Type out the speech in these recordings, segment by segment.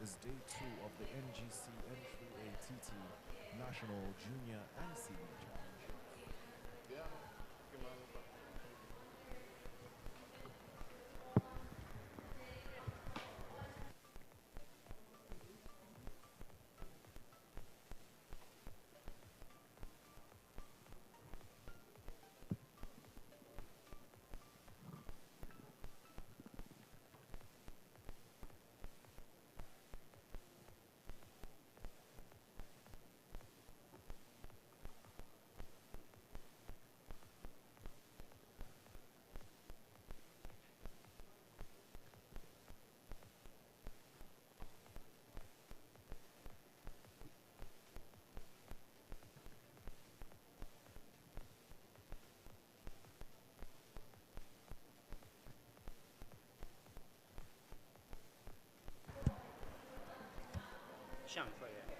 is day 2 of the N.G.C N.AATT National Junior and Senior Championships. 像会员。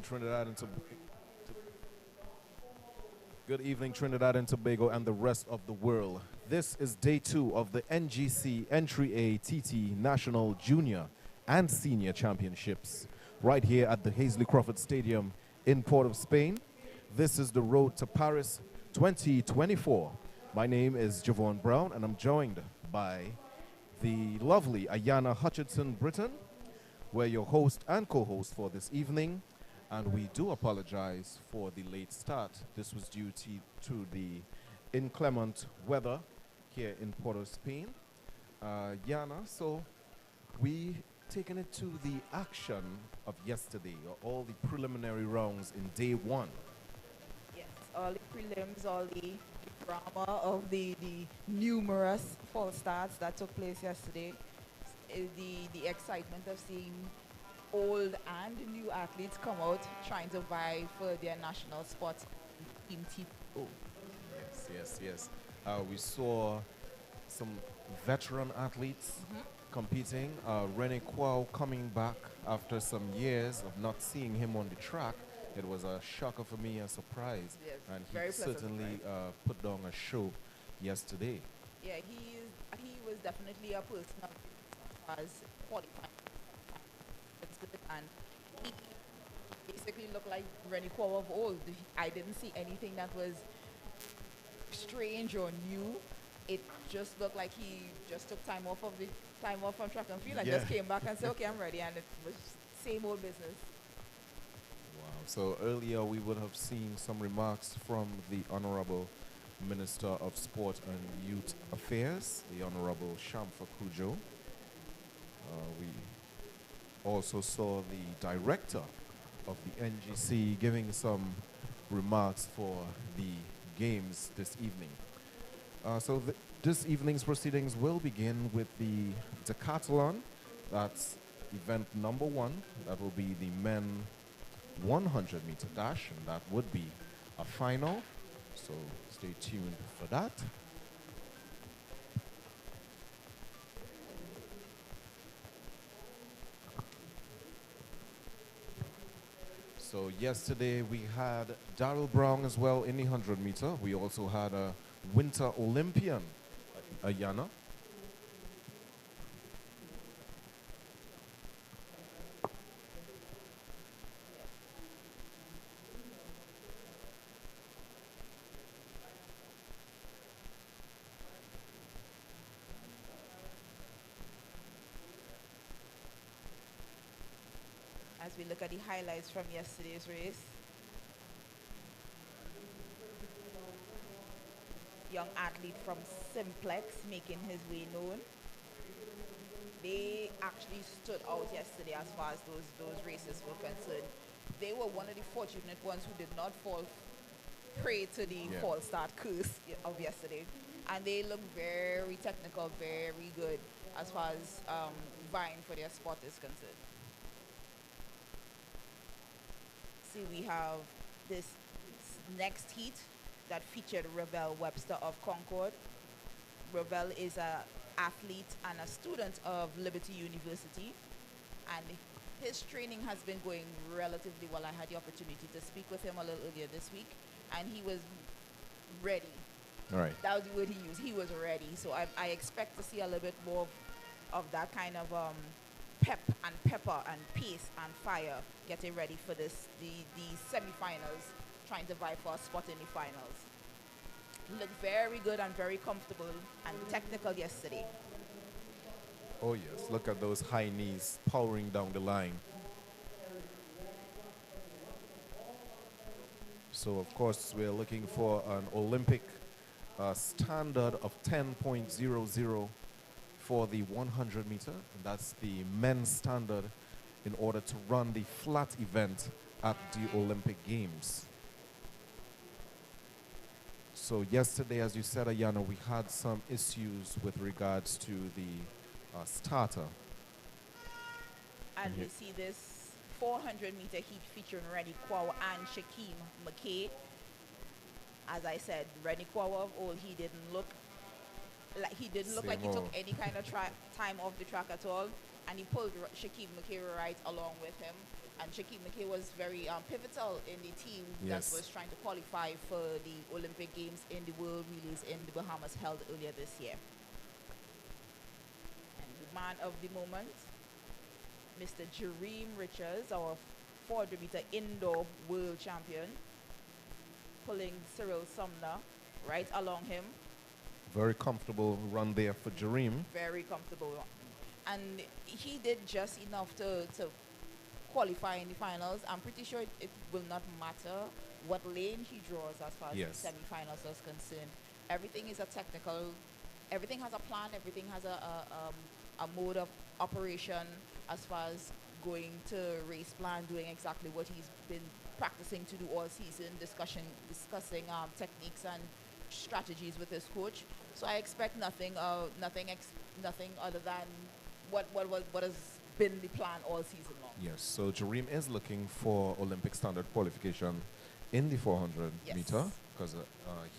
Trinidad and Good evening, Trinidad and Tobago and the rest of the world. This is day 2 of the N.G.C. N.AATT National Junior and Senior Championships, right here at the Hazley Crawford Stadium in Port of Spain. This is the Road to Paris 2024. My name is Javon Brown, and I'm joined by the lovely Ayana Hutchinson-Britton. We're your host and co-host for this evening, and we do apologize for the late start. This was due to the inclement weather here in Port of Spain. Yana, so we taken it to the action of yesterday, all the preliminary rounds in day 1. Yes, all the prelims, all the drama of the numerous false starts that took place yesterday. The excitement of seeing old and new athletes come out trying to vie for their national spot in Team TPO. Yes. We saw some veteran athletes competing. Rene Kwao coming back after some years of not seeing him on the track. It was a shocker for me, a surprise. Yes, and very he certainly put down a show yesterday. Yeah, he was definitely a person of as qualified, and he basically looked like Rene Kwao of old. I didn't see anything that was strange or new. It just looked like he just took time off from track and field and just came back and said, okay, I'm ready, and it was same old business. Wow. So earlier we would have seen some remarks from the Honorable Minister of Sport and Youth Affairs, the Honorable Shamfa Kujo. We also saw the director of the N.G.C. giving some remarks for the games this evening. So this evening's proceedings will begin with the decathlon. That's event number 1. That will be the men 100-meter dash, and that would be a final. So stay tuned for that. So yesterday we had Darryl Brown as well in the 100-meter. We also had a Winter Olympian, Ayana. As we look at the highlights from yesterday's race, young athlete from Simplex making his way known. They actually stood out yesterday as far as those races were concerned. They were one of the fortunate ones who did not fall prey to the false start curse of yesterday. And they look very technical, very good as far as vying for their spot is concerned. See, we have this next heat that featured Ravel Webster of Concord. Ravel is an athlete and a student of Liberty University, and his training has been going relatively well. I had the opportunity to speak with him a little earlier this week, and he was ready. All right. That was the word he used. He was ready. So I expect to see a little bit more of that kind of pep and pepper and pace and fire getting ready for the semi-finals, trying to vie for a spot in the finals. Looked very good and very comfortable and technical yesterday. Oh yes, look at those high knees powering down the line. So of course we're looking for an Olympic standard of 10.00 for the 100 meter, and that's the men's standard in order to run the flat event at the Olympic Games. So yesterday, as you said, Ayana, we had some issues with regards to the starter. And we see this 400-meter heat featuring Rene Kwao and Shaquem McKay. As I said, Rene Kwao of old, he didn't look like he took any kind of time off the track at all. and he pulled Shaquem McKay right along with him. And Shaquem McKay was very pivotal in the team that Yes. was trying to qualify for the Olympic Games in the World Relays in the Bahamas held earlier this year. And the man of the moment, Mr. Jareem Richards, our 400-meter indoor world champion, pulling Cyril Sumner right along him. Very comfortable run there for Jareem. Very comfortable. And he did just enough to qualify in the finals. I'm pretty sure it will not matter what lane he draws as far as Yes. the semi-finals is concerned. Everything is a technical, everything has a plan, everything has a mode of operation as far as going to race plan, doing exactly what he's been practicing to do all season, discussing techniques and strategies with his coach. So I expect nothing other than what has been the plan all season long. Yes, so Jareem is looking for Olympic standard qualification in the 400 Yes. meter because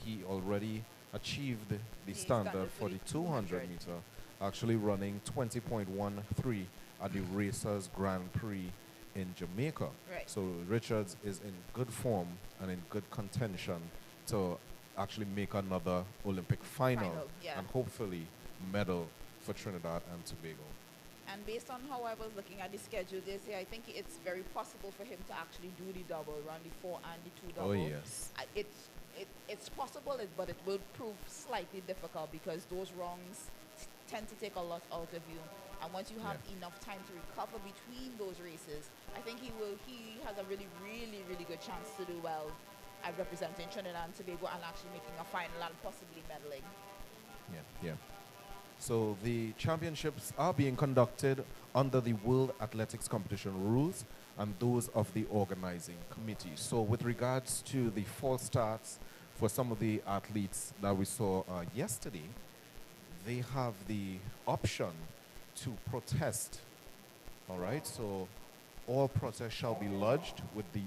he already achieved the standard for the 200 meter, actually running 20.13 at the Racers Grand Prix in Jamaica. Right. So Richards is in good form and in good contention to actually make another Olympic final, yeah. and hopefully medal for Trinidad and Tobago. And based on how I was looking at the schedule this year, I think it's very possible for him to actually do the double, run the 4 and the 2 double. Oh, yes. It's possible, but it will prove slightly difficult because those rungs tend to take a lot out of you. And once you have enough time to recover between those races, I think he has a really, really, really good chance to do well at representing Trinidad and Tobago and actually making a final and possibly medaling. Yeah. So the championships are being conducted under the World Athletics Competition rules and those of the organizing committee. So with regards to the false starts for some of the athletes that we saw yesterday, they have the option to protest. All right, so all protests shall be lodged with the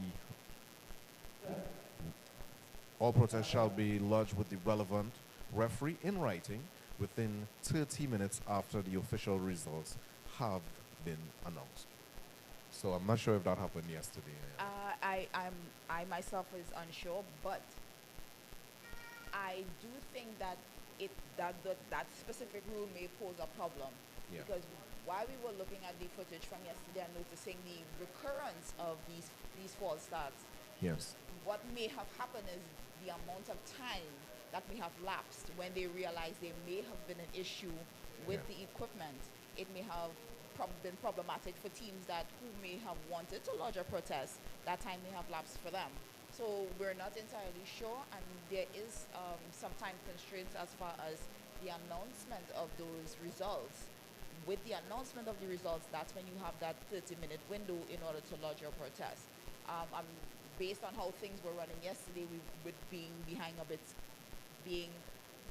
relevant referee in writing within 30 minutes after the official results have been announced. So I'm not sure if that happened yesterday. I myself is unsure, but I do think that that specific rule may pose a problem. Yeah. Because while we were looking at the footage from yesterday and noticing the recurrence of these false starts, Yes. what may have happened is the amount of time that may have lapsed when they realized there may have been an issue with the equipment. It may have been problematic for teams who may have wanted to lodge a protest. That time may have lapsed for them. So we're not entirely sure, and there is some time constraints as far as the announcement of those results. With the announcement of the results, that's when you have that 30-minute window in order to lodge your protest. Based on how things were running yesterday, with being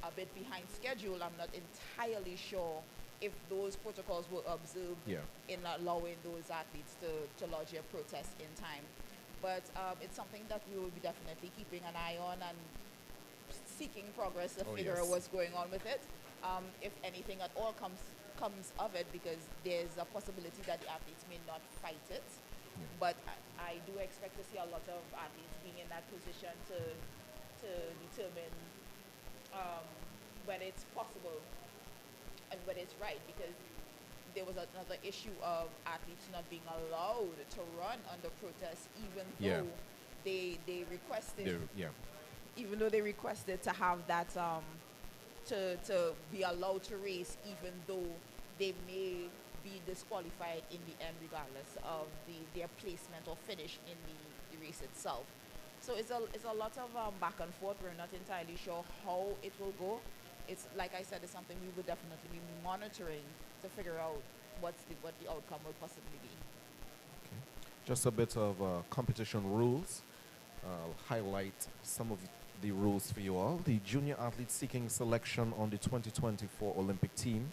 a bit behind schedule, I'm not entirely sure if those protocols were observed in allowing those athletes to lodge their protest in time. But it's something that we will be definitely keeping an eye on and seeking progress to figure out what's going on with it. If anything at all comes of it, because there's a possibility that the athletes may not fight it. But I do expect to see a lot of athletes being in that position to determine whether it's possible and whether it's right, because there was another issue of athletes not being allowed to run under protest, even though they requested even though they requested to have that to be allowed to race, even though they may be disqualified in the end regardless of their placement or finish in the race itself. So it's a lot of back and forth. We're not entirely sure how it will go. It's like I said, it's something we would definitely be monitoring to figure out what the outcome will possibly be. Okay. Just a bit of competition rules. I'll highlight some of the rules for you all. The junior athletes seeking selection on the 2024 Olympic team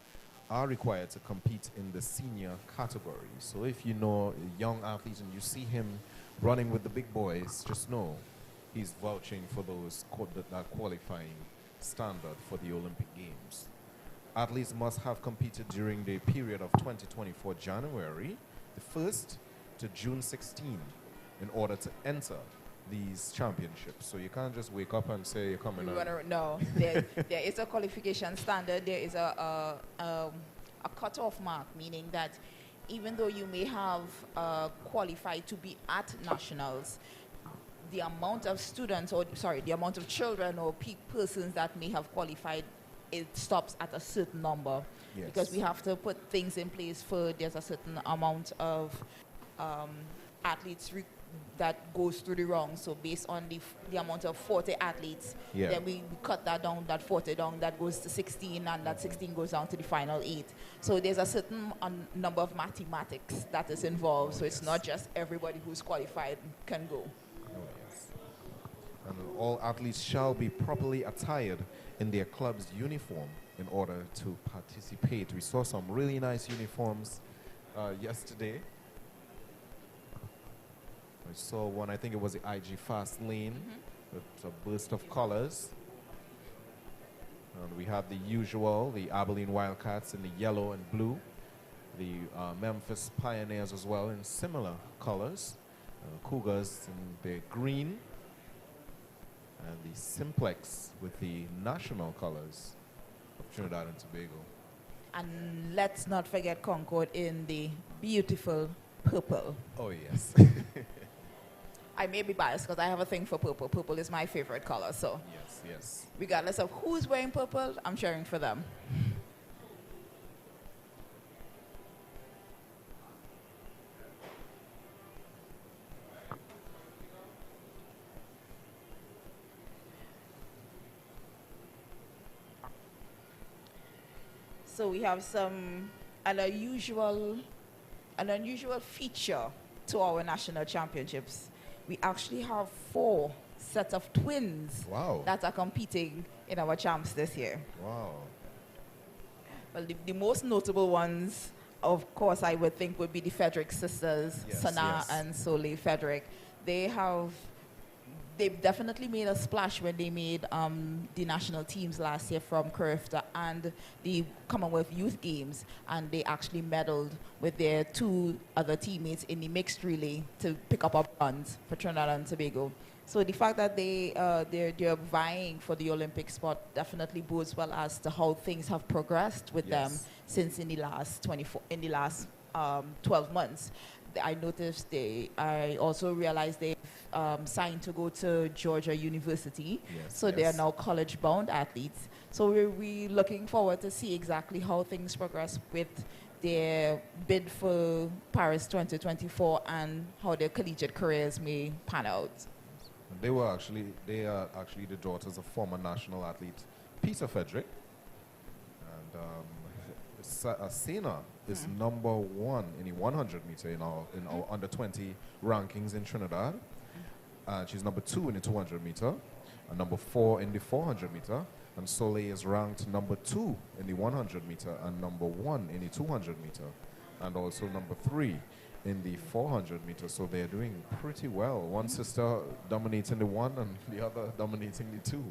are required to compete in the senior category. So if you know a young athlete and you see him running with the big boys, just know he's vouching for that qualifying standard for the Olympic Games. Athletes must have competed during the period of 2024 January the 1st to June 16 in order to enter these championships. So you can't just wake up and say you're coming out. No, there is a qualification standard. There is a cutoff mark, meaning that even though you may have qualified to be at nationals, the amount of students, or sorry, the amount of children or persons that may have qualified, it stops at a certain number. Yes. Because we have to put things in place for there's a certain amount of athletes that goes through the rung. So based on the amount of 40 athletes, then we cut that down, that 40 down, that goes to 16, and that 16 goes down to the final 8. So there's a certain number of mathematics that is involved. So it's not just everybody who's qualified can go. And all athletes shall be properly attired in their club's uniform in order to participate. We saw some really nice uniforms yesterday. I saw one, I think it was the IG Fast Lane, with a burst of colors. And we have the usual, the Abilene Wildcats in the yellow and blue. The Memphis Pioneers as well in similar colors. Cougars in the green. And the Simplex with the national colors of Trinidad and Tobago. And let's not forget Concord in the beautiful purple. Oh, yes. I may be biased because I have a thing for purple. Purple is my favorite color, so yes. Regardless of who's wearing purple, I'm cheering for them. So we have an unusual feature to our national championships. We actually have 4 sets of twins that are competing in our champs this year. Wow. Well, the most notable ones, of course, I would think would be the Frederick sisters, Sana and Soleil Frederick. They've definitely made a splash when they made the national teams last year from Curifta and the Commonwealth Youth Games, and they actually medaled with their 2 other teammates in the mixed relay to pick up a bronze for Trinidad and Tobago. So the fact that they're vying for the Olympic spot definitely bodes well as to how things have progressed with them since in the last 12 months. I also realized they've signed to go to Georgia University. They are now college-bound athletes. So we're looking forward to see exactly how things progress with their bid for Paris 2024 and how their collegiate careers may pan out. They are actually the daughters of former national athlete Peter Frederick. And Sena is number 1 in the 100 meter in our under 20 rankings in Trinidad. She's number 2 in the 200 meter, and number 4 in the 400 meter. And Soleil is ranked number 2 in the 100 meter and number 1 in the 200 meter, and also number 3 in the 400 meter. So they're doing pretty well. One sister dominating the 1 and the other dominating the 2.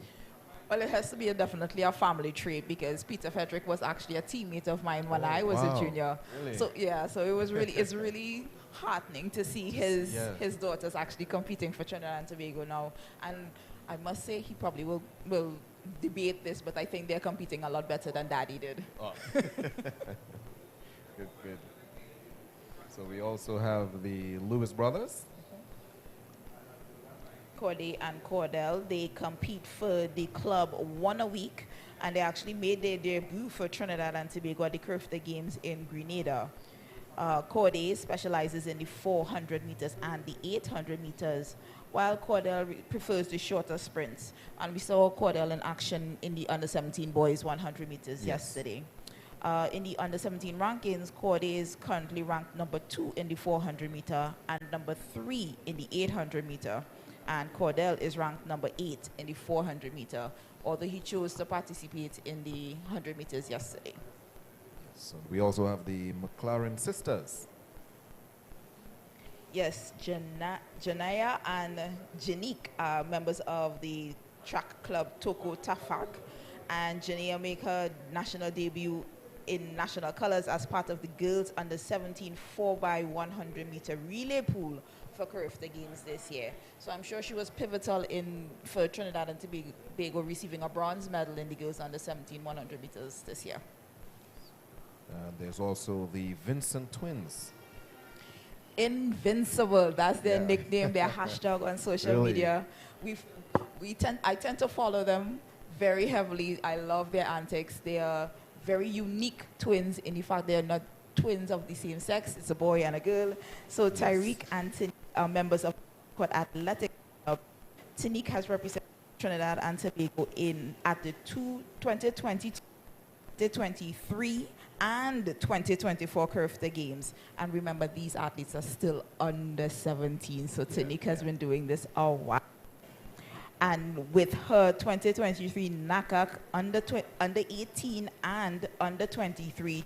Well, it has to be definitely a family trait because Peter Frederick was actually a teammate of mine when I was a junior. Really? So it was it's really heartening to see his daughters actually competing for Trinidad and Tobago now. And I must say he probably will debate this, but I think they're competing a lot better than Daddy did. Oh. Good. So we also have the Lewis brothers. Corday and Cordell, they compete for the club 1 a week, and they actually made their debut for Trinidad and Tobago at the Curifta Games in Grenada. Corday specializes in the 400 meters and the 800 meters, while Cordell prefers the shorter sprints. And we saw Cordell in action in the under-17 boys 100 meters yesterday. In the under-17 rankings, Corday is currently ranked number 2 in the 400 meter and number 3 in the 800 meter. And Cordell is ranked number 8 in the 400 meter, although he chose to participate in the 100 meters yesterday. So we also have the McLaren sisters. Yes, Janaya and Janique are members of the track club Toko Tafak, And Janea make her national debut in national colors as part of the girls under 17 4x100 meter relay pool for Carifta Games this year. So I'm sure she was pivotal for Trinidad and Tobago receiving a bronze medal in the girls under 17 100 meters this year. And there's also the Vincent twins. Invincible, that's their nickname, their hashtag on social media. I tend to follow them very heavily. I love their antics. They are very unique twins in the fact they are not twins of the same sex. It's a boy and a girl. So Tyreek and Tanique are members of athletic club. Tanique has represented Trinidad and Tobago at the 2022, 2023 and 2024 Carifta Games. And remember, these athletes are still under 17. So Tanique has been doing this a while. And with her 2023 NAATT under 18 and under 23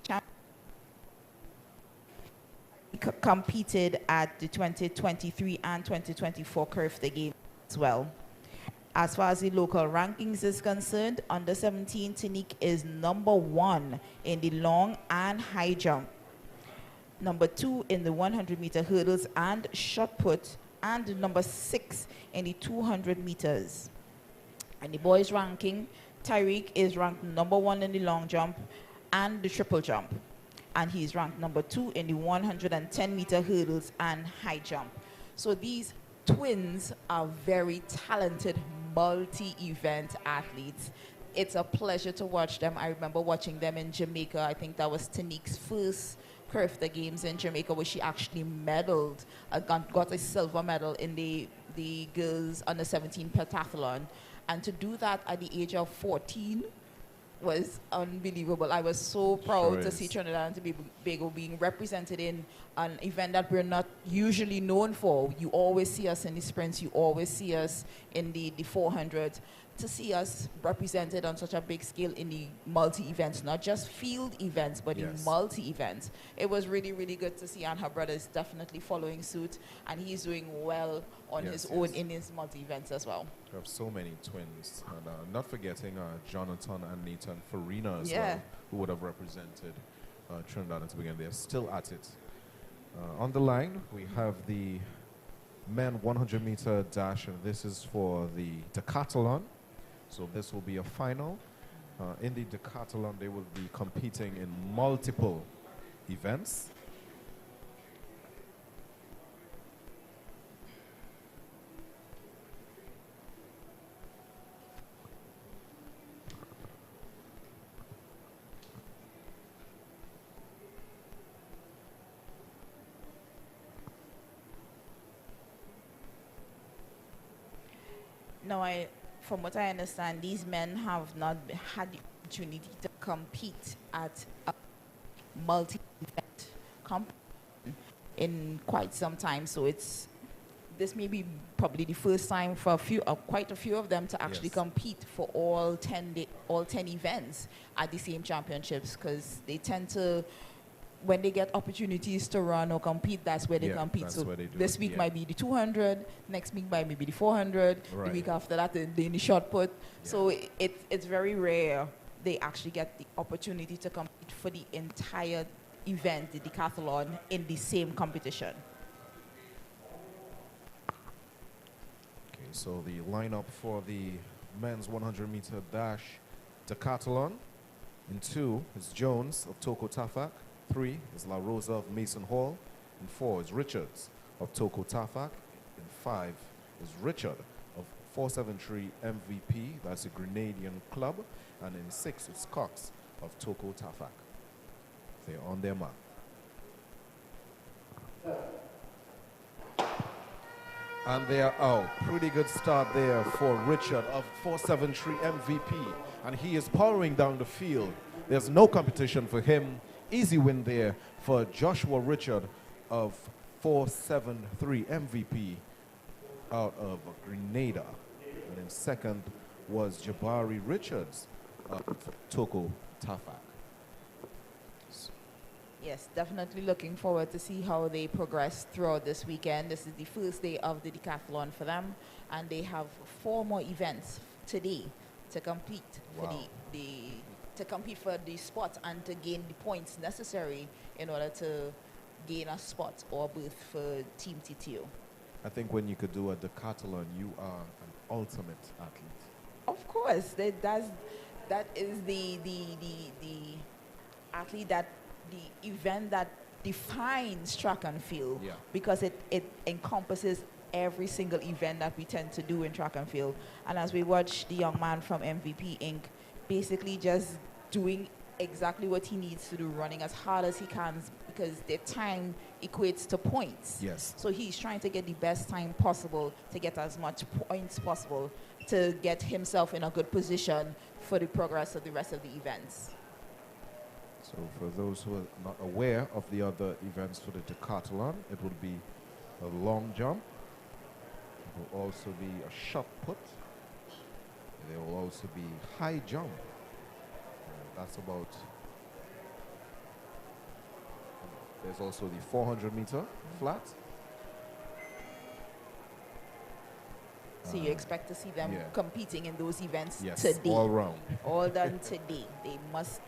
competed at the 2023 and 2024 Carifta Games as well. As far as the local rankings is concerned, under 17 Tanique is number 1 in the long and high jump, number 2 in the 100 meter hurdles and shot put, and number 6 in the 200 meters. And the boys ranking, Tyreek is ranked number 1 in the long jump and the triple jump. And he's ranked number 2 in the 110 meter hurdles and high jump. So these twins are very talented multi-event athletes. It's a pleasure to watch them. I remember watching them in Jamaica. I think that was Tanique's first Carifta Games in Jamaica, where she actually medaled, got a silver medal in the girls under 17 pentathlon. And to do that at the age of 14 was unbelievable. I was so proud to see Trinidad and Tobago being represented in an event that we're not usually known for. You always see us in the sprints, you always see us in the 400. To see us represented on such a big scale in the multi-events, not just field events, but in multi-events. It was really, really good to see, and her brother is definitely following suit, and he's doing well on his own in his multi-events as well. We have so many twins, and not forgetting Jonathan and Nathan Farina as well, who would have represented Trinidad and Tobago. They're still at it. On the line, we have the men 100 meter dash, and this is for the decathlon. So this will be a final. In the decathlon, they will be competing in multiple events. Now, from what I understand, these men have not had the opportunity to compete at a multi-event competition in quite some time. So this may be probably the first time for quite a few of them to actually compete for all 10 events at the same championships, because they tend to, when they get opportunities to run or compete, that's where they compete. So this week might be the 200, next week might be the 400, the week after that the shot put. So it's very rare they actually get the opportunity to compete for the entire event, the decathlon, in the same competition. Okay, so the lineup for the men's 100 meter dash decathlon: in 2 is Jones of Toko Tafak, 3 is La Rosa of Mason Hall, in 4 is Richards of Toko Tafak, in 5 is Richard of 473 MVP, that's a Grenadian club, and in 6 is Cox of Toko Tafak. They're on their mark. And they are out. Pretty good start there for Richard of 473 MVP, and he is powering down the field. There's no competition for him. Easy win there for Joshua Richard of 473 MVP out of Grenada. And in second was Jabari Richards of Toko Tafak. Yes, definitely looking forward to see how they progress throughout this weekend. This is the first day of the decathlon for them, and they have 4 more events today to compete for Wow. the to compete for the spot and to gain the points necessary in order to gain a spot or berth for Team TTO. I think when you could do a decathlon, you are an ultimate athlete. Of course, that is the athlete, that the event that defines track and field, Yeah. because it encompasses every single event that we tend to do in track and field. And as we watch the young man from MVP Inc. basically just doing exactly what he needs to do, running as hard as he can, because their time equates to points. Yes. So he's trying to get the best time possible to get as much points possible to get himself in a good position for the progress of the rest of the events. So for those who are not aware of the other events for the decathlon, it will be a long jump. It will also be a shot put. There will also be high jump. That's about. There's also the 400-meter flat. So you expect to see them yeah. competing in those events Yes, today. all round. All done today. They must.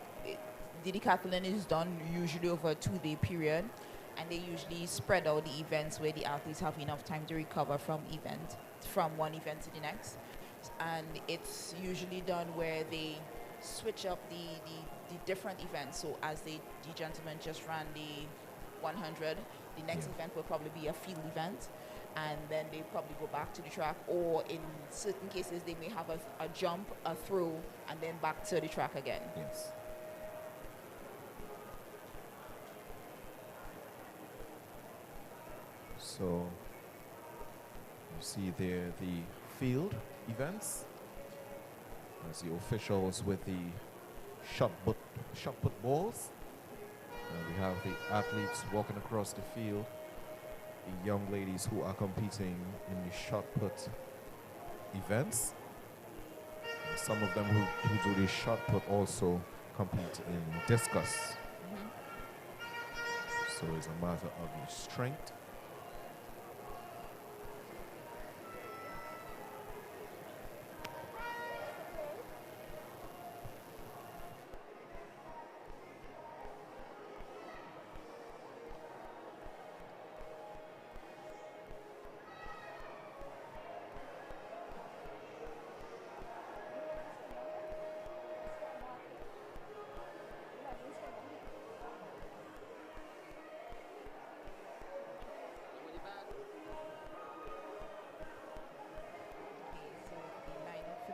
The decathlon is done usually over a 2-day period, and they usually spread out the events where the athletes have enough time to recover from one event to the next. And it's usually done where they switch up the different events. So as the gentleman just ran the 100, the next event will probably be a field event, and then they probably go back to the track, or in certain cases they may have a jump, a throw, and then back to the track again. Yes. So you see there the field events. As the officials with the shot put balls. And we have the athletes walking across the field. The young ladies who are competing in the shot put events. And some of them who do the shot put also compete in discus. So it's a matter of your strength.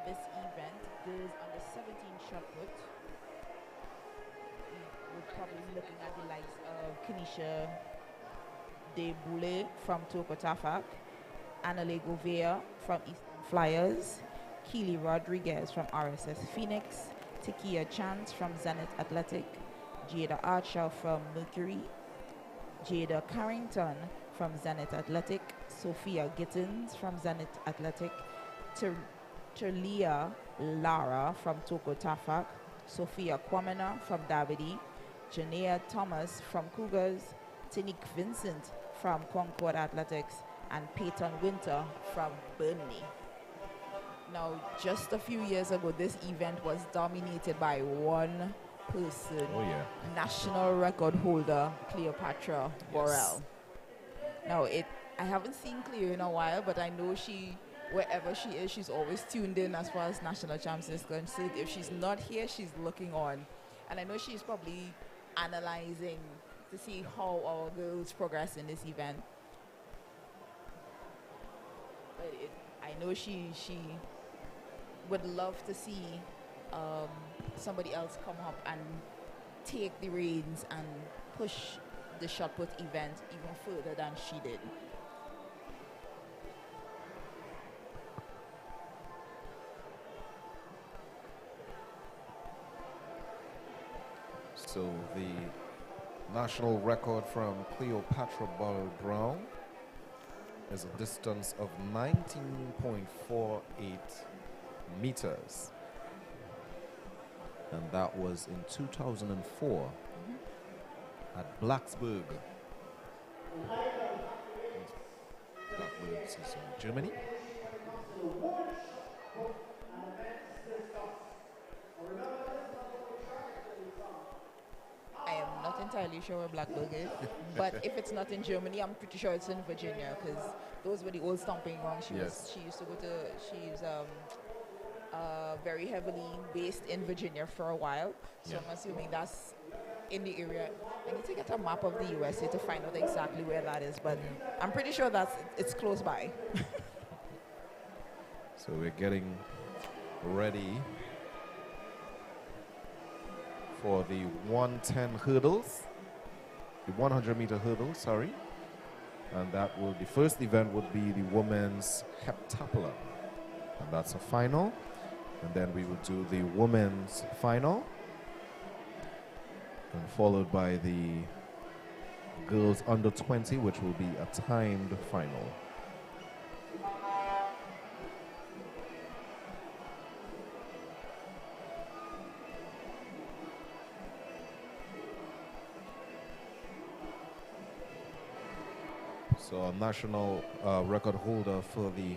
This event goes on the 17 shot put. We're probably looking at the likes of Kenisha De Boule from Toko Tafak, Anale Govea from Eastern Flyers, Keely Rodriguez from RSS Phoenix, Tikia Chance from Zenith Athletic, Jada Archer from Mercury, Jada Carrington from Zenith Athletic, Sophia Gittins from Zenith Athletic, Terlia Lara from Toko Tafak, Sophia Kwamena from Davide, Janea Thomas from Cougars, Tinique Vincent from Concord Athletics, and Peyton Winter from Burnley. Now, just a few years ago, this event was dominated by one person, national record holder Cleopatra Borrell. Now, I haven't seen Cleo in a while, but I know wherever she is, she's always tuned in as far as national champs is concerned. If she's not here, she's looking on. And I know she's probably analyzing to see how our girls progress in this event. But I know she would love to see somebody else come up and take the reins and push the shot put event even further than she did. So the national record from Cleopatra Ball Brown is a distance of 19.48 meters. And that was in 2004 at Blacksburg. Blacksburg is in Germany. I am not entirely sure where Blackburg is, but if it's not in Germany, I'm pretty sure it's in Virginia because those were the old stomping grounds. Yes. She used to go to. She's very heavily based in Virginia for a while, so Yeah. I'm assuming that's in the area. I need to get a map of the USA to find out exactly where that is, but I'm pretty sure it's close by. So we're getting ready for the 110 hurdles, the 100-meter hurdles, sorry. And that will, the first event would be the women's heptathlon. And that's a final. And then we will do the women's final. And followed by the girls under 20, which will be a timed final. So a national record holder for the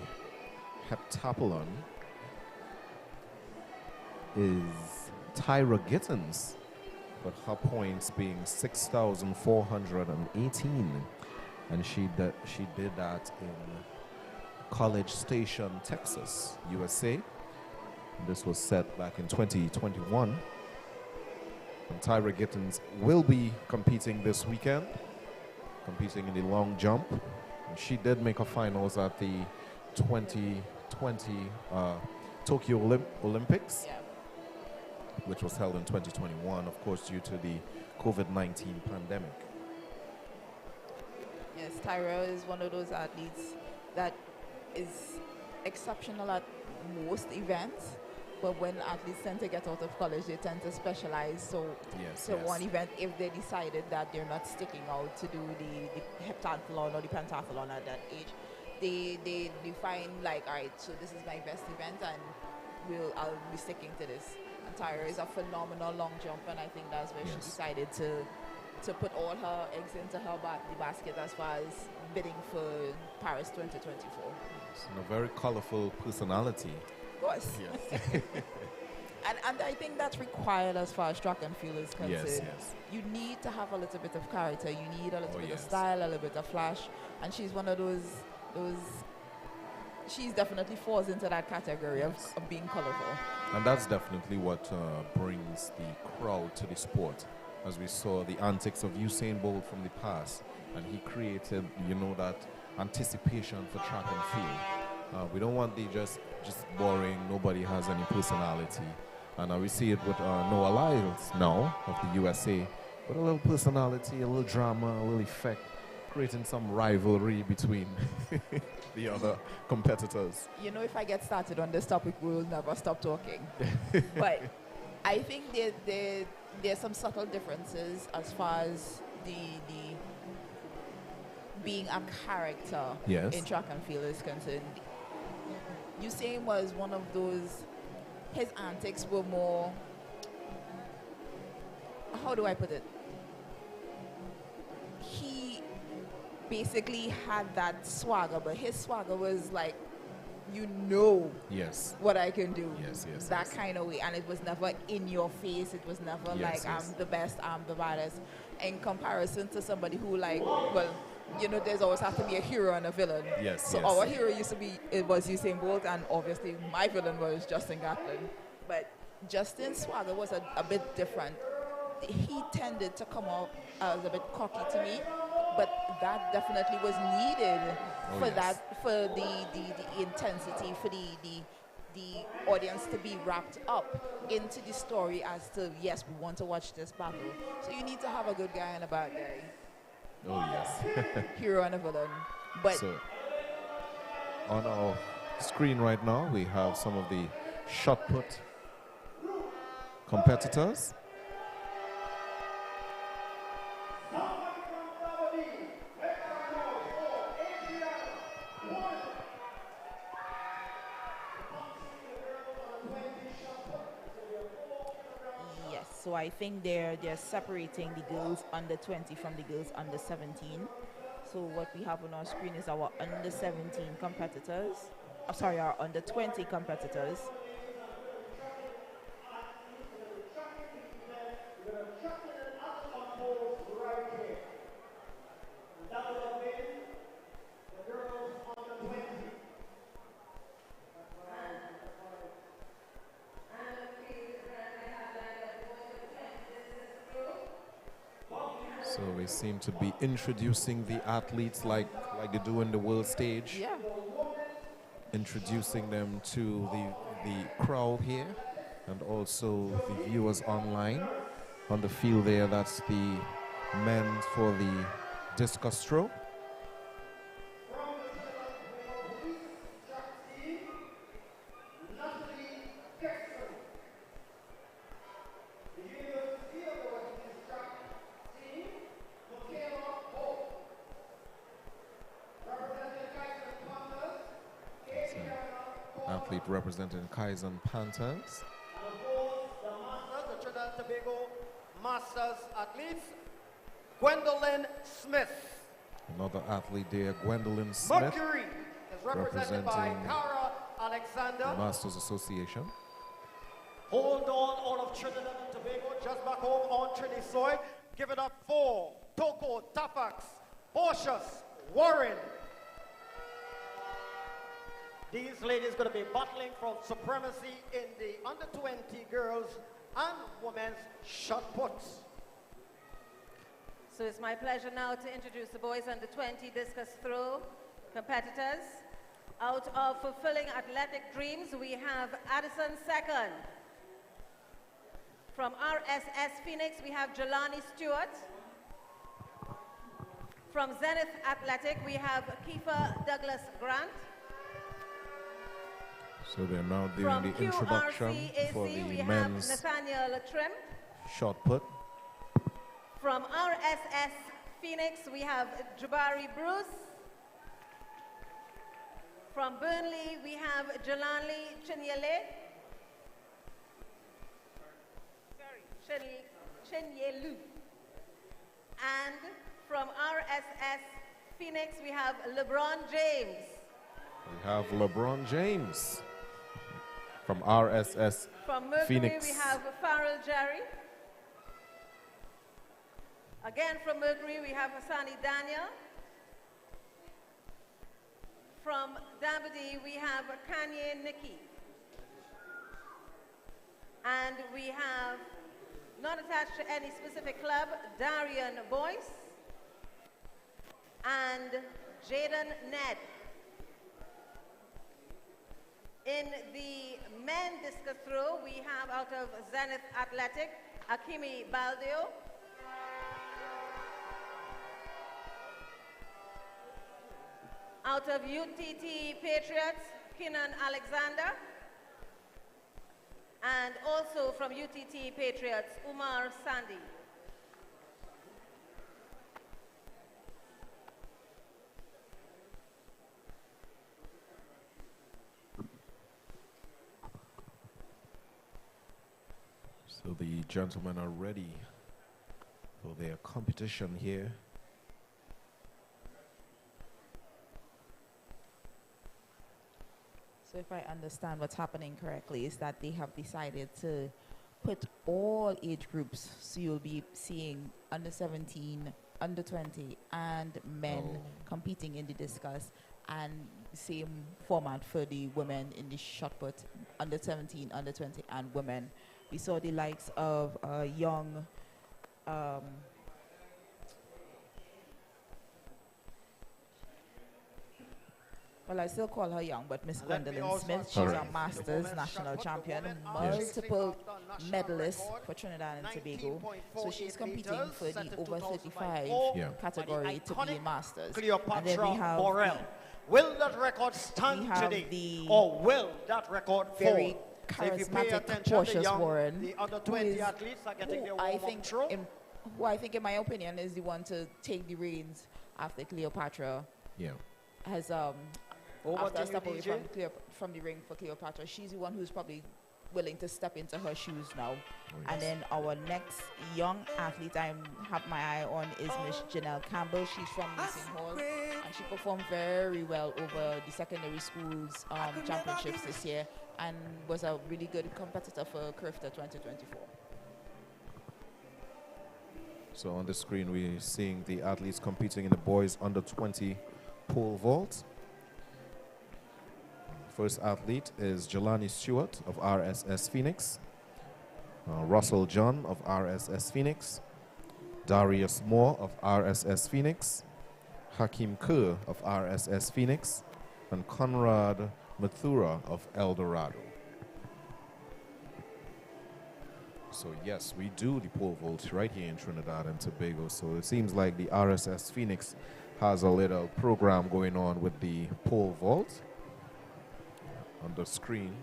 heptathlon is Tyra Gittens, but her points being 6,418, and she did that in College Station, Texas, USA. This was set back in 2021. And Tyra Gittens will be competing this weekend, competing in the long jump. And she did make her finals at the 2020 Tokyo Olympics, which was held in 2021, of course, due to the COVID-19 pandemic. Yes, Tyra is one of those athletes that is exceptional at most events, but when athletes tend to get out of college, they tend to specialize. So, one event, if they decided that they're not sticking out to do the heptathlon or the pentathlon at that age, they find like, all right, so this is my best event, and I'll be sticking to this. And Tyra is a phenomenal long jumper, and I think that's where she decided to put all her eggs into the basket as far as bidding for Paris 2024. And a very colorful personality. Of course. Yes. and I think that's required as far as track and field is concerned. Yes. You need to have a little bit of character. You need a little bit of style, a little bit of flash. And she's one of those she's definitely falls into that category of being colorful. And that's definitely what brings the crowd to the sport. As we saw the antics of Usain Bolt from the past, and he created, that anticipation for track and field. We don't want the just boring, nobody has any personality. And we see it with Noah Lyles now of the USA, with a little personality, a little drama, a little effect, creating some rivalry between the other competitors. If I get started on this topic, we'll never stop talking. But I think there's some subtle differences as far as the being a character in track and field is concerned. Usain was one of those, his antics were more, how do I put it? He basically had that swagger, but his swagger was like, what I can do. That kind of way. And it was never in your face. It was never I'm the best, I'm the baddest. In comparison to somebody who there's always have to be a hero and a villain. Our hero was Usain Bolt, and obviously my villain was Justin Gatlin. But Justin's swagger was a bit different. He tended to come out as a bit cocky to me, but that definitely was needed for the intensity, for the audience to be wrapped up into the story as to, yes, we want to watch this battle. So you need to have a good guy and a bad guy. Oh, yes. Hero and a villain. But so, on our screen right now, we have some of the shot put competitors. So I think they're separating the girls under 20 from the girls under 17. So what we have on our screen is our under 17 competitors. Our under 20 competitors. So we seem to be introducing the athletes like they do in the world stage. Yeah. Introducing them to the crowd here and also the viewers online. On the field there, that's the men for the discus throw. Athlete representing Kaizen Panthers. And of course, the Masters, the Trinidad and Tobago Masters athletes, Gwendolyn Smith. Another athlete there, Gwendolyn Smith. Mercury is represented by representing Cara Alexander. the Masters Association. Hold on, out of Trinidad and Tobago, just back home on Trinity soil. Give it up for Toko, Tapax, Portius, Warren. These ladies going to be battling for supremacy in the under-20 girls and women's shot puts. So it's my pleasure now to introduce the boys under 20 discus throw competitors. Out of fulfilling athletic dreams, we have Addison Second. From RSS Phoenix, we have Jelani Stewart. From Zenith Athletic, we have Kiefer Douglas Grant. So they're now doing From the introduction QRCAC, for the we have men's Nathaniel Trim. shot put. From RSS Phoenix, we have Jabari Bruce. From Burnley, we have Jalanli Chinyele. Chinyelu. And from RSS Phoenix, we have LeBron James. We have LeBron James from RSS From Mercury, Phoenix. we have Farrell Jerry. Again, from Mercury, we have Hassani Daniel. From Dabadi, we have Kanye Nikki. And we have, not attached to any specific club, Darian Boyce and Jaden Ned. In the men discus throw, we have out of Zenith Athletic, Akimi Baldio. Out of UTT Patriots, Kinan Alexander. And also from UTT Patriots, Umar Sandi. So the gentlemen are ready for their competition here. So if I understand what's happening correctly, is that they have decided to put all age groups, so you'll be seeing under 17, under 20, and men competing in the discus, and same format for the women in the shot put, under 17, under 20, and women. We saw the likes of young, well, I still call her young, but Miss Gwendolyn Smith, she's a Masters national champion, multiple medalist for Trinidad and Tobago. So she's competing for the over 35 category to be in Masters. And then we have will that record stand today, or will that record very fall? charismatic Portius Warren, the under 20 athletes are getting their who I think, in my opinion, is the one to take the reins after Cleopatra. Yeah. Has after step away from the ring for Cleopatra, she's the one who's probably willing to step into her shoes now. And then our next young athlete I have my eye on is Miss Janelle Campbell. She's from Leasing Hall, and she performed very well over the secondary schools championships this year, and was a really good competitor for CRIFTA 2024. So on the screen we're seeing the athletes competing in the boys under 20 pole vault. First athlete is Jelani Stewart of RSS Phoenix, Russell John of RSS Phoenix, Darius Moore of RSS Phoenix, Hakim Kerr of RSS Phoenix, and Conrad Mathura of El Dorado. So yes, we do the pole vault right here in Trinidad and Tobago. So it seems like the RSS Phoenix has a little program going on with the pole vault. On the screen,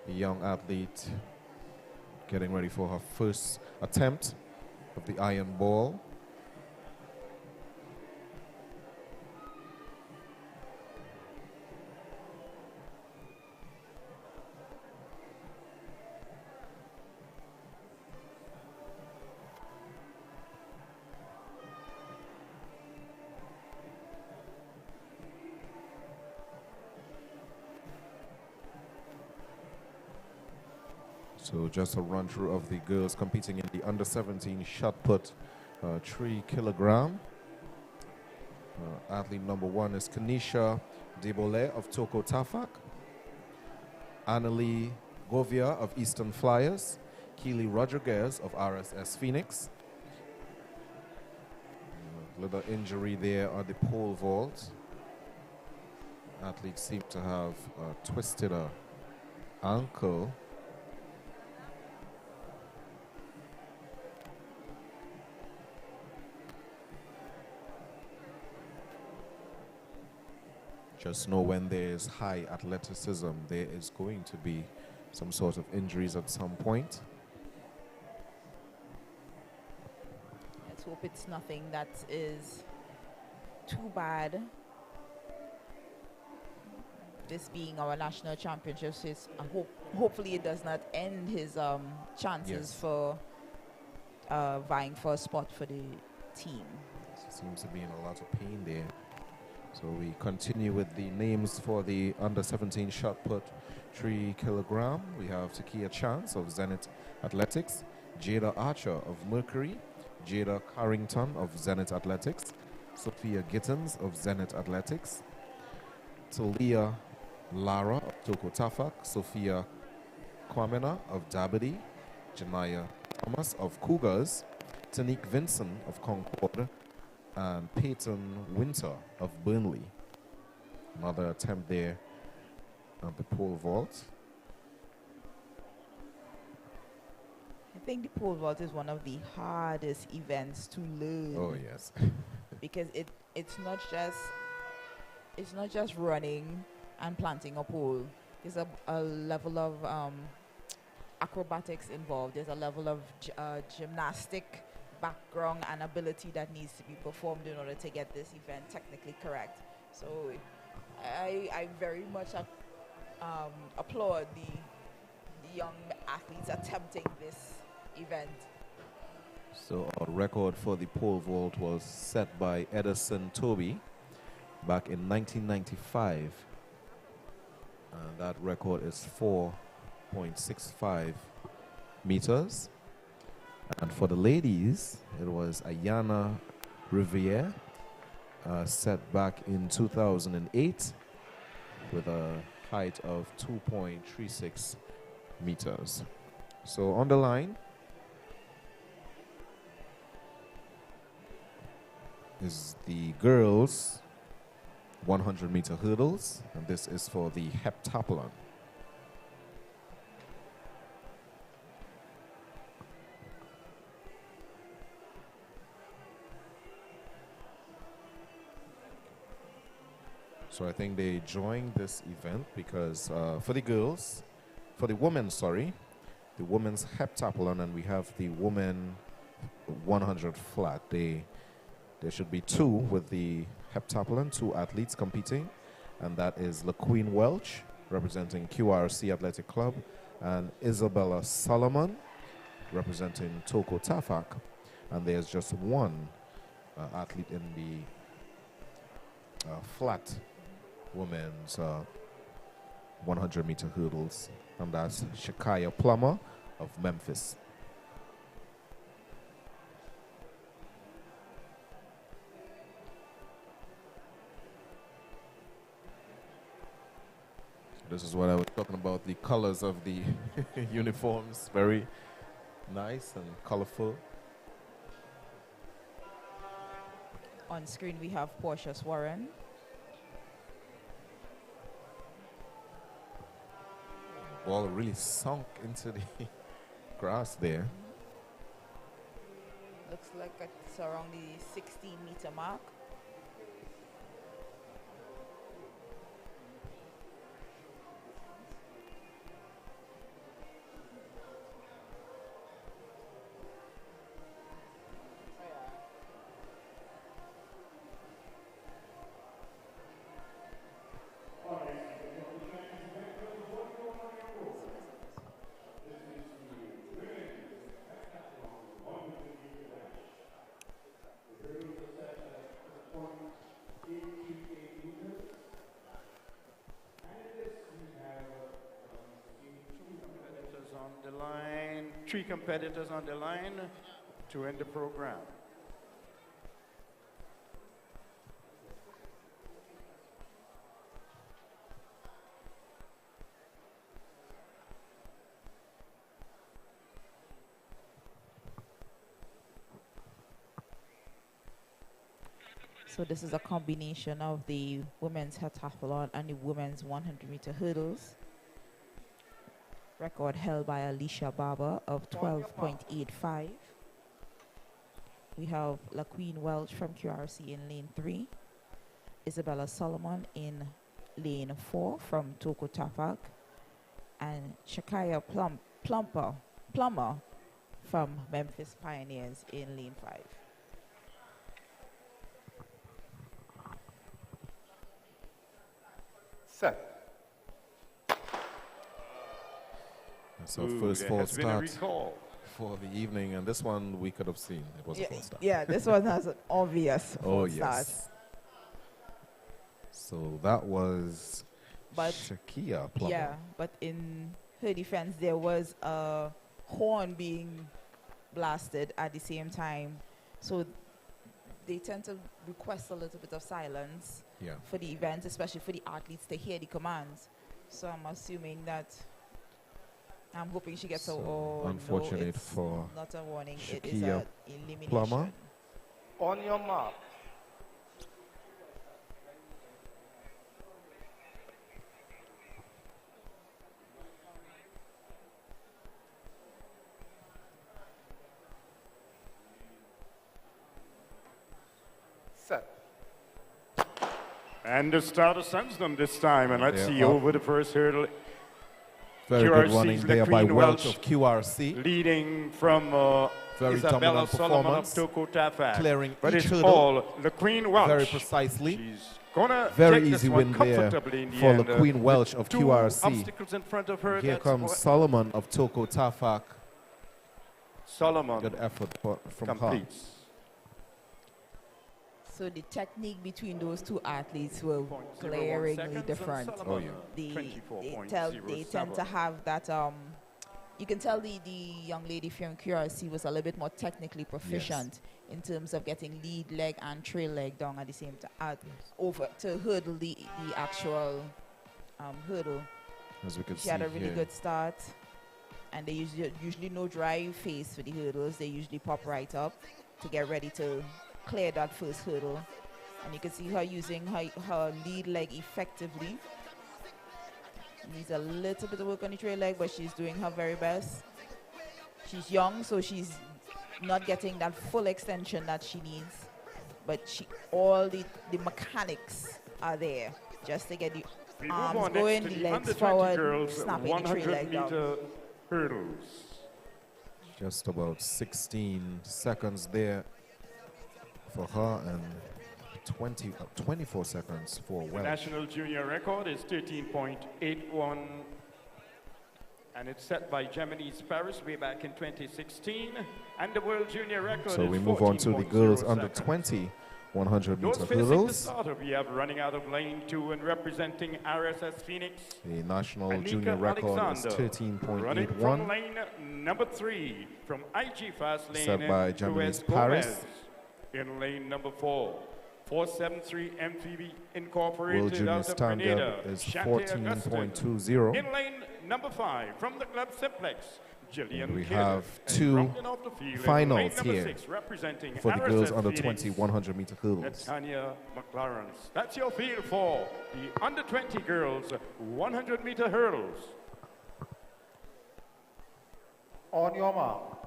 a young athlete getting ready for her first attempt of the iron ball. So just a run through of the girls competing in the under 17 shot put 3 kilogram. Athlete number 1 is Kanisha Debole of Toko Tafak, Annalie Govia of Eastern Flyers, Keely Rodriguez of RSS Phoenix. Little injury there on the pole vault. Athletes seem to have twisted a ankle. Just know when there's high athleticism, there is going to be some sort of injuries at some point. Let's hope it's nothing that is too bad. This being our national championships, hopefully it does not end his chances for vying for a spot for the team. Seems to be in a lot of pain there. So we continue with the names for the under 17 shot put 3 kilogram. We have Takia Chance of Zenith Athletics, Jada Archer of Mercury, Jada Carrington of Zenith Athletics, Sophia Gittins of Zenith Athletics, Talia Lara of Toko Tafak, Sophia Kwamena of Dabadi, Janaya Thomas of Cougars, Tanique Vincent of Concord, and Peyton Winter of Burnley. Another attempt there at the pole vault. I think the pole vault is one of the hardest events to learn. Oh yes. Because it's not just running and planting a pole. There's a level of acrobatics involved. There's a level of gymnastic background and ability that needs to be performed in order to get this event technically correct. So I very much applaud the young athletes attempting this event. So our record for the pole vault was set by Edison Toby back in 1995. And that record is 4.65 meters. And for the ladies, it was Ayana Riviere, set back in 2008 with a height of 2.36 meters. So on the line is the girls' 100-meter hurdles, and this is for the heptathlon. So I think they joined this event because for the girls, for the women, sorry, the women's heptathlon, and we have the women 100 flat. There should be 2 with the heptathlon, 2 athletes competing, and that is LaQueen Welch, representing QRC Athletic Club, and Isabella Solomon, representing Toko Tafak. And there's just 1 athlete in the flat women's 100-meter hurdles, and that's Shakaya Plummer of Memphis. This is what I was talking about, the colors of the uniforms, very nice and colorful. On screen, we have Portia Warren. Ball really sunk into the grass there. Looks like it's around the 16-meter mark. Three competitors on the line to end the program. So this is a combination of the women's heptathlon and the women's 100-meter hurdles. Record held by Alicia Barber of 12.85. We have LaQueen Welch from QRC in lane 3. Isabella Solomon in lane 4 from Toko Tafak. And Shakaya Plummer from Memphis Pioneers in lane 5. Set. That's our first false start for the evening, and this one we could have seen. It was a false start. Yeah, this one has an obvious false start. So that was Shakia Plummer. Yeah, but in her defense, there was a horn being blasted at the same time. So they tend to request a little bit of silence for the event, especially for the athletes to hear the commands. So I'm assuming that, I'm hoping she gets unfortunate no, it's for not a warning. Shakia it is an elimination. Plummer. On your mark. Set. And the starter sends them this time, and let's see over the first hurdle. Very good running there by Welch of QRC. Leading from very Isabella dominant Solomon of performance, Toko Tafak. clearing but each it's hurdle all LaQueen Welch. very precisely. She's gonna very take easy this win there for LaQueen Welch of two QRC. Obstacles in front of her. Here comes Solomon of Toko Tafak. Solomon. Good effort from completes. her. So the technique between those two athletes were glaringly different. They tend to have that, you can tell the young lady from QRC was a little bit more technically proficient in terms of getting lead leg and trail leg down at the same time, over to hurdle the actual hurdle. As we can she had a really good start, and they usually no dry face for the hurdles. They usually pop right up to get ready to clear that first hurdle, and you can see her using her lead leg effectively. Needs a little bit of work on the trail leg, but she's doing her very best. She's young, so she's not getting that full extension that she needs, but all the mechanics are there just to get the arms going, the legs forward, snapping the trail leg down. Hurdles. Just about 16 seconds there for her, and 24 seconds for Welch. The national junior record is 13.81, and it's set by Gemini's Paris way back in 2016, and the world junior record so is we move on to the girls under seconds. 20 100-meter facing the hurdles. starter, we have running out of lane 2 and representing RSS Phoenix. The national Anika junior record Alexander, is running from 13.81. lane number 3 from IG Fast Lane. Set by Gemini's Paris. In lane number 4. 473 MTV Incorporated World Junior out of standard Grenada. is Shante Augustine. 14.20. In lane number 5 from the club Simplex, Jillian we Kidd have is two rounding off the field in finals lane number here 6, representing for the girls RSF under Phoenix, 20 100-meter hurdles. Tanya McLarens. That's your field for the under 20 girls 100-meter hurdles. On your mark.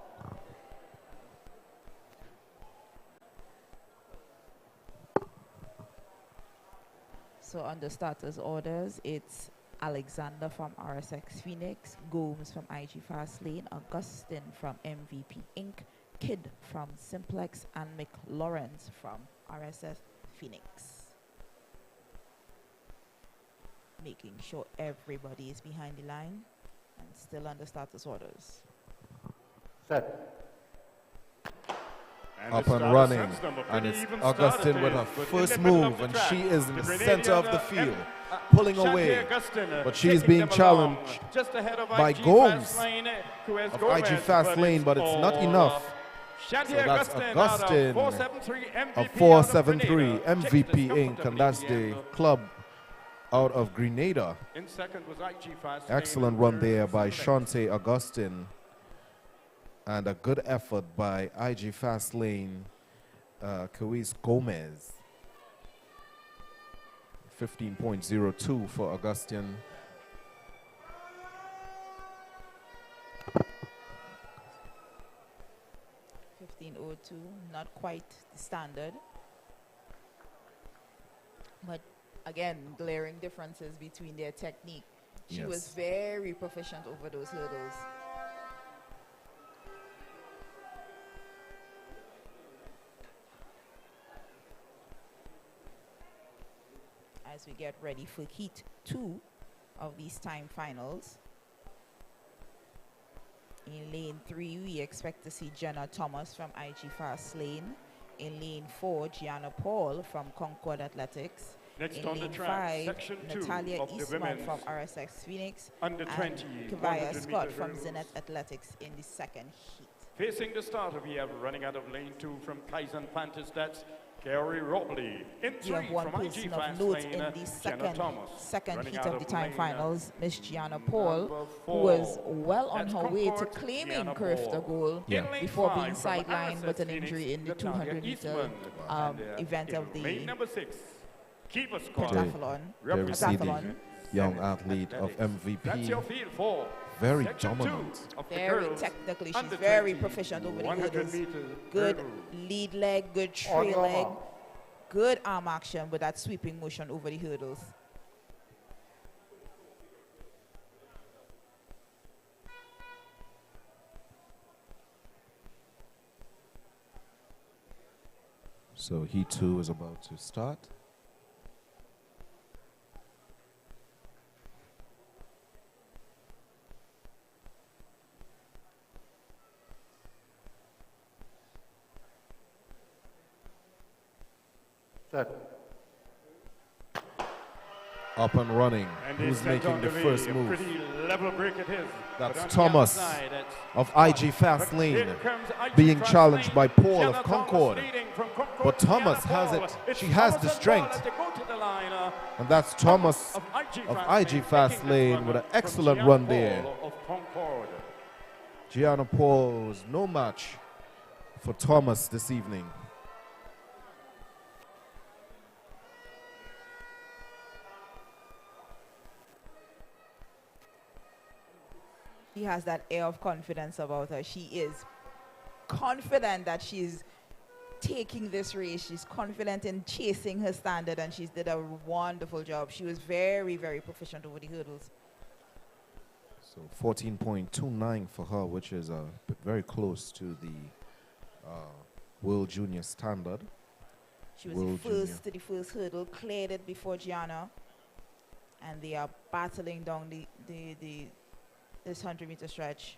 So on the starters orders, it's Alexander from RSX Phoenix, Gomes from IG Fast Lane, Augustine from MVP Inc., Kidd from Simplex, and McLawrence from RSF Phoenix. Making sure everybody is behind the line and still on the starters orders. Set. Up and running, and it's Augustine with her first move, and she is in the center of the field, pulling away, but she's being challenged by Gomes of IG Fast Lane, but it's not enough. So that's Augustine of 473 MVP Inc., and that's the club out of Grenada. Excellent run there by Shante Augustine. And a good effort by IG Fast Lane, Kawis Gomez. 15.02 for Augustine. .15.02, not quite the standard. But again, glaring differences between their technique. She was very proficient over those hurdles. As we get ready for heat 2 of these time finals. In lane 3, we expect to see Jenna Thomas from IG Fast Lane. In lane 4, Gianna Paul from Concord Athletics. Next in on the lane track, 5, section 2 Natalia of the Eastman women's from RSX Phoenix. under 20 and Kavaya 100 Scott meter from hurdles. Zenith Athletics in the second heat. Facing the starter, we have running out of lane 2 from Kaizen Panthers, that's Gary Robley. In You have 3 one from IG person of Fast note Lane, in the Jenna Thomas. second Running heat out of the time lane finals, Miss Gianna Paul, number who was 4. well on That's her way to Concord, claiming Gianna Carifta Paul. goal Yeah. In lane before 5 being from sidelined with an RSS injury in the Phoenix, 200 meter Eastman. event In of the lane number 6, keeper squad. pentathlon. There we see the Pentathlon. young athlete of Athletics. That's your MVP. field for Very section 2 dominant. of the Very girls technically, she's under very 20 proficient over the 100 hurdles. meter Good hurdle. lead leg, good On trail your leg, mark. good arm action with that sweeping motion over the hurdles. So heat 2 is about to start. Set. Up and running. And Who's it's sent making on the way. first A move? Pretty level break it is. That's But on the Thomas outside, that's of IG Fast But Lane, here comes IG being Fast challenged Lane. by Paul Gianna of Thomas Concord. leading from Concord. But Thomas Gianna has Paul. it. It's She has Thomas the and strength. Paul as they go to the line, And that's Thomas of of IG Fast taking this Lane one with an from excellent Gianna run there. Paul of Concord. Gianna Paul was no match for Thomas this evening. She has that air of confidence about her. She is confident that she's taking this race. She's confident in chasing her standard, and she's did a wonderful job. She was very, very proficient over the hurdles. So 14.29 for her, which is very close to the World Junior standard. She was World the first Junior. to the first hurdle, cleared it before Gianna, and they are battling down this 100-meter stretch.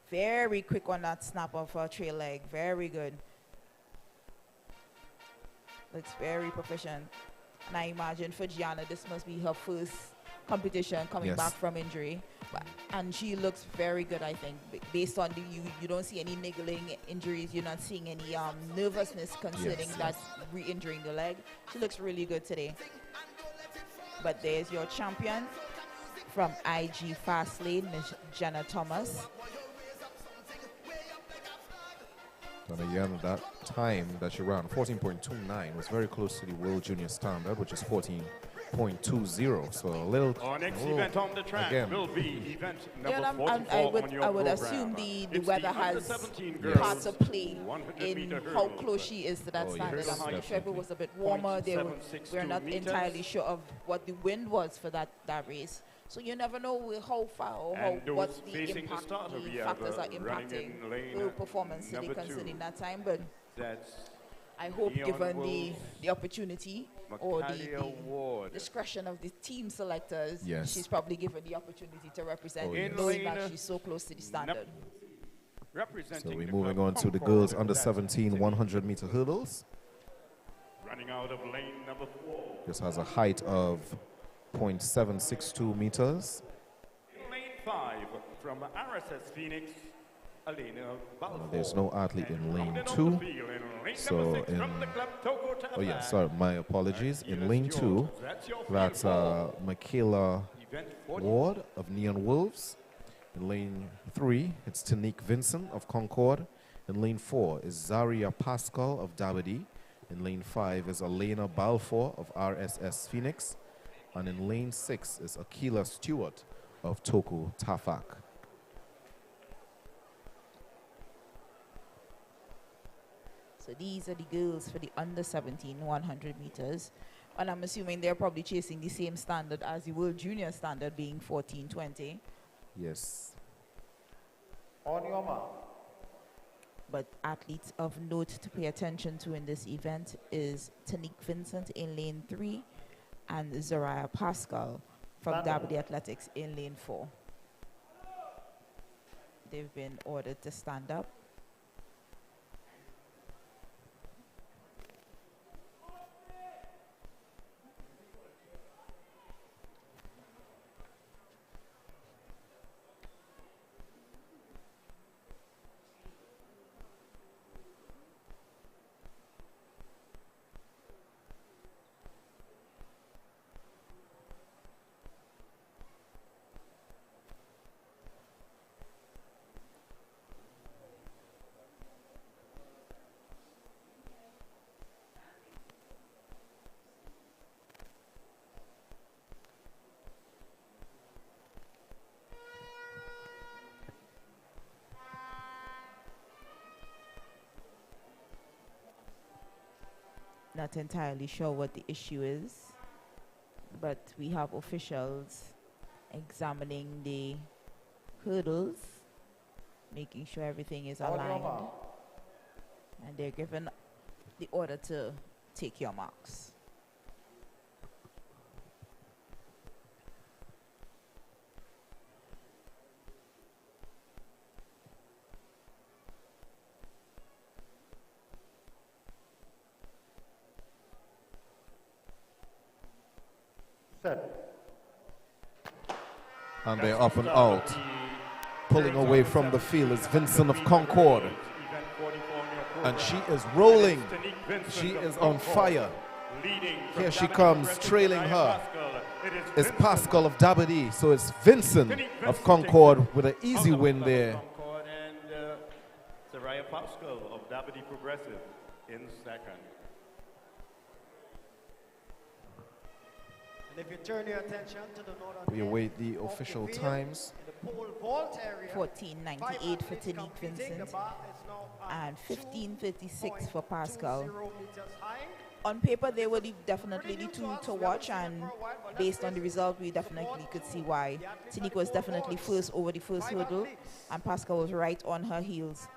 Very quick on that snap of her trail leg. Very good. Looks very proficient. And I imagine for Gianna, this must be her first competition coming Yes. back from injury. And she looks very good, I think. Based on you don't see any niggling injuries. You're not seeing any nervousness concerning Yes, that re-injuring the leg. She looks really good today. But there's your champion, From IG Fast Lane, Miss Jenna Thomas. And again, that time that she ran, 14.29, was very close to the World Junior Standard, which is 14.20. So a little. Our next event on the track again. will be event number Yeah, 44 on your I would program. assume the It's weather the has under-17 part girls to play 100-meter in how hurdles. close she is to that Oh, standard. yes, I'm not sure if it was a bit warmer. We're not 0.762 entirely meters. sure of what the wind was for that race. So you never know how far or And those what the facing the impact, starter, we the have, factors are running impacting in lane her performance today number considering 2. that time. But That's I hope, Leon given Wolves, the opportunity or Macaulay Ward. discretion of the team selectors, Yes. she's probably given the opportunity to represent, Oh, yes. knowing In that lane she's so close to the standard. Representing So we're the moving club on to the Concord, girls under that's 17 Tiffany. 100-meter hurdles. Running out of lane number 4. This has a height of 0.762 meters. Lane 5 from RSS Phoenix, Alena Balfour. There's no athlete in And lane rounding on 2. the field in lane So number 6 in- from the club, Togo Oh yeah, Tabac. sorry, my apologies. In lane 2, That's your field that's for Michaela event 40. Ward of Neon Wolves. In lane 3, it's Tanique Vincent of Concord. In lane 4 is Zaria Pascal of Dabadi. In lane 5 is Elena Balfour of RSS Phoenix. And in lane 6 is Akila Stewart of Toku Tafak. So these are the girls for the under 17 100 meters. And I'm assuming they're probably chasing the same standard as the World Junior standard being 14:20. Yes. On your mark. But athletes of note to pay attention to in this event is Tanique Vincent in lane 3 and Zariah Pascal from Stand up. Dabadi Athletics in lane 4. They've been ordered to stand up. Not entirely sure what the issue is, but we have officials examining the hurdles, making sure everything is On your aligned, mark. and they're given the order to take your marks. Set. And they're up and out. Pulling away from the field is Vincent of Concord. And she is rolling. She is on fire. Here she comes, trailing her is Pascal of Dabadi. So it's Vincent of Concord with an easy win there. Concord and Zariah Pascal of Dabadi Progressive in second. And if you turn your attention to the northern We end await the of the official field, times. in the pole vault area, 14:98 for athletes Tanique competing. Vincent The bar is now at and 15:56 for 2.20 Pascal. meters high. On paper, they were definitely the two to watch, and based on the result, we definitely could see why. Tanique was definitely first over the first hurdle, and Pascal was right on her heels.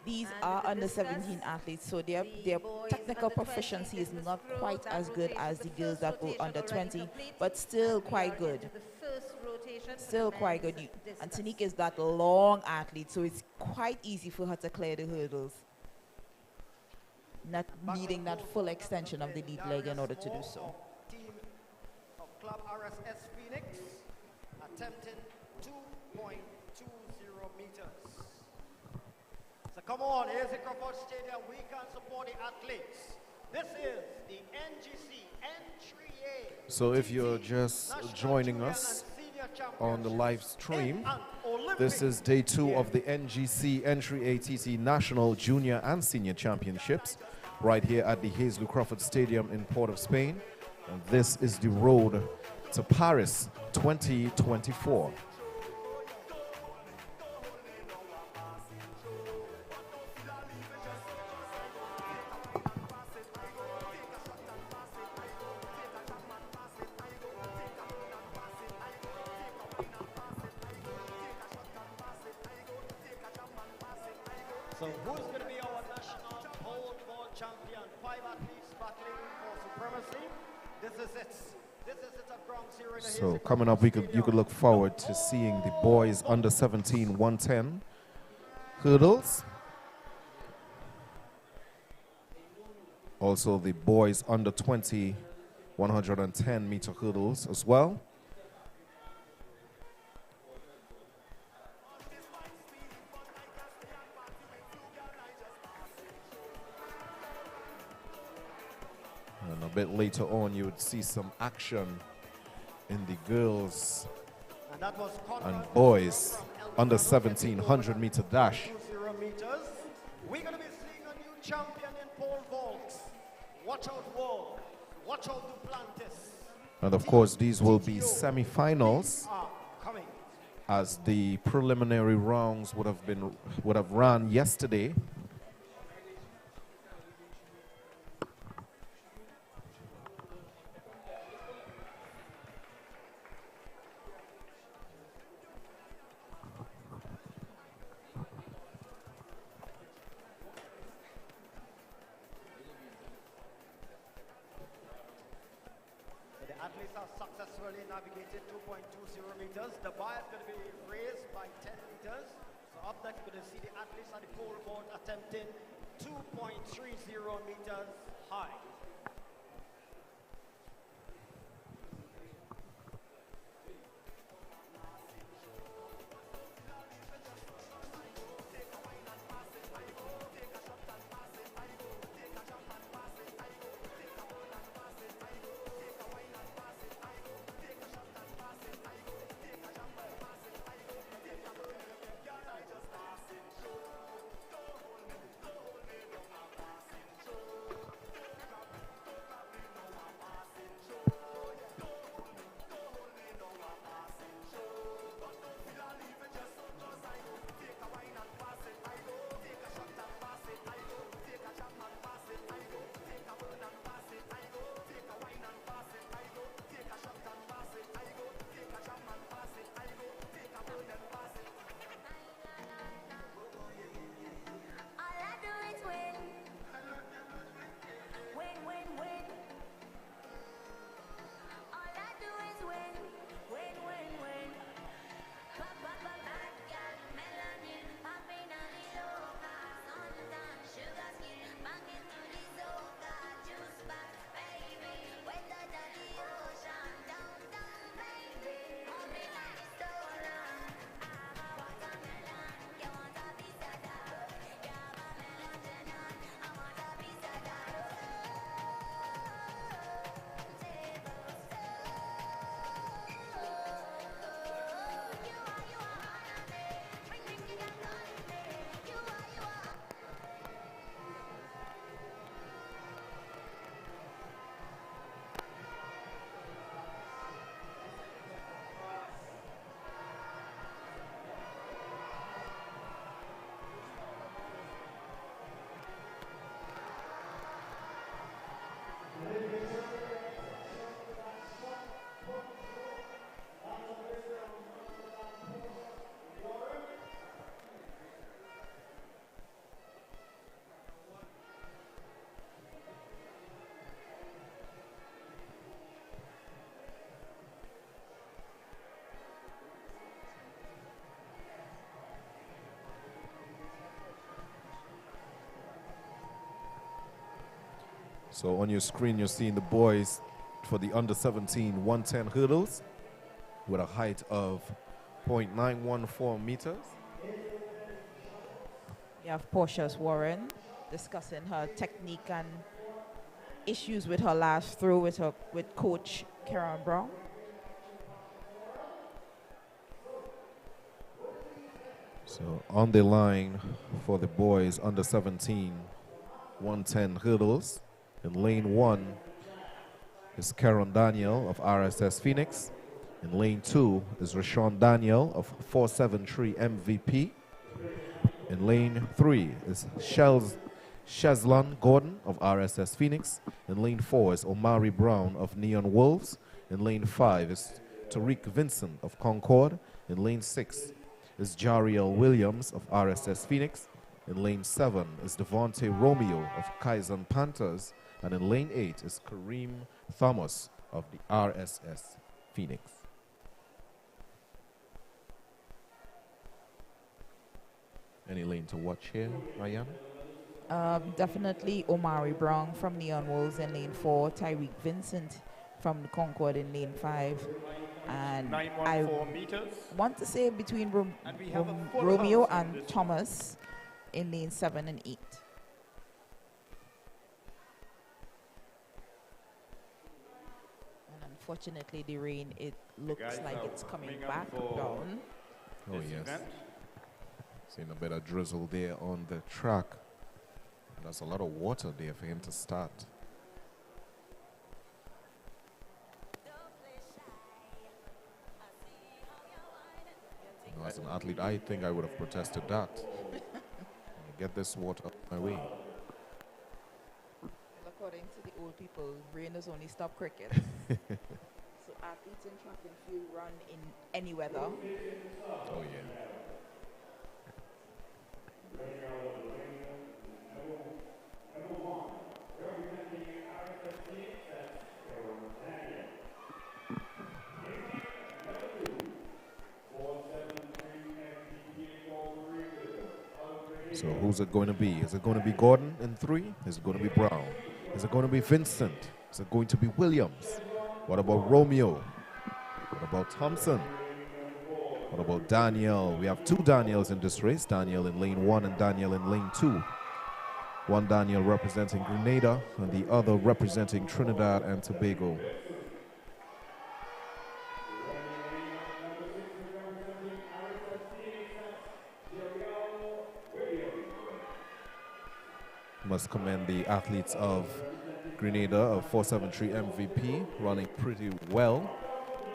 These And are the under discus, 17 athletes, so their the boys technical under 20 proficiency is discus not throw. quite That as good rotation, as the the girls first that go rotation under already 20, complete. but still We are quite good. into the first rotation for Still the quite good. men's And discus. Tanique is that long athlete, so it's quite easy for her to clear the hurdles, not needing that full extension of the lead leg in order to do so. Team of Club RSS Phoenix attempting 2.20 meters. So come on, here's the Crawford Stadium. We can support the athletes. This is the N.G.C. Entry So if you're just joining us on the live stream, this is day 2 of the N.G.C. N.AATT National Junior and Senior Championships right here at the Hazley Crawford Stadium in Port of Spain. And this is the road to Paris 2024. So who's going to be our national pole vault champion? 5 athletes battling for supremacy. This is it. This is it at ground zero. In the So Hazley coming up, Crawford you could look forward to seeing the boys under 17 110 hurdles. Also the boys under 20 110 meter hurdles as well. And a bit later on, you would see some action in the girls And that was and boys under 17 100 meter dash. 20 meters. We're going to be seeing a new champion in pole vault. Watch out, Wall. Watch out, Duplantis. And of course, these will be semi-finals, Coming. as the preliminary rounds would have run yesterday. So the athletes have successfully navigated 2.20 meters. The bar is going to be raised by 10 meters. So up next, we're going to see the athletes at the pole vault attempting 2.30 meters high. So on your screen, you're seeing the boys for the under 17 110 hurdles with a height of 0.914 meters. You have Portia's Warren discussing her technique and issues with her last throw with coach Karen Brown. So on the line for the boys under 17, 110 hurdles. In lane 1 is Karen Daniel of RSS Phoenix. In lane 2 is Rashawn Daniel of 473 MVP. In lane 3 is Shazlan Gordon of RSS Phoenix. In lane 4 is Omari Brown of Neon Wolves. In lane 5 is Tariq Vincent of Concord. In lane 6 is Jariel Williams of RSS Phoenix. In lane 7 is Devontae Romeo of Kaizen Panthers. And in lane 8 is Kareem Thomas of the RSS Phoenix. Any lane to watch here, Mariana? Definitely Omari Brown from Neon Wolves in lane 4, Tyreek Vincent from the Concord in lane 5. And I meters. want to say between And we have a full Romeo house in and this Thomas in lane 7 and 8. And unfortunately, the rain, it looks guys like are it's coming warming up back for down. Oh, this yes. event. Seeing a bit of drizzle there on the track. That's a lot of water there for him to start. You know, as an athlete, I think I would have protested that. Get this water up my way. According to the old people, rain does only stop cricket. So athletes in track and field run in any weather. Oh, yeah. So who's it going to be? Is it going to be Gordon in 3? Is it going to be Brown? Is it going to be Vincent? Is it going to be Williams? What about Romeo? What about Thompson? What about Daniel? We have 2 Daniels in this race. Daniel in lane 1 and Daniel in lane 2. One Daniel representing Grenada and the other representing Trinidad and Tobago. Must commend the athletes of Grenada of 473 MVP, running pretty well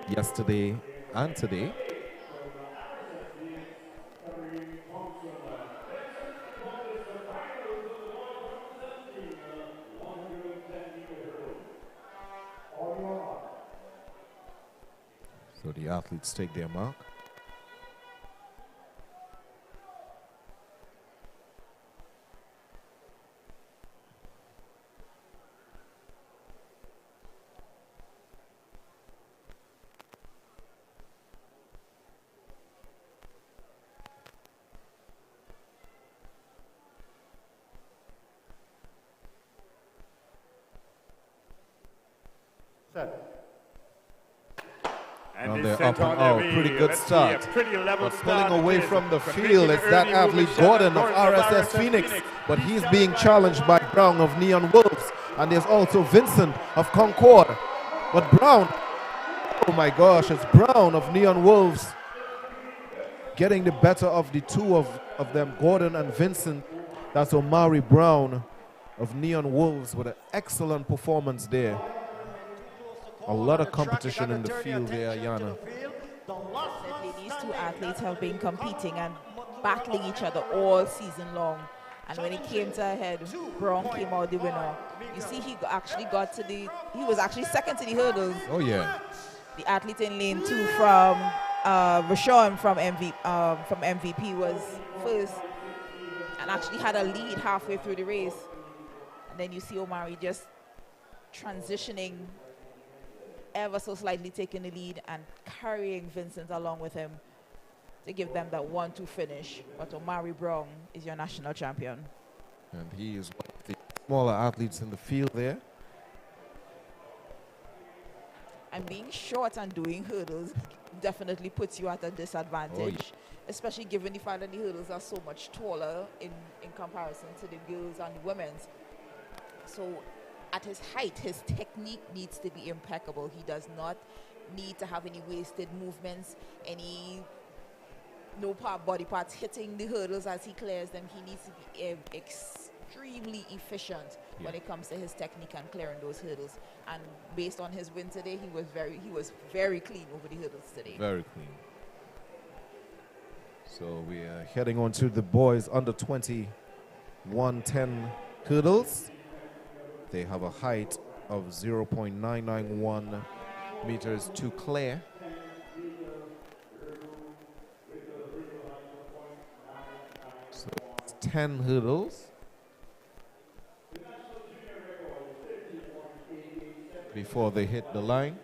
yesterday and today. So the athletes take their mark. And they're sent up on and their out. way. Pretty good Let's see, start. a pretty level But start pulling away it is. from the But field, making it's that early athlete move, Gordon of Gordon RSS Phoenix. But he's being challenged by Brown of Neon Wolves. And there's also Vincent of Concord. But Brown, oh my gosh, it's Brown of Neon Wolves getting the better of the 2 of them, Gordon and Vincent. That's Omari Brown of Neon Wolves with an excellent performance there. A lot of competition in the field there, Yana. Definitely, these 2 athletes have been competing and battling each other all season long. And when it came to a head, Brown came out the winner. You see, he was actually second to the hurdles. Oh, yeah. The athlete in lane 2 from Rashawn from MVP was first and actually had a lead halfway through the race. And then you see Omari just transitioning ever so slightly, taking the lead and carrying Vincent along with him to give them that 1-2 finish. But Omari Brown is your national champion. And he is one of the smaller athletes in the field there. And being short and doing hurdles definitely puts you at a disadvantage, Oh, yeah. especially given the fact that the hurdles are so much taller in comparison to the girls and the women's. So at his height, his technique needs to be impeccable. He does not need to have any wasted movements, any body parts hitting the hurdles as he clears them. He needs to be extremely efficient when it comes to his technique and clearing those hurdles. And based on his win today, he was very clean over the hurdles today. Very clean. So we are heading on to the boys under 20 110 hurdles. They have a height of 0.991 meters to clear. So it's 10 hurdles before they hit the line.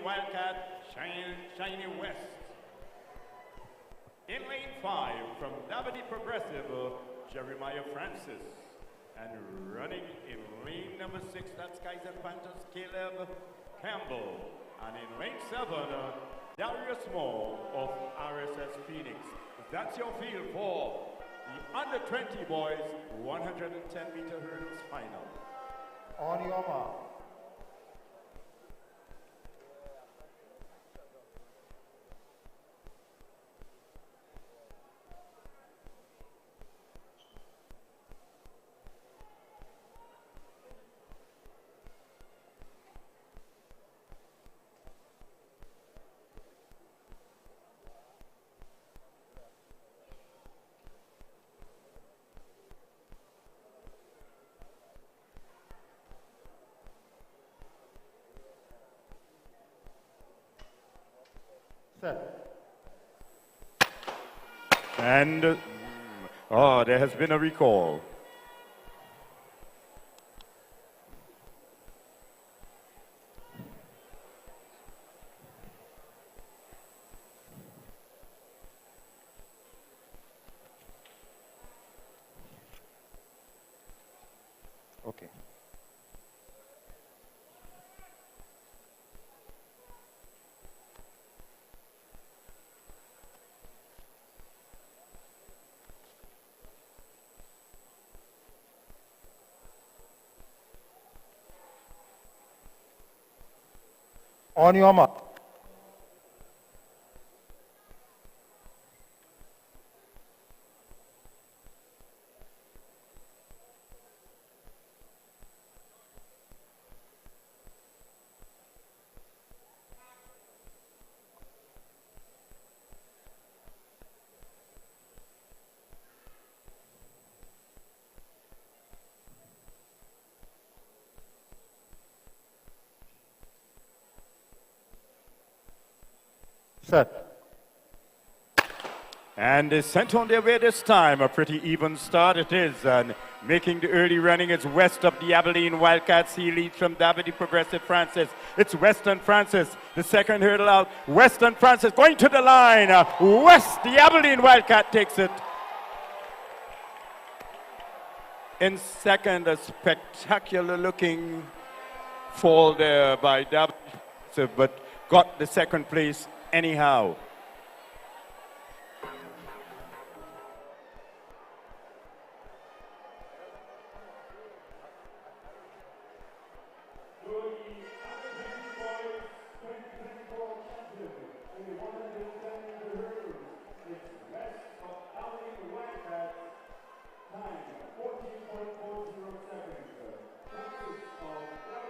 Wildcat, Shiny West. In lane 5, from Davide Progressive, Jeremiah Francis. And running in lane number 6, that's Kaiser Panthers, Caleb Campbell. And in lane 7, Darius Moore of RSS Phoenix. That's your field for the under 20 boys 110-meter hurdles final. On your mark. And there has been a recall. Okay. On your mark. Set. And they sent on their way this time. A pretty even start it is. And making the early running is west of the Abilene Wildcats. He leads from Davide Progressive Francis. It's Western Francis. The second hurdle out. Western Francis going to the line. West, the Abilene Wildcat takes it. In second, a spectacular looking fall there by Davide, but got the second place anyhow.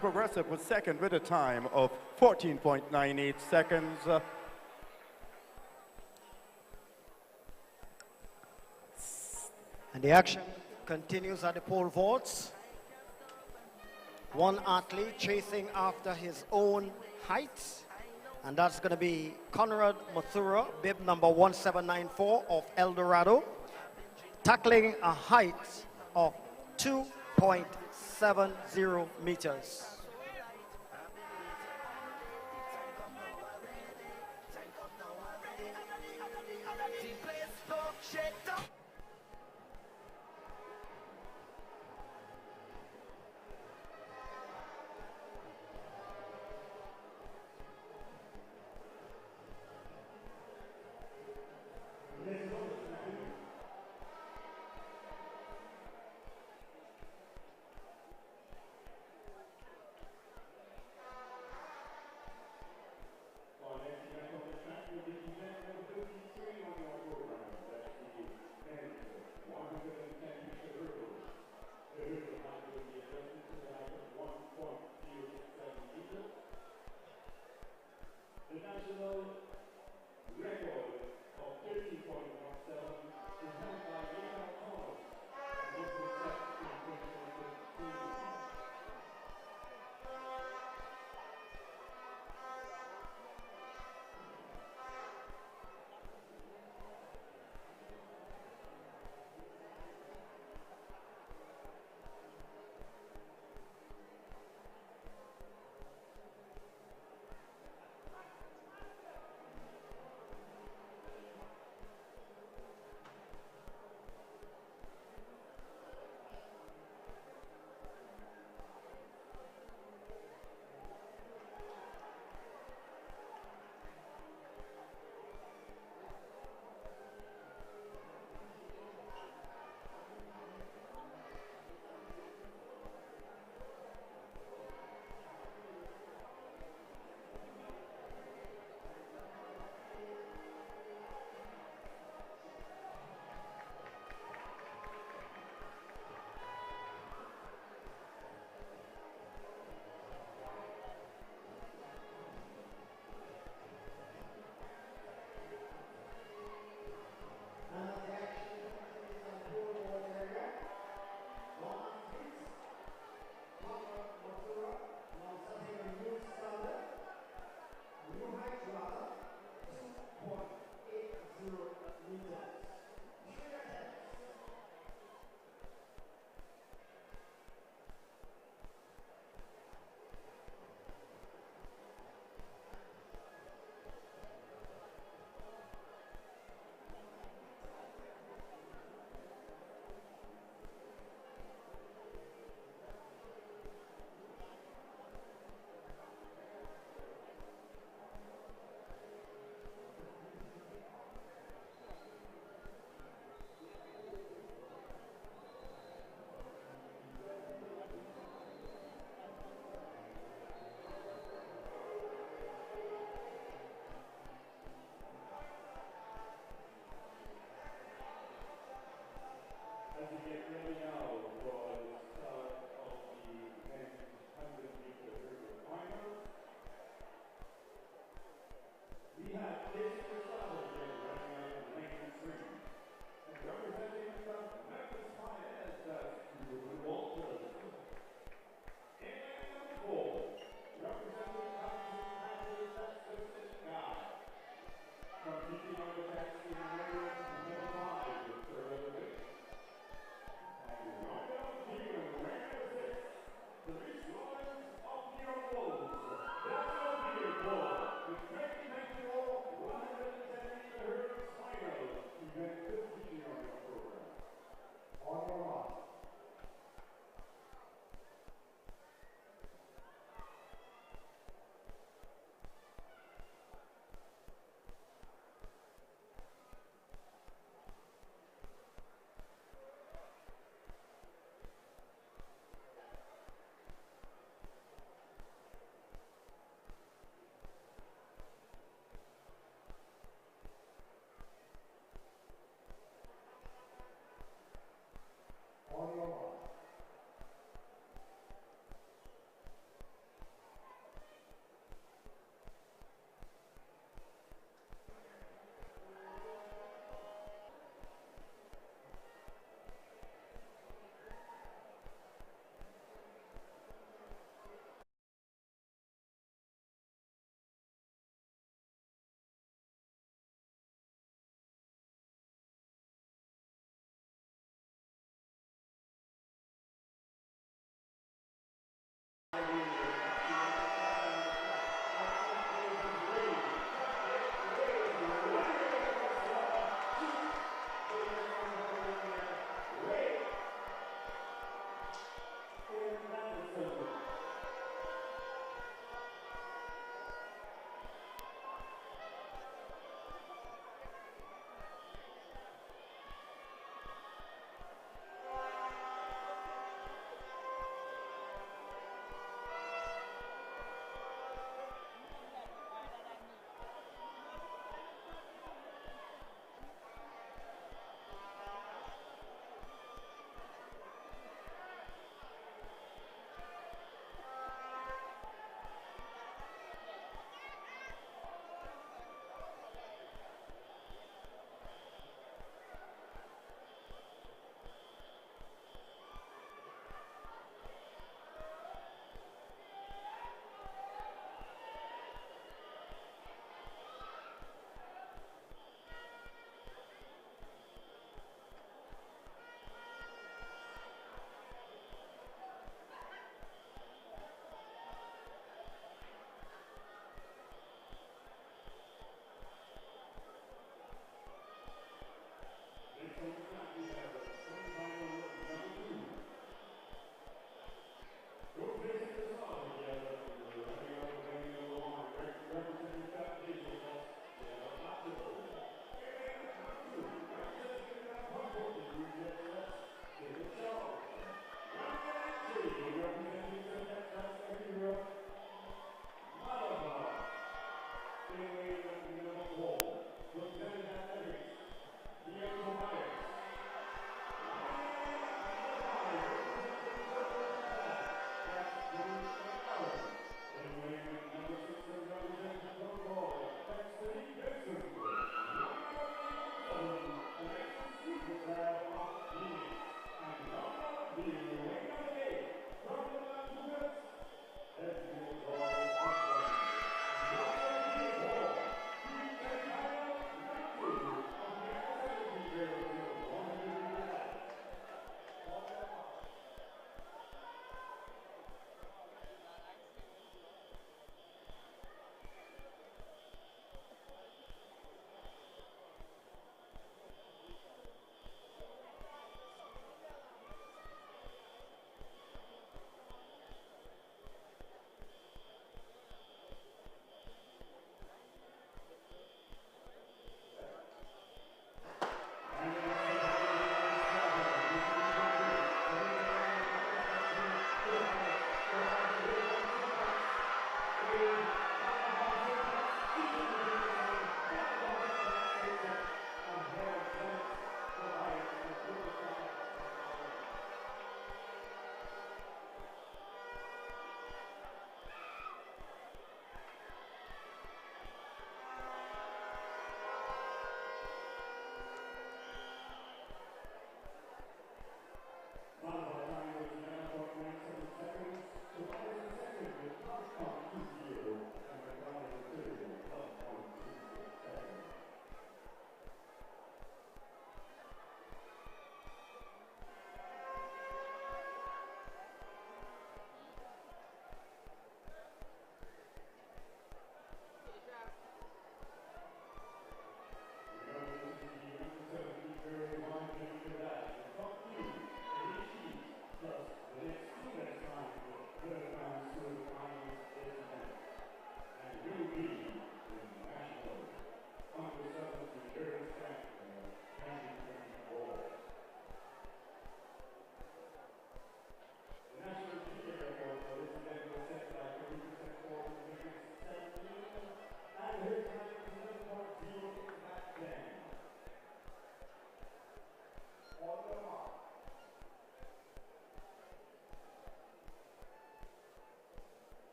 Progressive was second with a time of 14.98 seconds. And the action continues at the pole vaults. One athlete chasing after his own height, and that's going to be Conrad Mathura, bib number 1794 of El Dorado, tackling a height of 2.70 meters.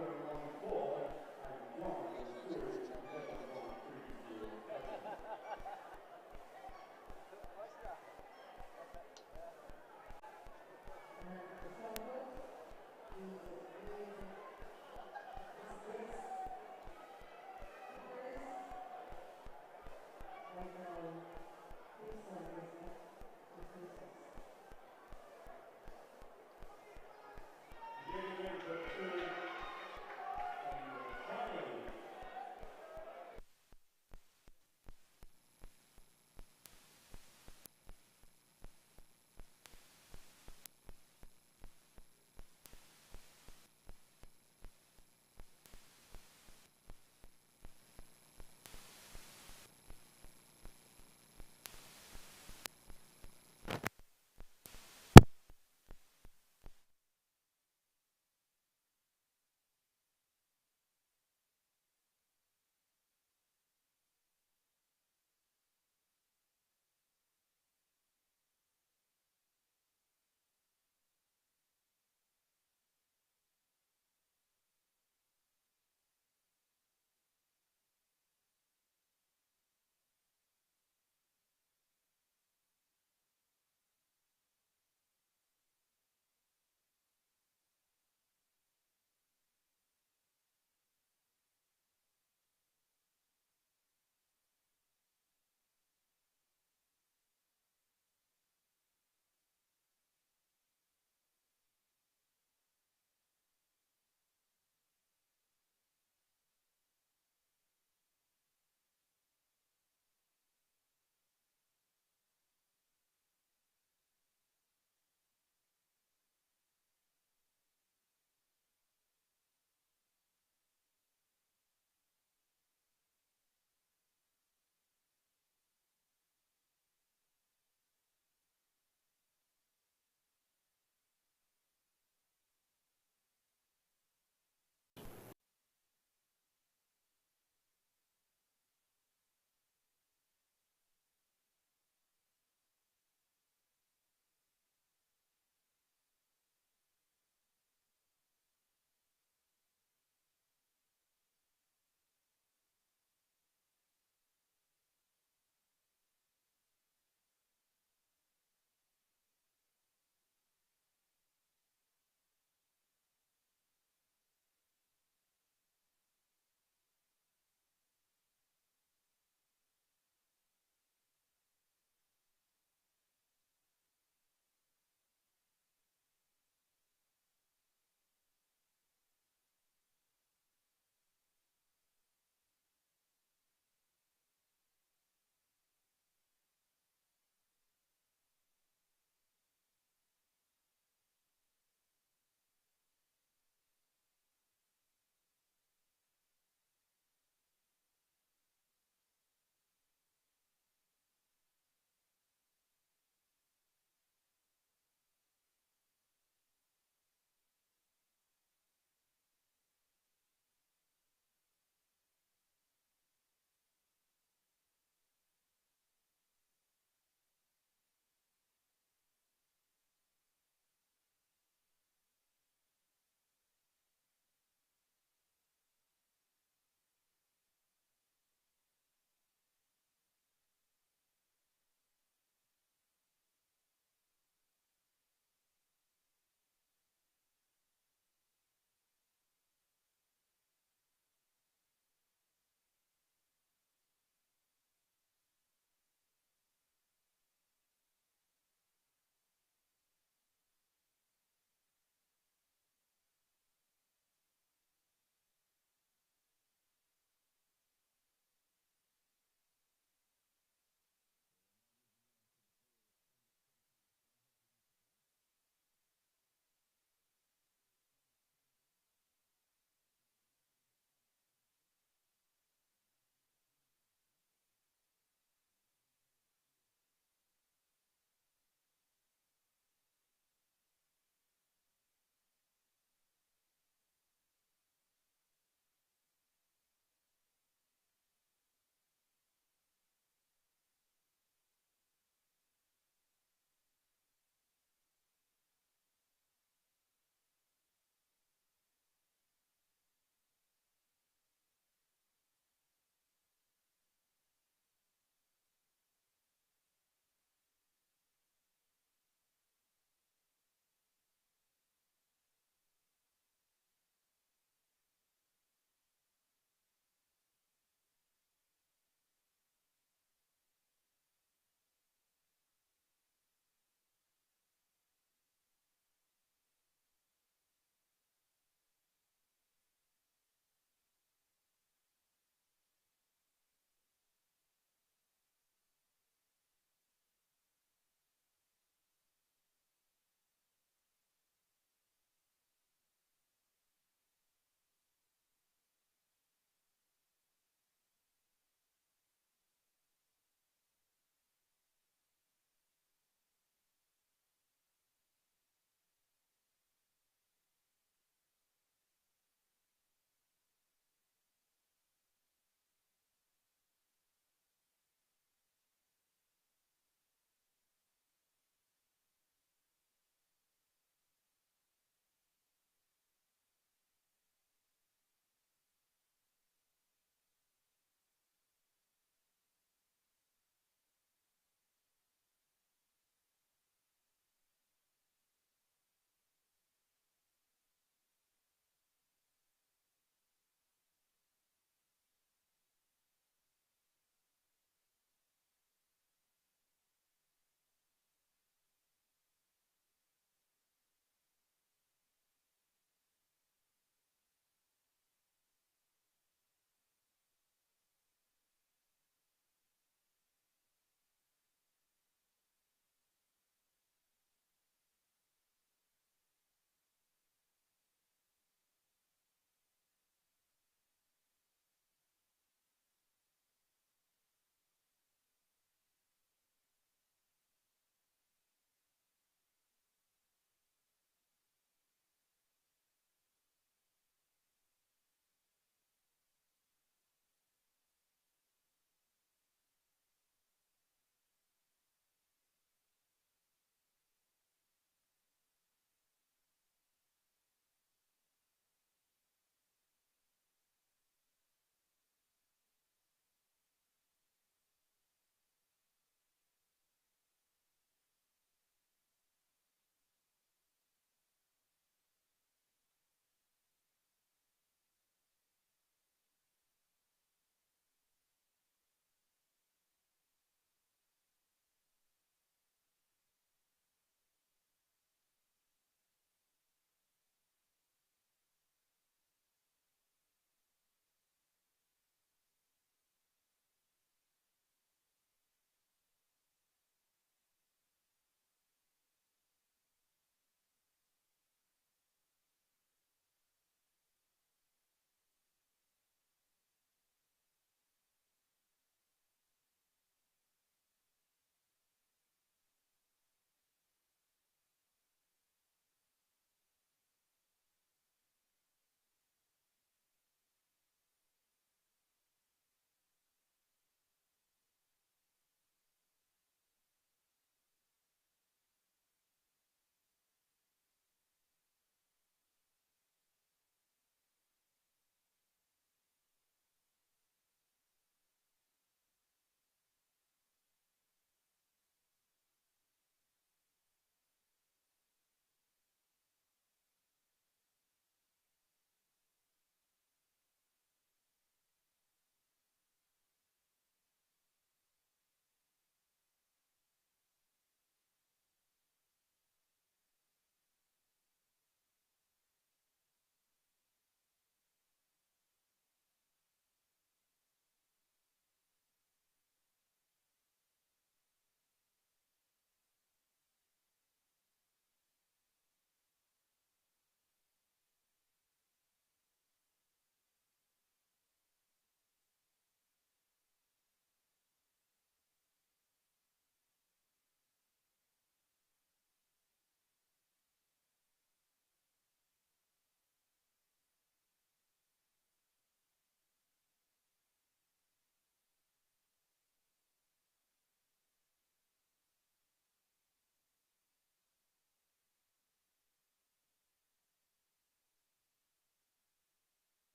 Thank you.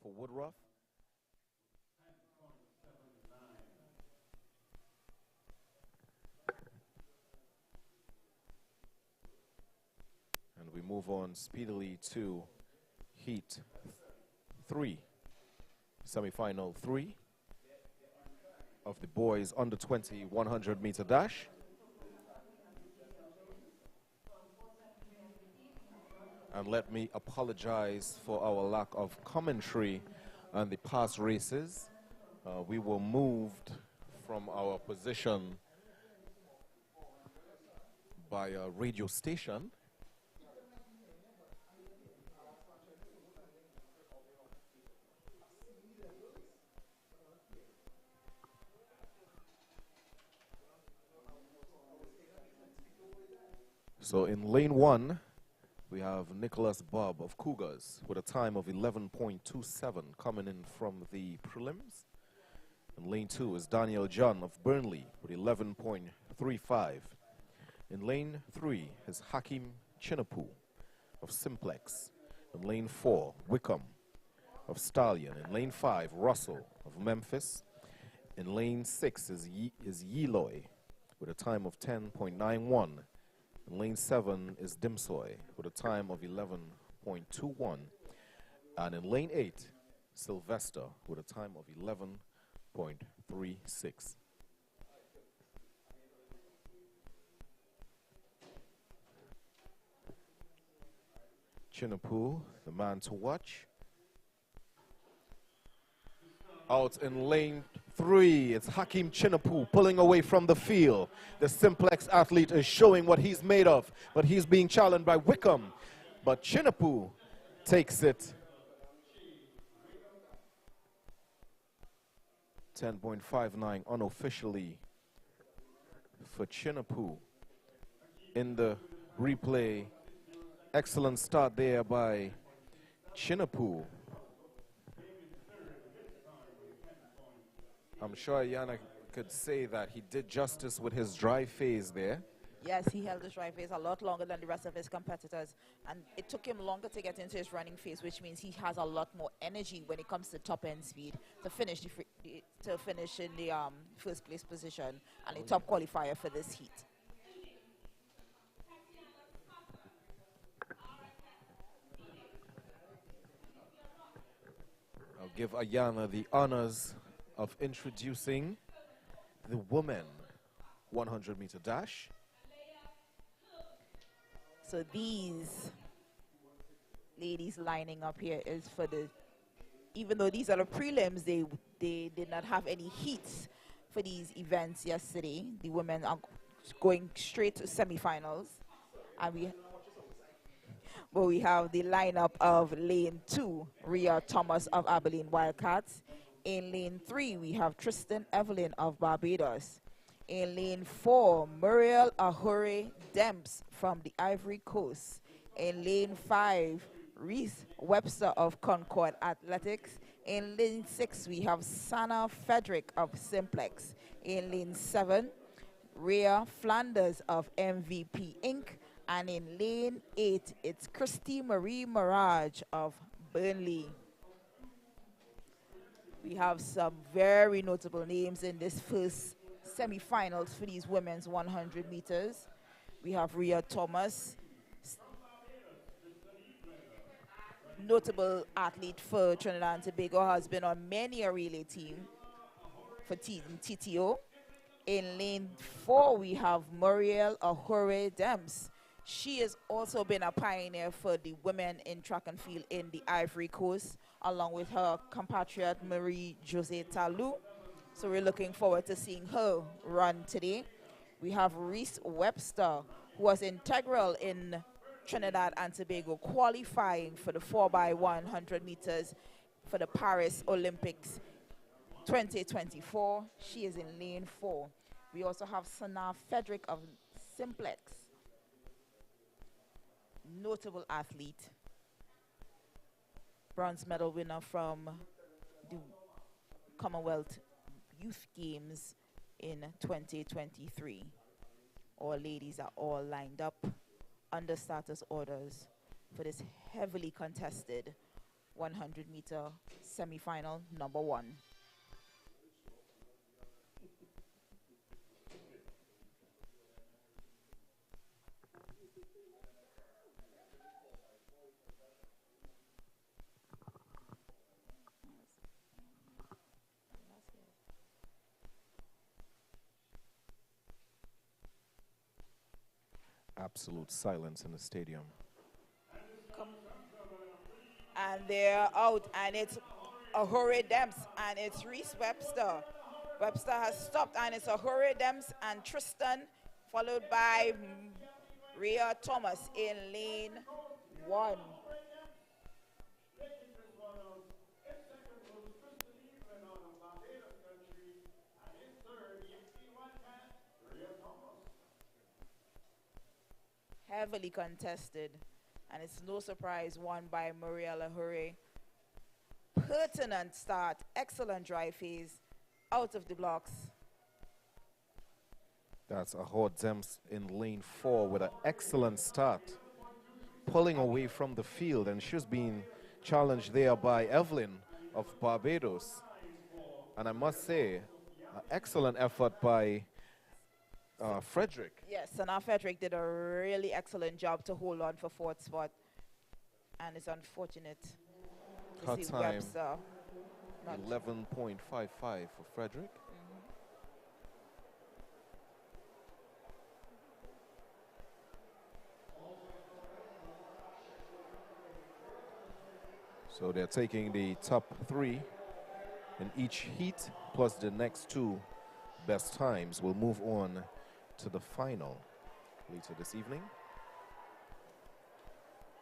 for Woodruff. And we move on speedily to Heat 3, semi-final 3 of the boys under 20 100-meter dash. And let me apologize for our lack of commentary on the past races. We were moved from our position by a radio station. So in lane 1, we have Nicholas Bob of Cougars with a time of 11.27 coming in from the prelims. In lane 2 is Daniel John of Burnley with 11.35. In lane 3 is Hakim Chinapu of Simplex. In lane 4, Wickham of Stallion. In lane 5, Russell of Memphis. In lane 6 is Yeloy with a time of 10.91. In lane 7 is Dimsoy with a time of 11.21. And in lane 8, Sylvester with a time of 11.36. Chinapu, the man to watch. Out in lane 3, it's Hakim Chinapu pulling away from the field. The Simplex athlete is showing what he's made of, but he's being challenged by Wickham. But Chinapu takes it. 10.59 unofficially for Chinapu. In the replay, excellent start there by Chinapu. I'm sure Yana could say that he did justice with his dry phase there. Yes, he held his dry phase a lot longer than the rest of his competitors. And it took him longer to get into his running phase, which means he has a lot more energy when it comes to top-end speed to finish in the first place position and the top qualifier for this heat. I'll give Ayana the honors of introducing the women 100-meter dash. So these ladies lining up here is for the, even though these are the prelims, they did not have any heats for these events yesterday. The women are going straight to semifinals. And we have the lineup of lane 2, Rhea Thomas of Abilene Wildcats. In lane 3, we have Tristan Evelyn of Barbados. In lane 4, Muriel Ahore Demps from the Ivory Coast. In lane 5, Reese Webster of Concord Athletics. In lane 6, we have Sana Frederick of Simplex. In lane 7, Rhea Flanders of MVP Inc. And in lane 8, it's Christy Marie Mirage of Burnley. We have some very notable names in this first semi-finals for these women's 100 meters. We have Rhea Thomas, notable athlete for Trinidad and Tobago, has been on many a relay team for TTO. In lane 4, we have Muriel Ahore Demps. She has also been a pioneer for the women in track and field in the Ivory Coast, along with her compatriot Marie-José Talou. So we're looking forward to seeing her run today. We have Reese Webster, who was integral in Trinidad and Tobago qualifying for the 4x100 meters for the Paris Olympics 2024. She is in lane 4. We also have Sana Frederick of Simplex, notable athlete, bronze medal winner from the Commonwealth Youth Games in 2023. All ladies are all lined up under status orders for this heavily contested 100-meter semi-final number 1. Absolute silence in the stadium. And they're out, and it's Ahura Demps, and it's Reese Webster. Webster has stopped, and it's Ahura Demps and Tristan, followed by Rhea Thomas in lane 1. Heavily contested, and it's no surprise won by Mariella Hurry. Pertinent start, excellent drive phase, out of the blocks. That's Ahura Demps in lane 4 with an excellent start, pulling away from the field, and she was being challenged there by Evelyn of Barbados. And I must say, an excellent effort by Frederick. Yes, and our Frederick did a really excellent job to hold on for 4th spot, and it's unfortunate Her to see time, Webster not 11.55 for Frederick. So they're taking the top 3 in each heat, plus the next 2 best times will move on to the final later this evening.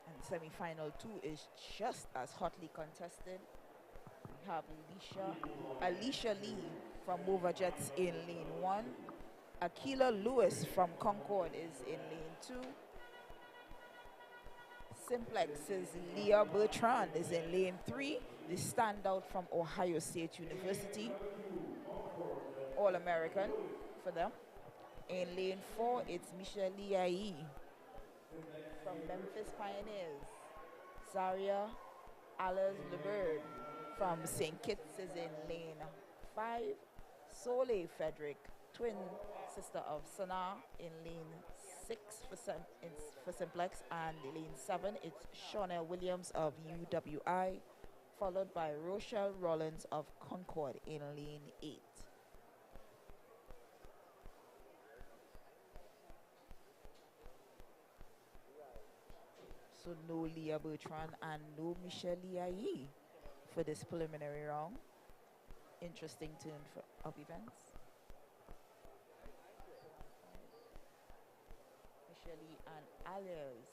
And semi-final 2 is just as hotly contested. We have Alicia Lee from Mover Jets in lane 1. Akila Lewis from Concord is in lane 2. Simplex's Leah Bertrand is in lane 3. The standout from Ohio State University. All-American for them. In lane 4, it's Michelle Liai from Memphis Pioneers. Zaria Allers-LeBird from St. Kitts is in lane 5. Soleil Frederick, twin sister of Sana, in lane 6 for Simplex, and lane 7, it's Shauna Williams of UWI, followed by Rochelle Rollins of Concord in lane 8. So no Leah Bertrand and no Michelle Liai for this preliminary round. Interesting turn of events. Michelle and Alias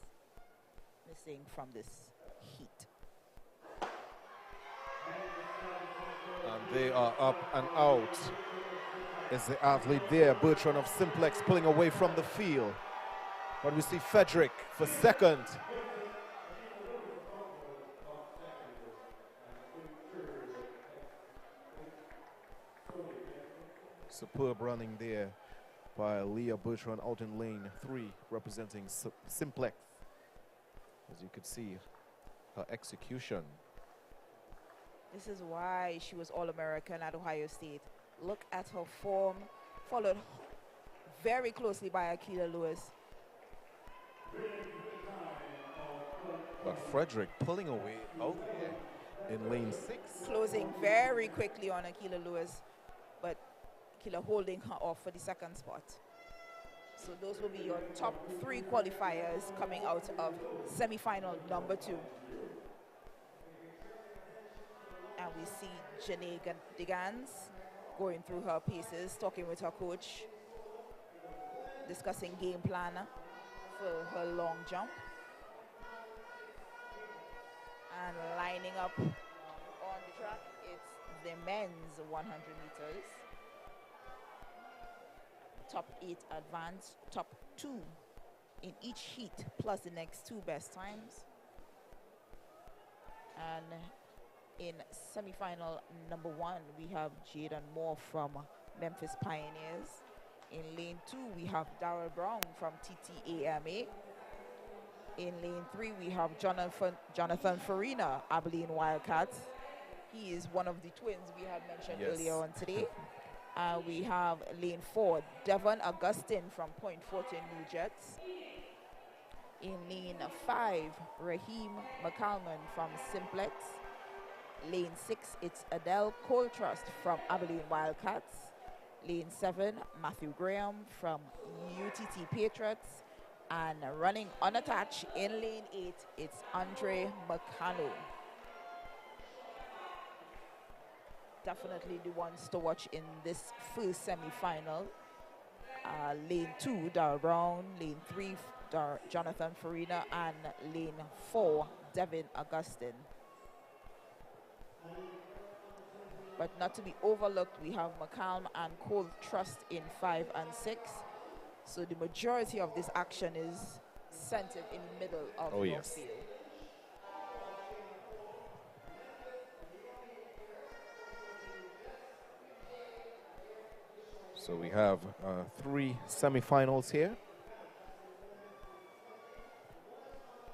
missing from this heat. And they are up and out. Is the athlete there, Bertrand of Simplex, pulling away from the field. But we see Frederick for 2nd. Superb running there by Leah Bertrand out in lane 3, representing Simplex. As you could see, her execution. This is why she was All-American at Ohio State. Look at her form, followed very closely by Akila Lewis. But Frederick pulling away out there in lane 6. Closing very quickly on Akila Lewis, but Akila holding her off for the 2nd spot. So those will be your top 3 qualifiers coming out of semi-final number 2. And we see Janae Digans going through her paces, talking with her coach, discussing game plan for her long jump. And lining up on the track, it's the men's 100 meters. Top 8 advance, top 2 in each heat, plus the next 2 best times. And in semi-final number 1, we have Jaden Moore from Memphis Pioneers. In lane 2, we have Darrell Brown from TTAMA. In lane 3, we have Jonathan Farina, Abilene Wildcats. He is one of the twins we had mentioned earlier on today. We have lane 4, Devon Augustine from Point Fortin New Jets. In lane 5, Raheem McCalman from Simplex. Lane 6, it's Adele Coltrust from Abilene Wildcats. Lane 7, Matthew Graham from UTT Patriots. And running unattached in lane 8, it's Andre Macano. Definitely the ones to watch in this first semi-final. Lane 2, Darrell Brown. Lane 3, Jonathan Farina. And lane 4, Devin Augustine. But not to be overlooked, we have McCalm and Cole Trust in 5 and 6. So the majority of this action is centered in the middle of the field. So we have 3 semifinals here.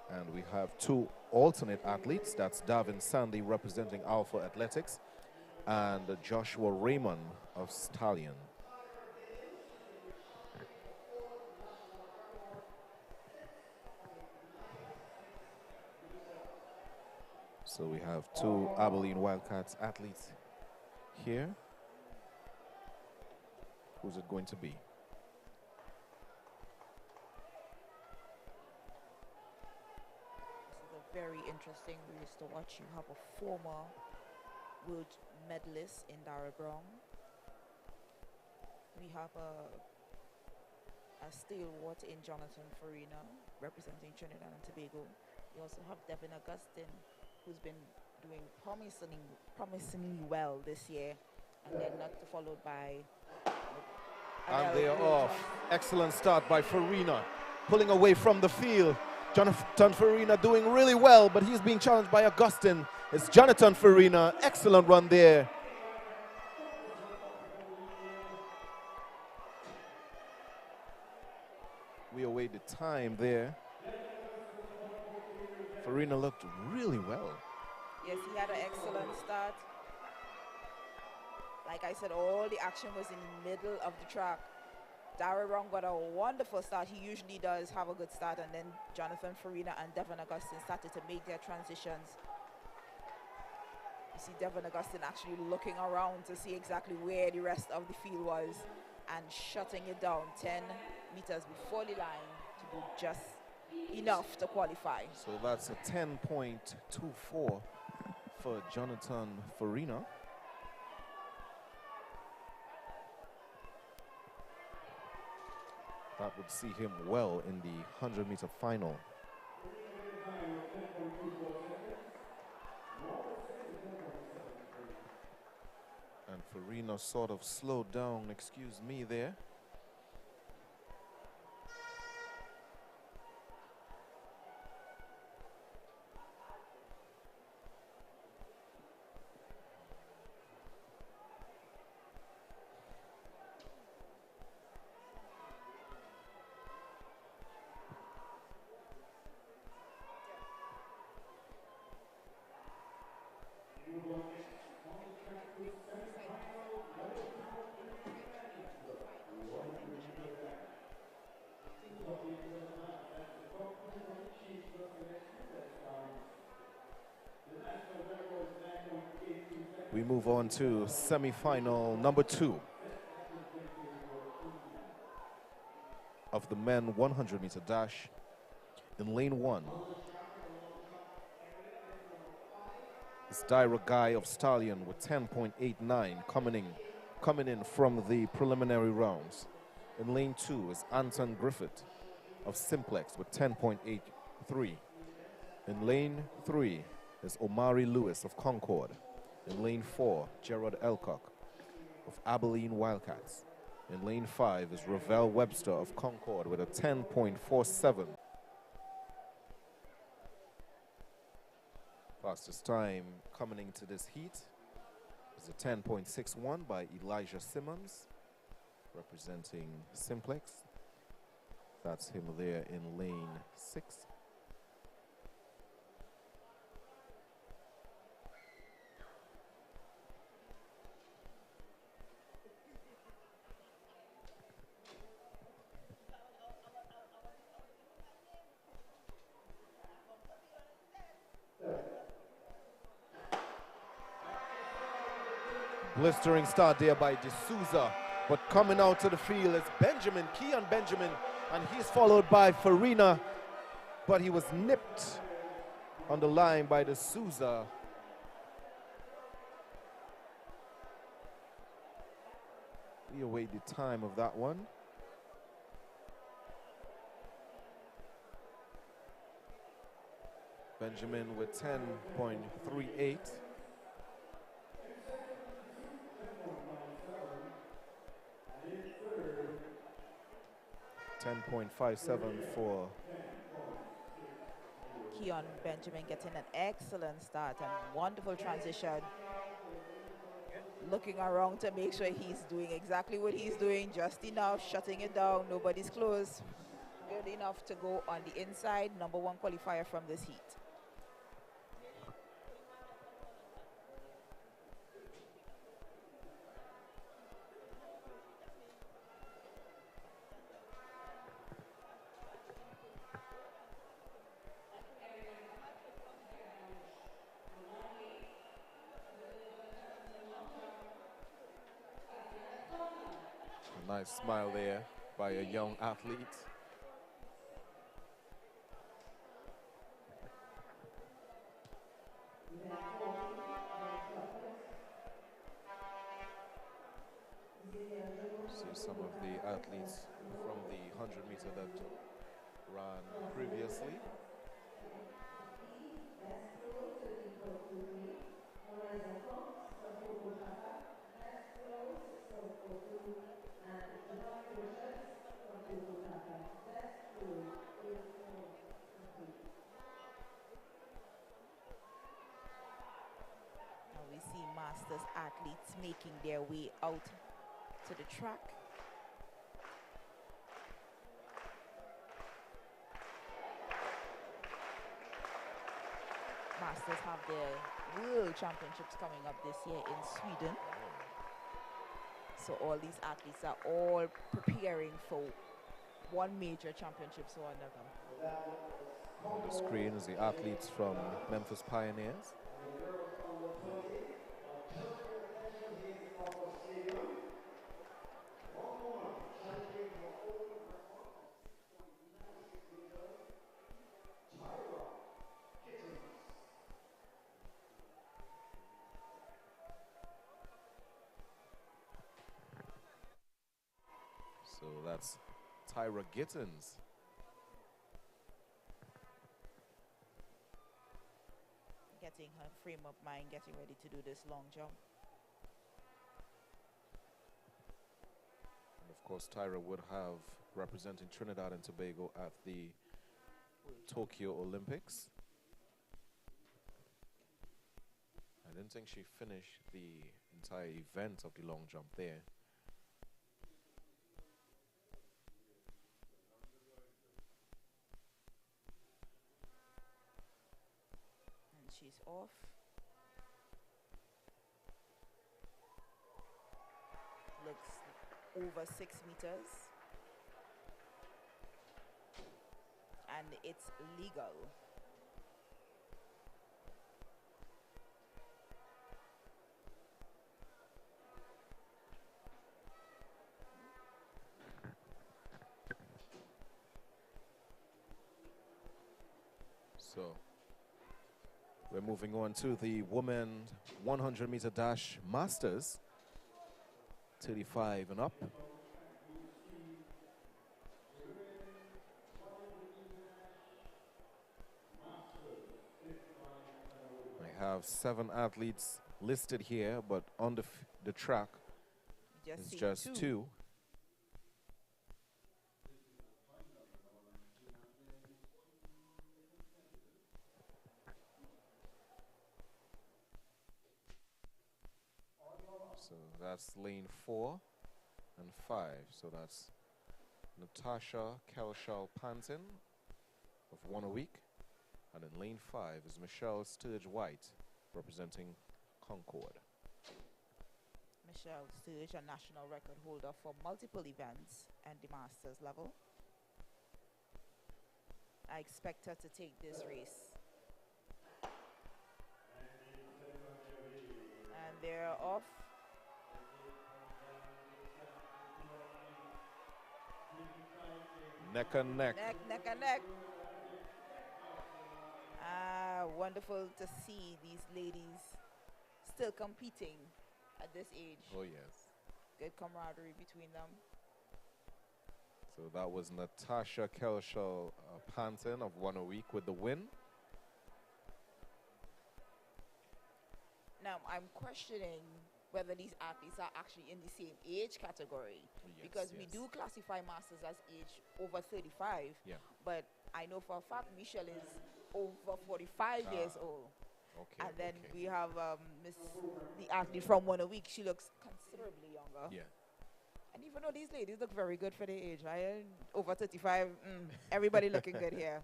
And we have 2 alternate athletes. That's Davin Sandy representing Alpha Athletics and Joshua Raymond of Stallion. So we have 2 Abilene Wildcats athletes here. Who's it going to be? This is a very interesting race to watch. You have a former world medalist in Darrell Brown. We have a stalwart in Jonathan Farina representing Trinidad and Tobago. We also have Devin Augustine, who's been doing promisingly well this year, and then not followed by and they are off. Excellent start by Farina, pulling away from the field. Jonathan Farina doing really well, but he's being challenged by Augustine. It's Jonathan Farina, excellent run there. We await the time there. Farina looked really well. Yes, he had an excellent start. Like I said, all the action was in the middle of the track. Darrell Brown got a wonderful start. He usually does have a good start, and then Jonathan Farina and Devin Augustine started to make their transitions. You see Devin Augustine actually looking around to see exactly where the rest of the field was and shutting it down 10 meters before the line to do just enough to qualify. So that's a 10.24 for Jonathan Farina. That would see him well in the 100-meter final. And Farina sort of slowed down, excuse me there. We move on to semi-final number 2 of the men 100-meter dash. In lane 1 is Dyra Guy of Stallion with 10.89 coming in from the preliminary rounds. In lane 2 is Anton Griffith of Simplex with 10.83. In lane 3 is Omari Lewis of Concord. In lane 4, Gerard Elcock of Abilene Wildcats. In lane 5 is Ravel Webster of Concord with a 10.47. Fastest time coming into this heat is a 10.61 by Elijah Simmons, representing Simplex. That's him there in lane 6. Blistering start there by D'Souza, but coming out to the field is Benjamin, Keon Benjamin, and he's followed by Farina, but he was nipped on the line by D'Souza. We await the time of that one. Benjamin with 10.38. 10.57 for Keon Benjamin getting an excellent start and wonderful transition. Looking around to make sure he's doing exactly what he's doing, just enough, shutting it down, nobody's close. Good enough to go on the inside, number 1 qualifier from this heat. a nice smile there by a young athlete. See some of the athletes from the 100-meter that ran previously. Now we see Masters athletes making their way out to the track. Masters have their World Championships coming up this year in Sweden. So all these athletes are all preparing for one major championships or another. On the screen is the athletes from Memphis Pioneers. So that's Tyra Gittins. Getting her frame of mind, getting ready to do this long jump. And of course, Tyra would have representing Trinidad and Tobago at the Tokyo Olympics. I didn't think she finished the entire event of the long jump there. She's off. Looks over 6 meters. And it's legal. So we're moving on to the women 100-meter dash masters, 35 and up. I have 7 athletes listed here, but on the track, it's just two. So that's lane 4 and 5. So that's Natasha Kelshal Panton of 1 a week. And in lane 5 is Michelle Sturge White representing Concord. Michelle Sturge, a national record holder for multiple events and the masters level. I expect her to take this race. And they're off. Neck and neck. Neck and neck. Ah, wonderful to see these ladies still competing at this age. Oh, yes. Good camaraderie between them. So that was Natasha Kelshall Panton of One a Week with the win. Now, I'm questioning whether these athletes are actually in the same age category. Yes, because we yes. do classify masters as age over 35. Yeah. But I know for a fact Michelle is over 45 years old. Okay. And then okay. we have the athlete from One a Week. She looks considerably younger. Yeah. And even though these ladies look very good for their age, right? Over 35, everybody looking good here.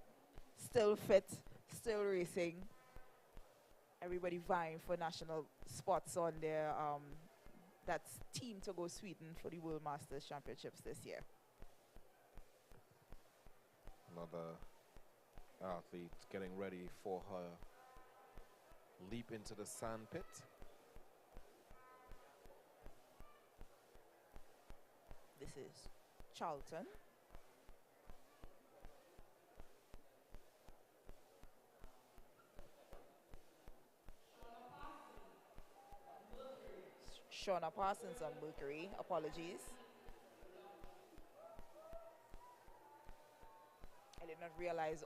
Still fit, still racing. Everybody vying for national spots on their that's team to go Sweden for the World Masters Championships this year. Another athlete getting ready for her leap into the sand pit. This is Charlton. Shauna Parsons on Mercury. Apologies. I did not realize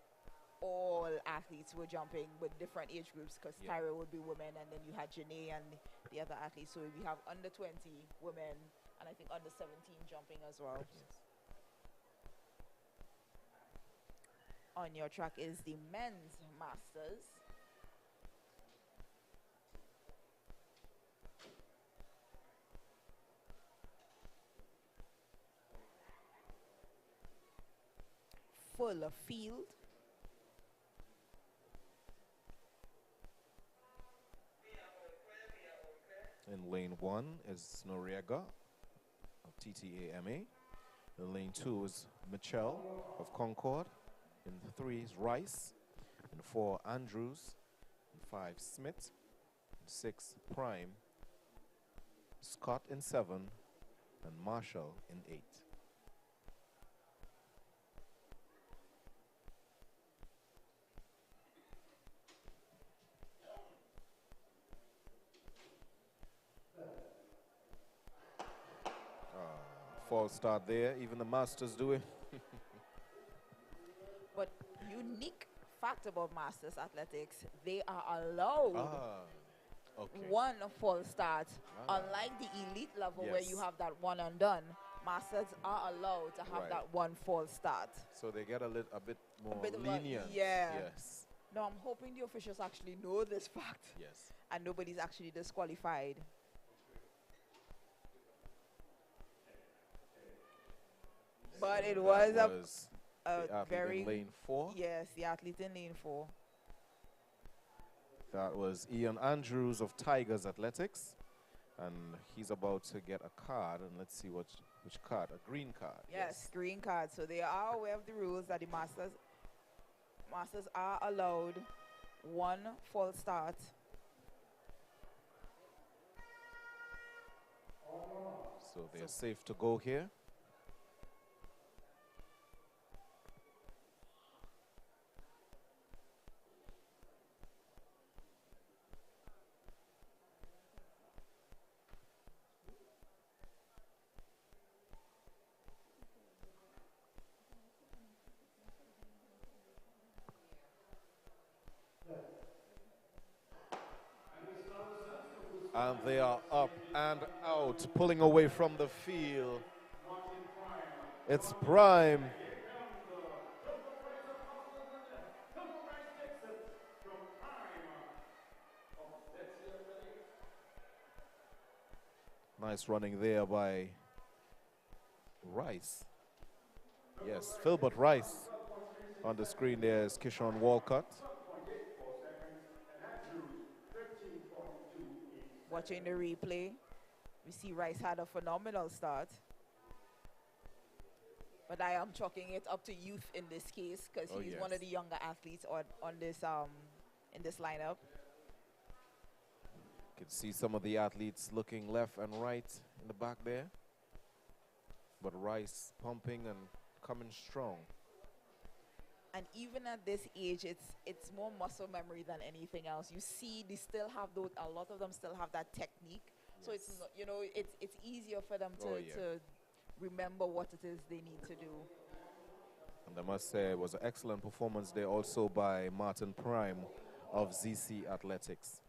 all athletes were jumping with different age groups because Yeah. Tyra would be women and then you had Janae and the other athletes. So we have under 20 women and I think under 17 jumping as well. Yes. On your track is the men's masters. Full of field. In lane 1 is Noriega of TTAMA. In lane 2 is Michelle of Concord. In 3 is Rice. In 4, Andrews. In 5, Smith. In 6, Prime. Scott in 7. And Marshall in 8. False start there. Even the masters do it. But unique fact about masters athletics, they are allowed Okay. one false start. Unlike the elite level where you Yes. have that one and done, masters are allowed to have Right. that one false start. So they get a bit more bit of a- lenient. yeah. Yes. Now I'm hoping the officials actually know this fact Yes. and nobody's actually disqualified. But it was That a was the athlete very in lane 4. yes, the athlete in lane 4. That was Ian Andrews of Tigers Athletics. And he's about to get a card. And let's see which card. A green card. Yes, green card. So they are aware of the rules that the masters are allowed one false start. So they're safe to go here. And they are up and out, pulling away from the field. It's Prime. Nice running there by Rice. Yes, Philbert Rice. On the screen there is Kishon Walcott. Watching the replay, we see Rice had a phenomenal start. But I am chalking it up to youth in this case because he's one of the younger athletes on this in this lineup. You can see some of the athletes looking left and right in the back there. But Rice pumping and coming strong. And even at this age, it's more muscle memory than anything else. You see, they still have those. A lot of them still have that technique. So it's not, you know, it's easier for them to remember what it is they need to do. And I must say it was an excellent performance there also by Martin Prime of N.G.C Athletics.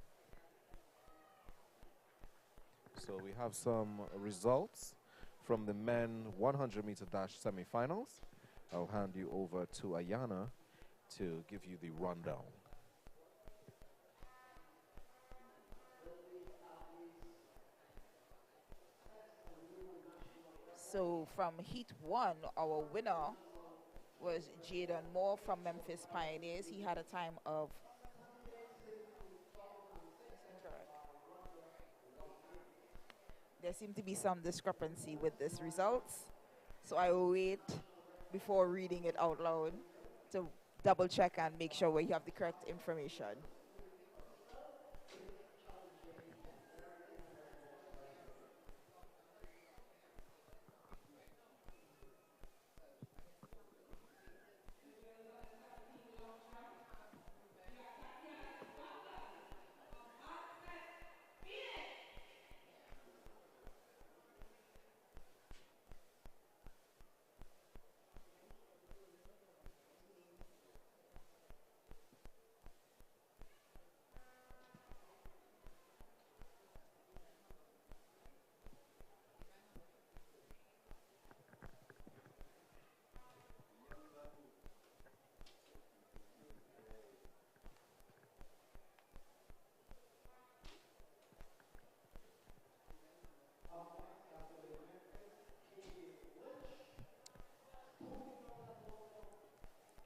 So we have some results from the men 100-meter dash semifinals. I'll hand you over to Ayana to give you the rundown. So from Heat 1, our winner was Jaden Moore from Memphis Pioneers. He had a time of... There seemed to be some discrepancy with this results, so I will wait before reading it out loud to double check and make sure we have the correct information.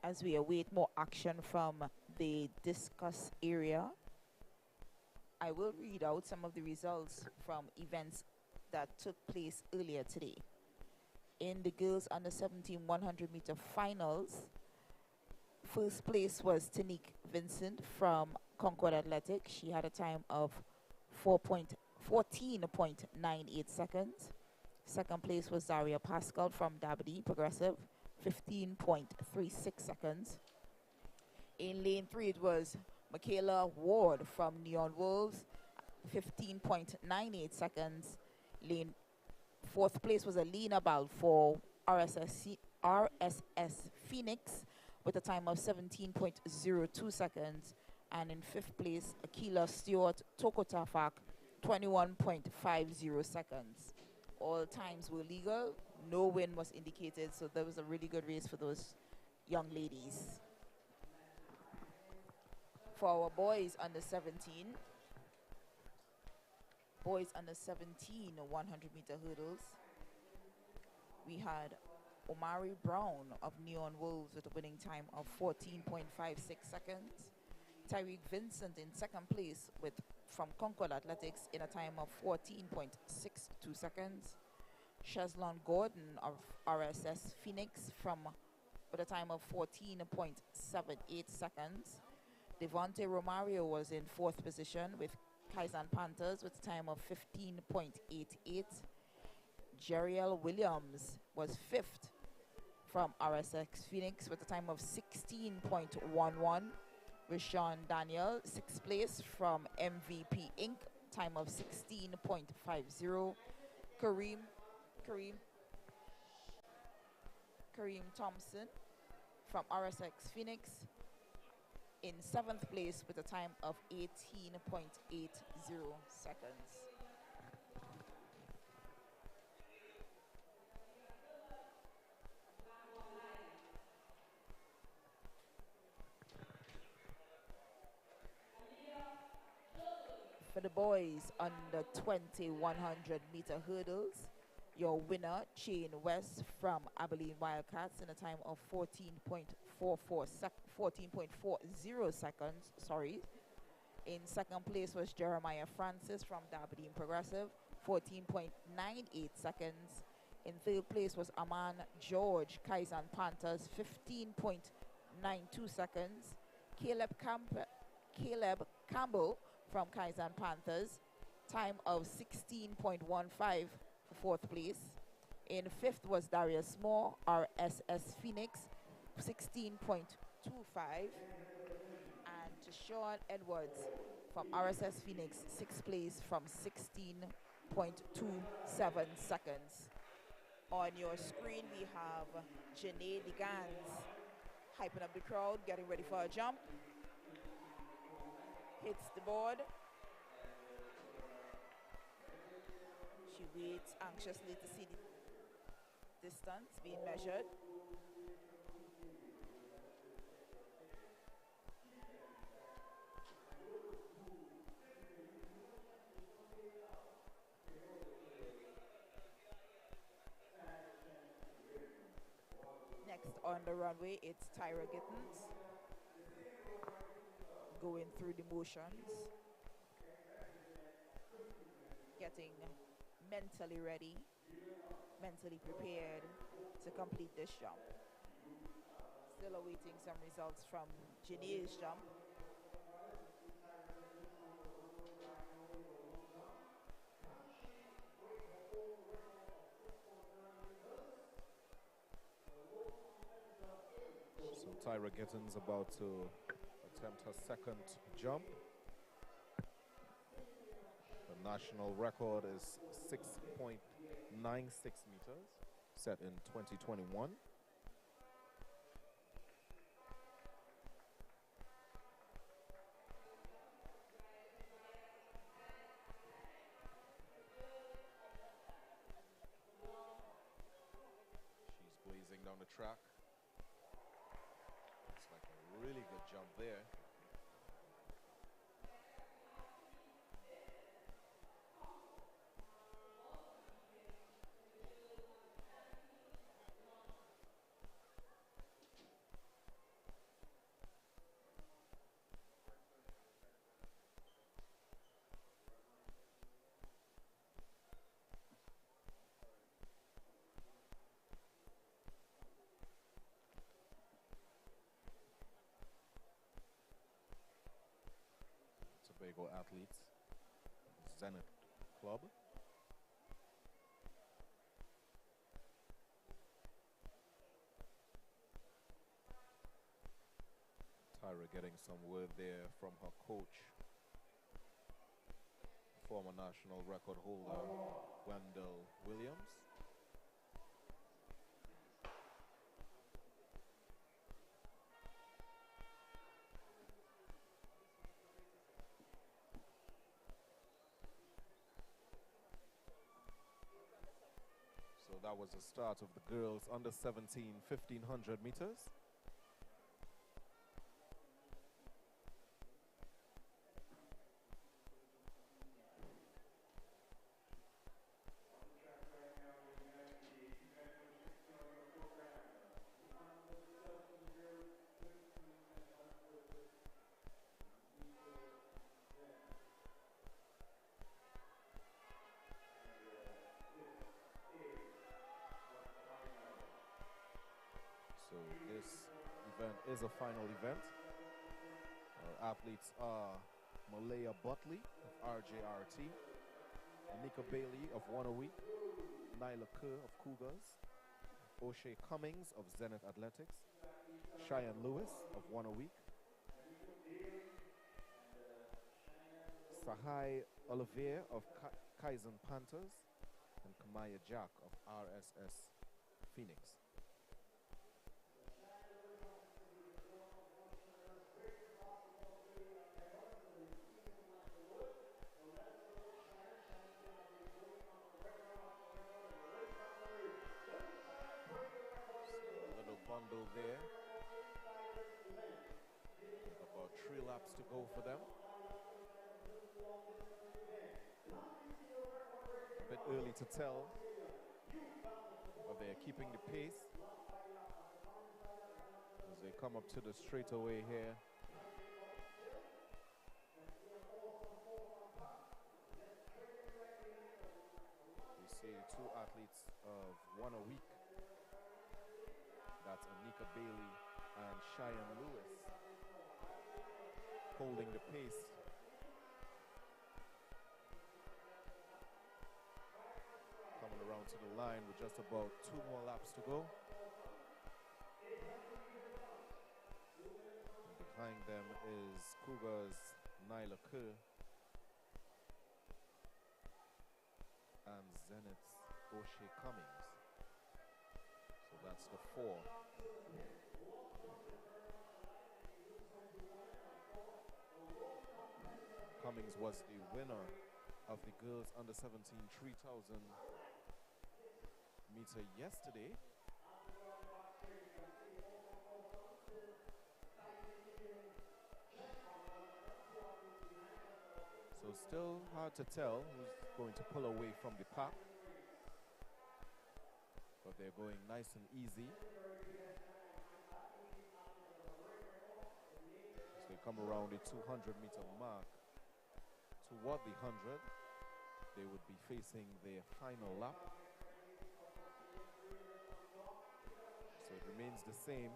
As we await more action from the discus area, I will read out some of the results from events that took place earlier today. In the girls under 17 100-meter finals, first place was Tanique Vincent from Concord Athletics. She had a time of 14.98 seconds. Second place was Zaria Pascal from Dabney Progressive, 15.36 seconds. In lane 3, it was Michaela Ward from Neon Wolves, 15.98 seconds. Lane 4th place was Alina Bal for RSS Phoenix with a time of 17.02 seconds. And in 5th place, Akila Stewart Tokotafak, 21.50 seconds. All times were legal. No win was indicated, so there was a really good race for those young ladies. For our boys under 17 100-meter hurdles, we had Omari Brown of Neon Wolves with a winning time of 14.56 seconds. Tyreek Vincent in second place from Concord Athletics in a time of 14.62 seconds. Cheslon Gordon of RSS Phoenix with a time of 14.78 seconds. Devontae Romario was in 4th position with Kaizen Panthers with a time of 15.88. Jeriel Williams was 5th from RSX Phoenix with a time of 16.11. Rashawn Daniel, 6th place from MVP Inc., time of 16.50. Kareem Thompson from RSX Phoenix in 7th place with a time of 18.80 seconds. For the boys under 20 100-meter hurdles, your winner, Shane West from Abilene Wildcats in a time of 14.40 seconds. In second place was Jeremiah Francis from Aberdeen Progressive, 14.98 seconds. In third place was Aman George, Kaizen Panthers, 15.92 seconds. Caleb Campbell from Kaizen Panthers, time of 16.15 for 4th place. In fifth was Darius Moore, RSS Phoenix, 16.25. And Sean Edwards from RSS Phoenix, sixth place from 16.27 seconds. On your screen, we have Janae DeGans hyping up the crowd, getting ready for a jump. Hits the board. She waits anxiously to see the distance being measured. Next on the runway, it's Tyra Gittens going through the motions, getting mentally ready, mentally prepared to complete this jump. Still awaiting some results from Janae's jump. So Tyra Gittens about to attempt her second jump. The national record is 6.96 meters, set in 2021. She's blazing down the track. It's like a really good jump there. Tobago athletes, Zenith Club. Tyra getting some word there from her coach, former national record holder, Wendell Williams. So that was the start of the girls under 17 1500 meters. So this event is a final event. Our athletes are Malaya Butley of RJRT, Anika Bailey of One a Week, Nyla Kerr of Cougars, O'Shea Cummings of Zenith Athletics, Cheyenne Lewis of One a Week, Sahai Olivier of Kaizen Panthers, and Kamaya Jack of RSS Phoenix. Bundle there. About 3 laps to go for them. A bit early to tell, but they're keeping the pace as they come up to the straightaway here. We see 2 athletes of One a Week. That's Anika Bailey and Cheyenne Lewis holding the pace. Coming coming around to the line with just about 2 more laps to go. And behind them is Cougars' Nyla Kerr and Zenith's O'Shea Cummings. So that's the 4. Cummings was the winner of the girls under 17 3,000 meter yesterday. So still hard to tell who's going to pull away from the pack. But they're going nice and easy. So they come around the 200 meter mark. Toward the 100, they would be facing their final lap. So it remains the same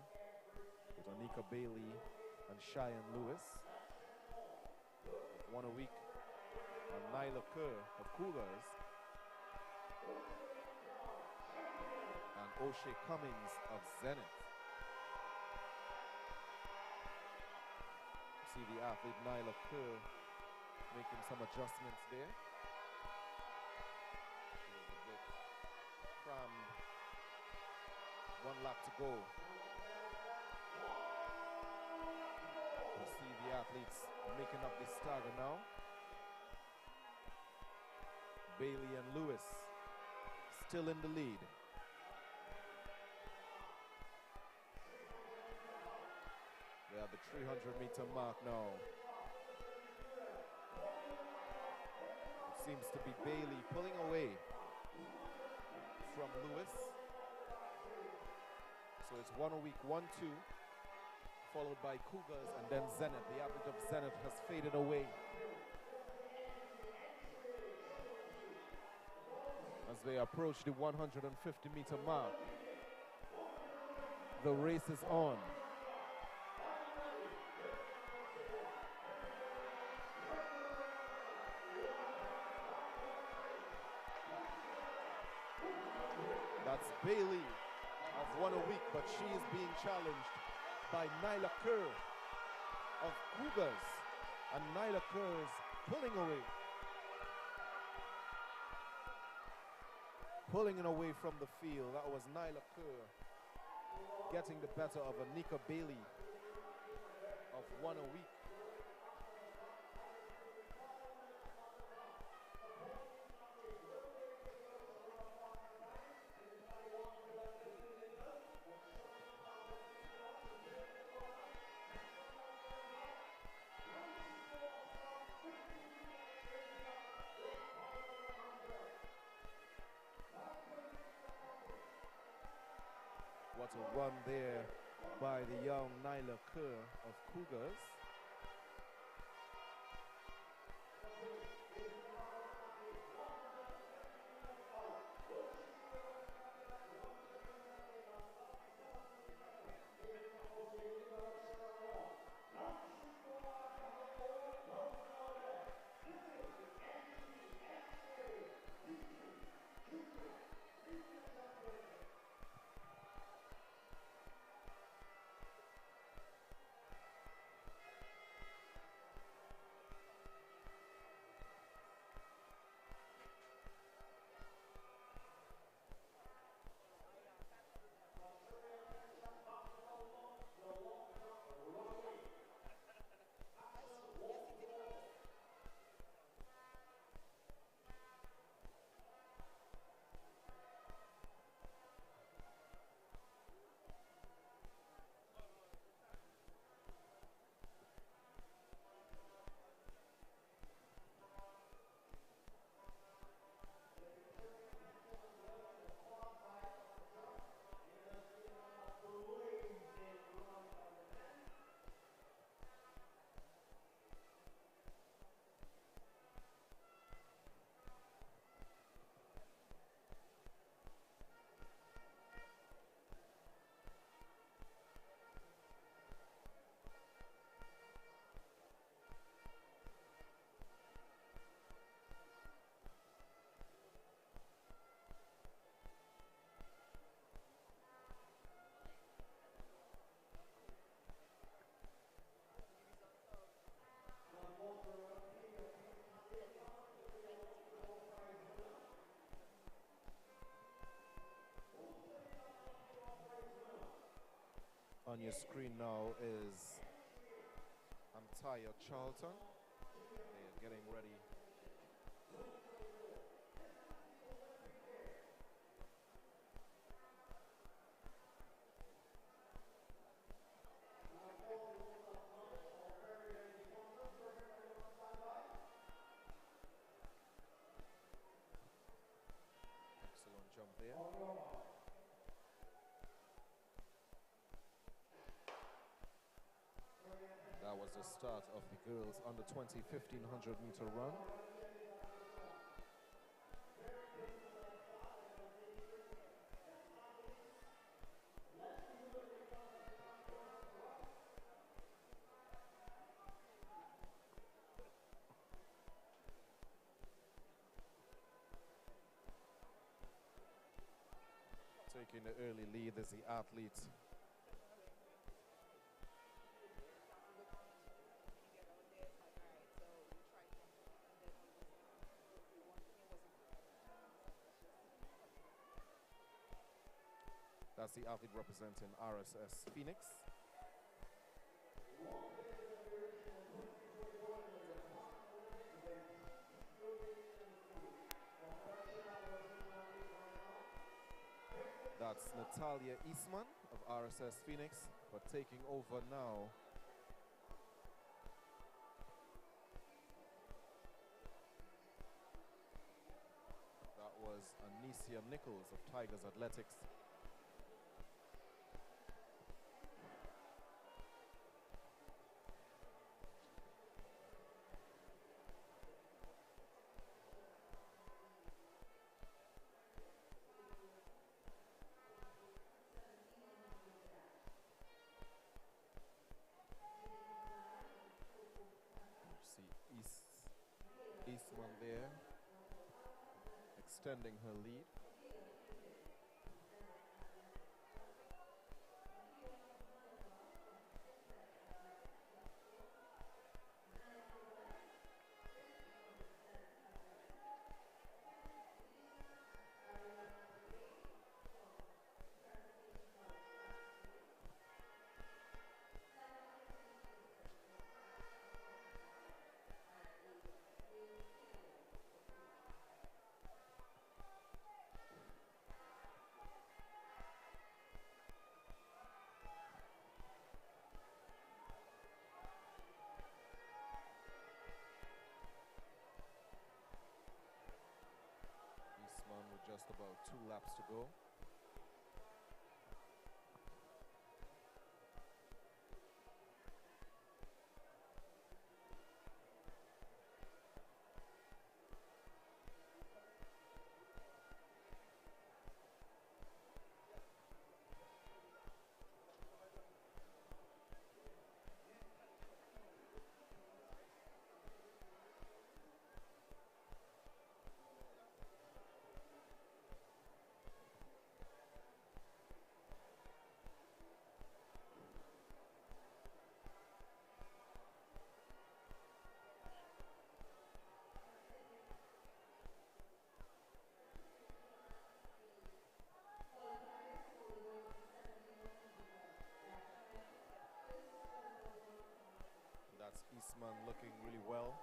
with Anika Bailey and Cheyenne Lewis of 1 a week, and Nyla Kerr of Cougars, and O'Shea Cummings of Zenith. You see the athlete Nyla Kerr making some adjustments there. She was a bit crammed. 1 lap to go. You see the athletes making up the stagger now. Bailey and Lewis still in the lead. They're at the 300 meter mark now. Seems to be Bailey pulling away from Lewis. So it's 1 a week, 1-2, followed by Cougars and then Zenith. The average of Zenith has faded away as they approach the 150 meter mark. The race is on. That's Bailey of 1 a week, but she is being challenged by Nyla Kerr of Cougars, and Nyla Kerr is pulling away. Pulling it away from the field. That was Nyla Kerr getting the better of Anika Bailey of 1 a week. What a run there by the young Nyla Kerr of Cougars. On your screen now is Antaya Charlton. They are getting ready. Excellent jump there. That was the start of the girls under 20 1500 meter run. Taking the early lead is the athlete That's the athlete representing RSS Phoenix. That's Natalia Eastman of RSS Phoenix, but taking over now. That was Anicia Nichols of Tigers Athletics. Eastman there, extending her lead. With just about 2 laps to go. That's Eastman looking really well.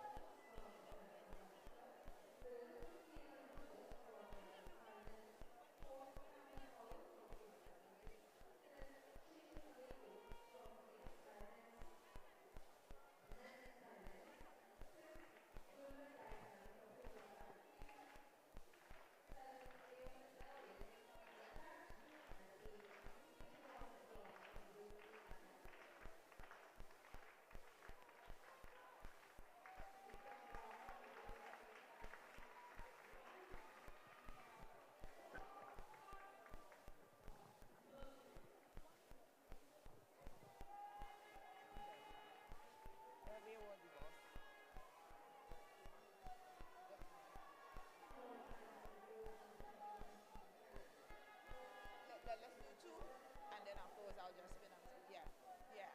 Let's do 2, and then afterwards I'll just spin up. Yeah, yeah.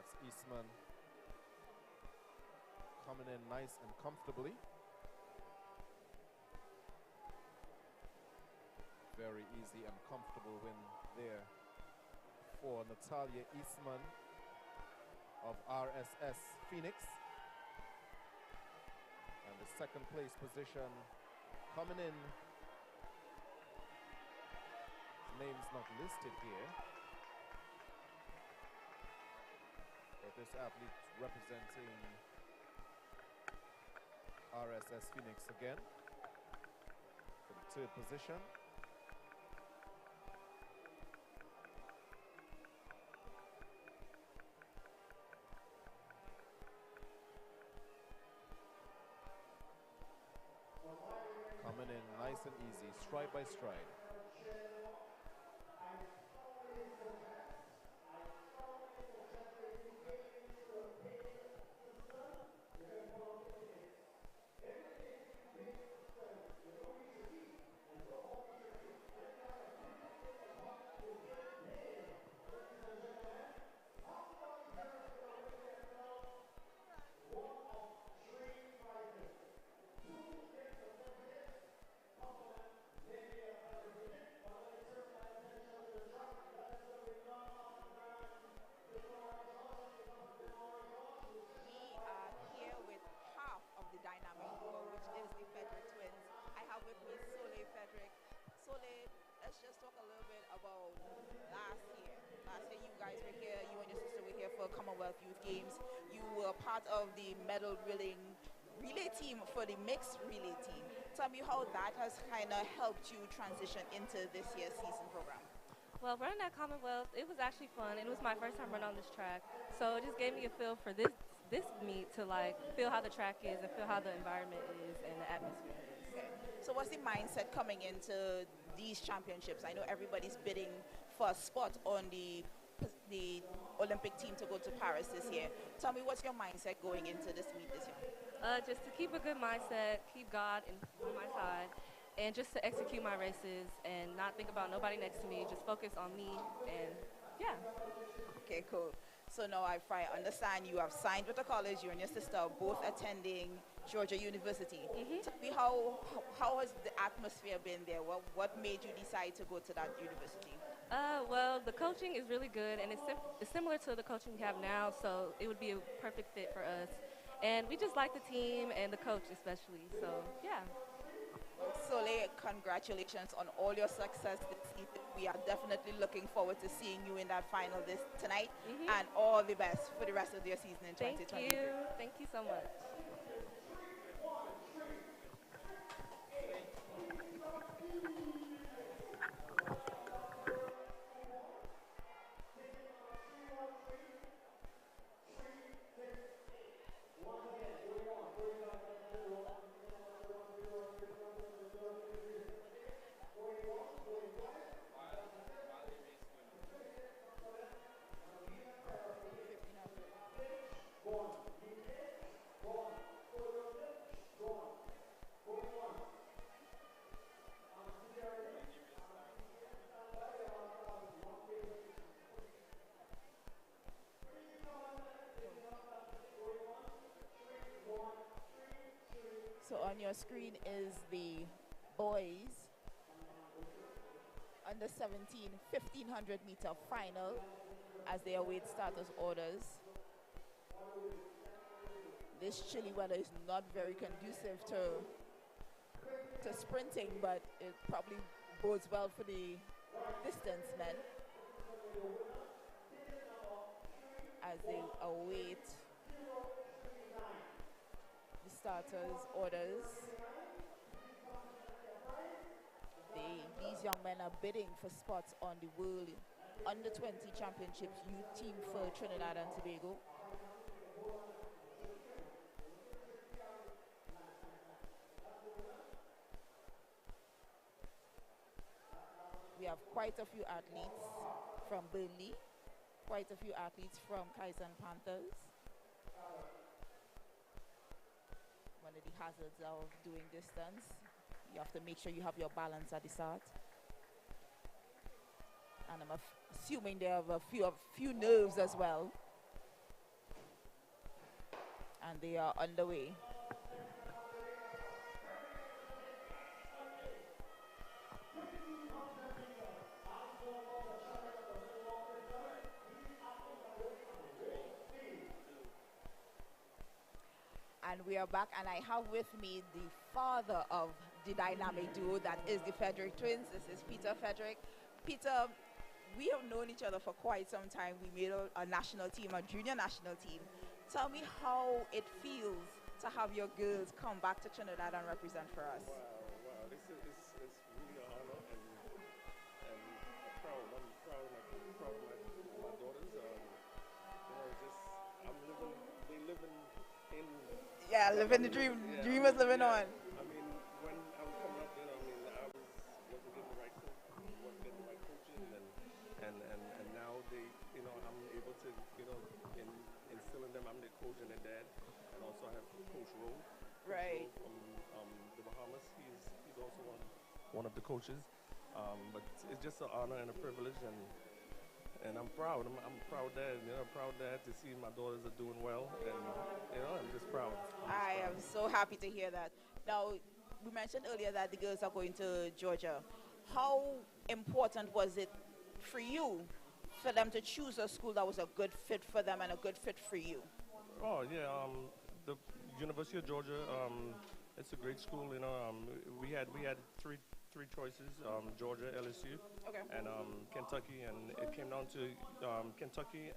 That's Eastman coming in nice and comfortably. Very easy and comfortable win there for Natalia Eastman of RSS Phoenix. And the second place position coming in, his name's not listed here, but this athlete representing RSS Phoenix again for the third position. Coming in nice and easy, stride by stride. We are here with half of the dynamic duo, which is the Frederick twins. I have with me Soleil Frederick. Soleil, let's just talk a little bit about last year. Last year you guys were here, you and your sister were here for Commonwealth Youth Games. You were part of the medal relay team for the mixed relay team. Tell me how that has kind of helped you transition into this year's season program. Well, running at Commonwealth, it was actually fun. It was my first time running on this track, so it just gave me a feel for this meet to like feel how the track is and feel how the environment is and the atmosphere is. Okay. So what's the mindset coming into these championships? I know everybody's bidding for a spot on the Olympic team to go to Paris this year. Tell me, what's your mindset going into this meet this year? Just to keep a good mindset, keep God on my side, and just to execute my races and not think about nobody next to me, just focus on me, and yeah. Okay, cool. So now I understand you have signed with the college, you and your sister are both attending Georgia University. Tell me how has the atmosphere been there? What made you decide to go to that university? Well, the coaching is really good, and it's similar to the coaching we have now, so it would be a perfect fit for us. And we just like the team and the coach especially, so yeah. Soleil, congratulations on all your success this season. We are definitely looking forward to seeing you in that final tonight, and all the best for the rest of your season in 2023. Thank you. Thank you so much. So on your screen is the boys under 17 1500 meter final as they await starters orders. This chilly weather is not very conducive to sprinting, but it probably bodes well for the distance men as they await the starters' orders. These young men are bidding for spots on the World Under-20 Championships youth team for Trinidad and Tobago. We have quite a few athletes from Burnley, quite a few athletes from Kaizen Panthers. One of the hazards of doing distance, you have to make sure you have your balance at the start. And I'm assuming they have a few nerves as well. And they are underway. And we are back, and I have with me the father of the dynamic duo that is the Frederick twins. This is Peter Frederick. Peter, we have known each other for quite some time. We made a national team, a junior national team. Tell me how it feels to have your girls come back to Trinidad and represent for us. Wow, this is it's really an honor and proud. I'm proud, proud of my daughters. Just I'm living, they living in. Yeah, living the dream. Yeah, Dream is living on. I mean, when I was coming up, I wasn't getting the right coach, wasn't getting the right coaching, and now they, I'm able to, instill in them. I'm their coach and their dad, and also I have Coach Rowe. Right. From the Bahamas. He's also one of the coaches. But it's just an honor and a privilege, and I'm proud. I'm proud dad. Proud dad to see my daughters are doing well, and I'm just proud. I am so happy to hear that. Now, we mentioned earlier that the girls are going to Georgia. How important was it for you for them to choose a school that was a good fit for them and a good fit for you? Oh yeah, the University of Georgia. It's a great school. We had three choices: Georgia, LSU, Okay. and Kentucky, and it came down to Kentucky,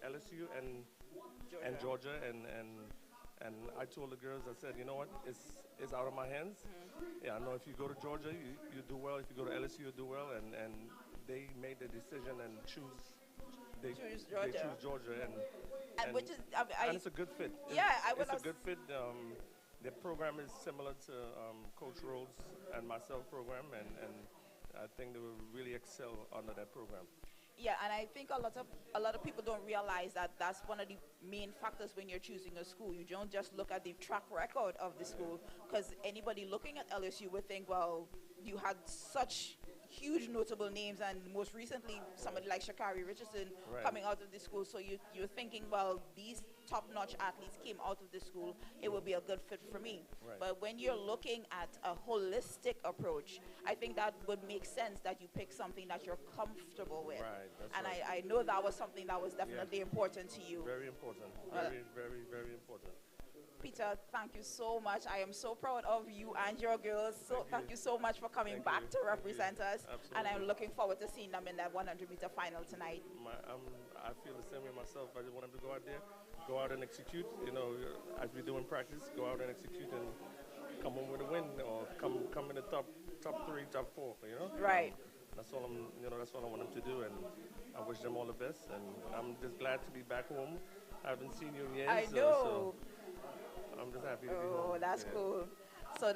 LSU, and Georgia, and I told the girls, I said, you know what, it's out of my hands. Mm-hmm. Yeah, I know if you go to Georgia, you do well. If you go to LSU, you do well, and they made the decision and they choose Georgia, and which is, and it's a good fit. It's a good fit. The program is similar to Coach Rhodes and myself program, and I think they will really excel under that program. Yeah, and I think a lot of people don't realize that that's one of the main factors when you're choosing a school. You don't just look at the track record of the school, because anybody looking at LSU would think, well, you had such huge notable names, and most recently somebody like Shakari Richardson coming out of the school. So you're thinking, well, these top-notch athletes came out of the school, it would be a good fit for me. Right. But when you're looking at a holistic approach, I think that would make sense that you pick something that you're comfortable with. Right, that's and right. I know that was something that was definitely important to you. Very important. Very, very, very important. Peter, thank you so much. I am so proud of you and your girls. So thank you so much for coming back to represent us. Absolutely. And I'm looking forward to seeing them in that 100-meter final tonight. I feel the same way myself. I just want them to go out there, go out and execute. As we do in practice, go out and execute and come home with a win, or come in the top 3, top 4. Right. That's all that's all I want them to do, and I wish them all the best. And I'm just glad to be back home. I haven't seen you in years. I know. So I'm just happy to be home. Oh, that's cool. So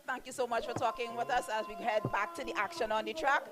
thank you so much for talking with us as we head back to the action on the track.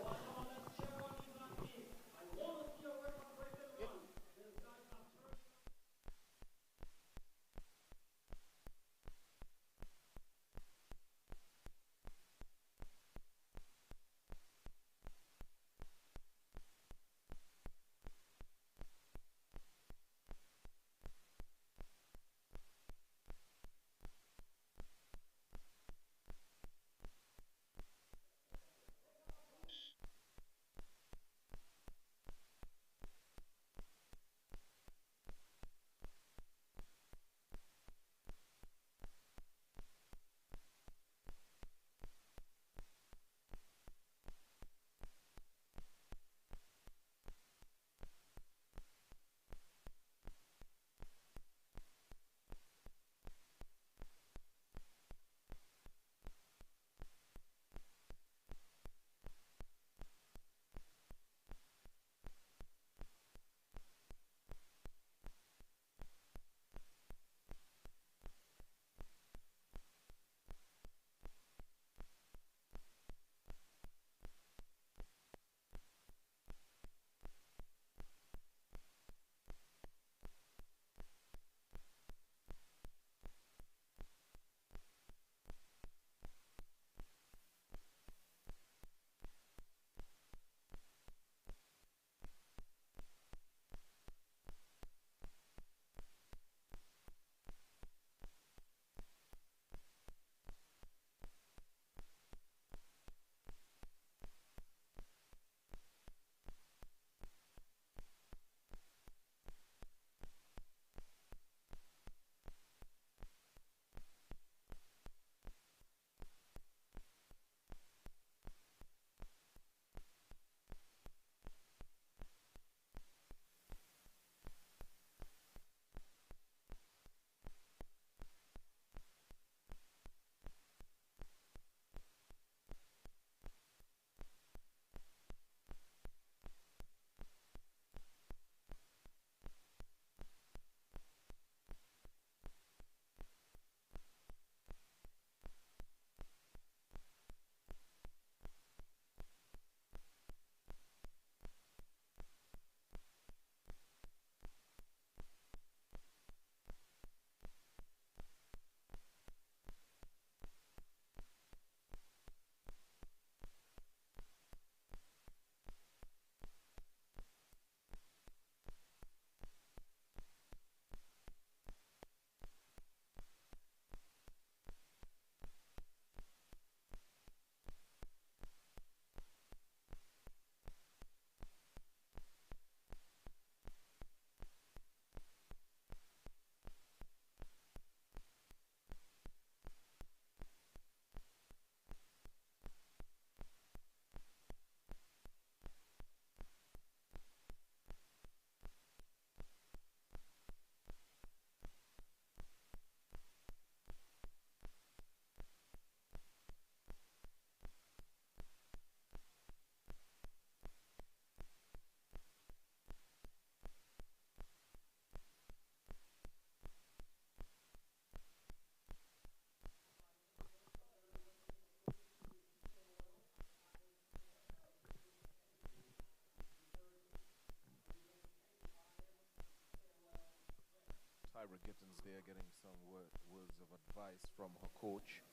Gittins there getting some words of advice from her coach.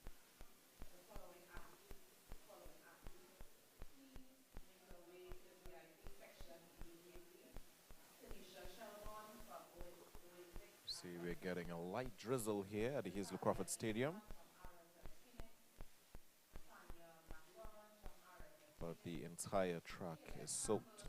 See, we're getting a light drizzle here at the Hazel Crawford Stadium. But the entire track is soaked.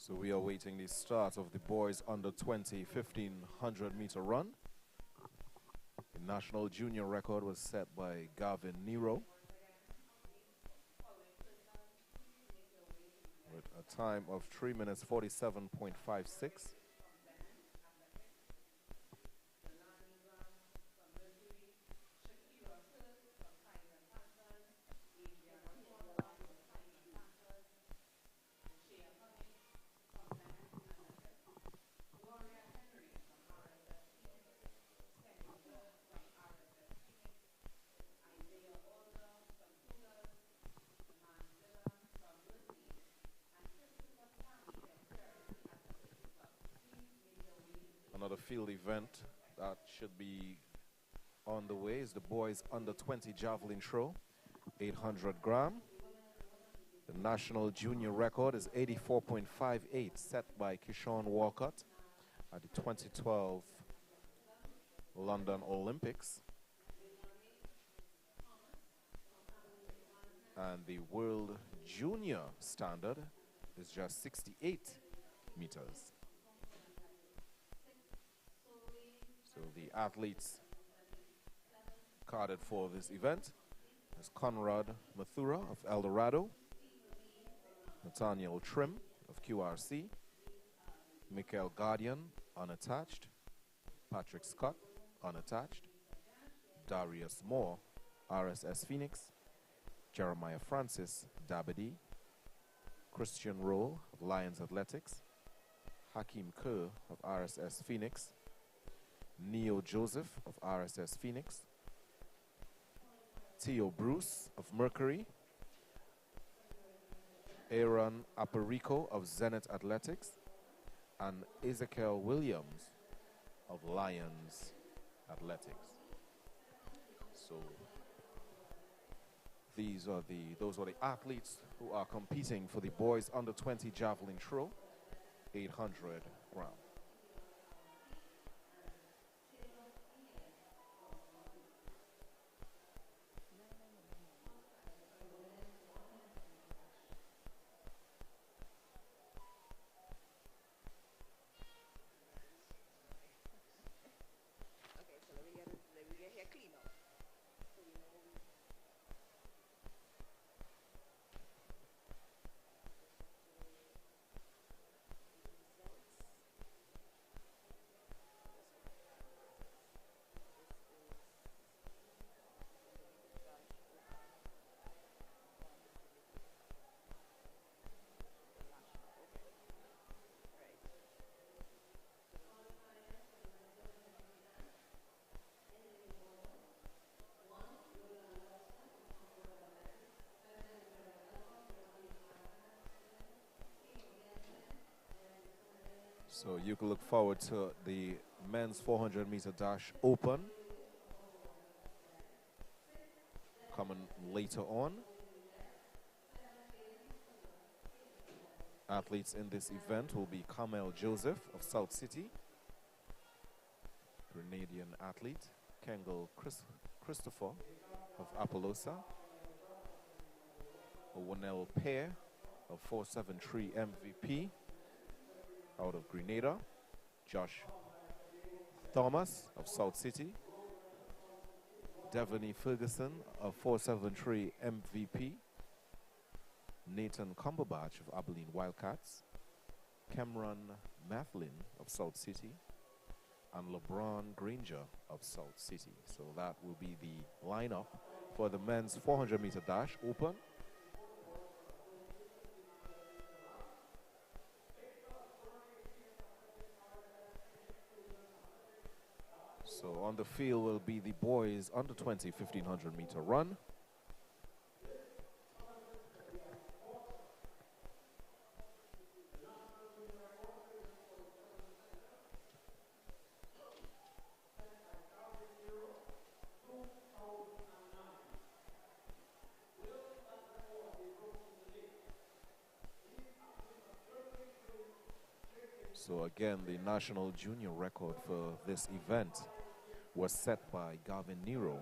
So we are waiting the start of the boys under 20 1500 meter run. The national junior record was set by Gavin Nero with a time of 3 minutes 47.56. Another field event that should be on the way is the boys under 20 javelin throw, 800 gram. The national junior record is 84.58, set by Kishon Walcott at the 2012 London Olympics. And the world junior standard is just 68 meters. So the athletes carded for this event is Conrad Mathura of El Dorado, Nathaniel Trim of QRC, Michael Guardian, unattached, Patrick Scott, unattached, Darius Moore, RSS Phoenix, Jeremiah Francis, Dabadi, Christian Roll of Lions Athletics, Hakeem Kerr of RSS Phoenix, Neo Joseph of RSS Phoenix, Theo Bruce of Mercury, Aaron Aparico of Zenith Athletics, and Ezekiel Williams of Lions Athletics. So those are the athletes who are competing for the boys under 20 javelin throw, 800 gram. So you can look forward to the men's 400-meter dash open coming later on. Athletes in this event will be Kamel Joseph of South City, Grenadian athlete, Kengal Christopher of Appaloosa, Wanel Pear of 473 MVP out of Grenada, Josh Thomas of South City, Devaney Ferguson of 473 MVP, Nathan Cumberbatch of Abilene Wildcats, Cameron Mathlin of South City, and LeBron Granger of South City. So that will be the lineup for the men's 400-meter dash open. So on the field will be the boys under 20 1500-meter run. So again, the national junior record for this event was set by Gavin Nero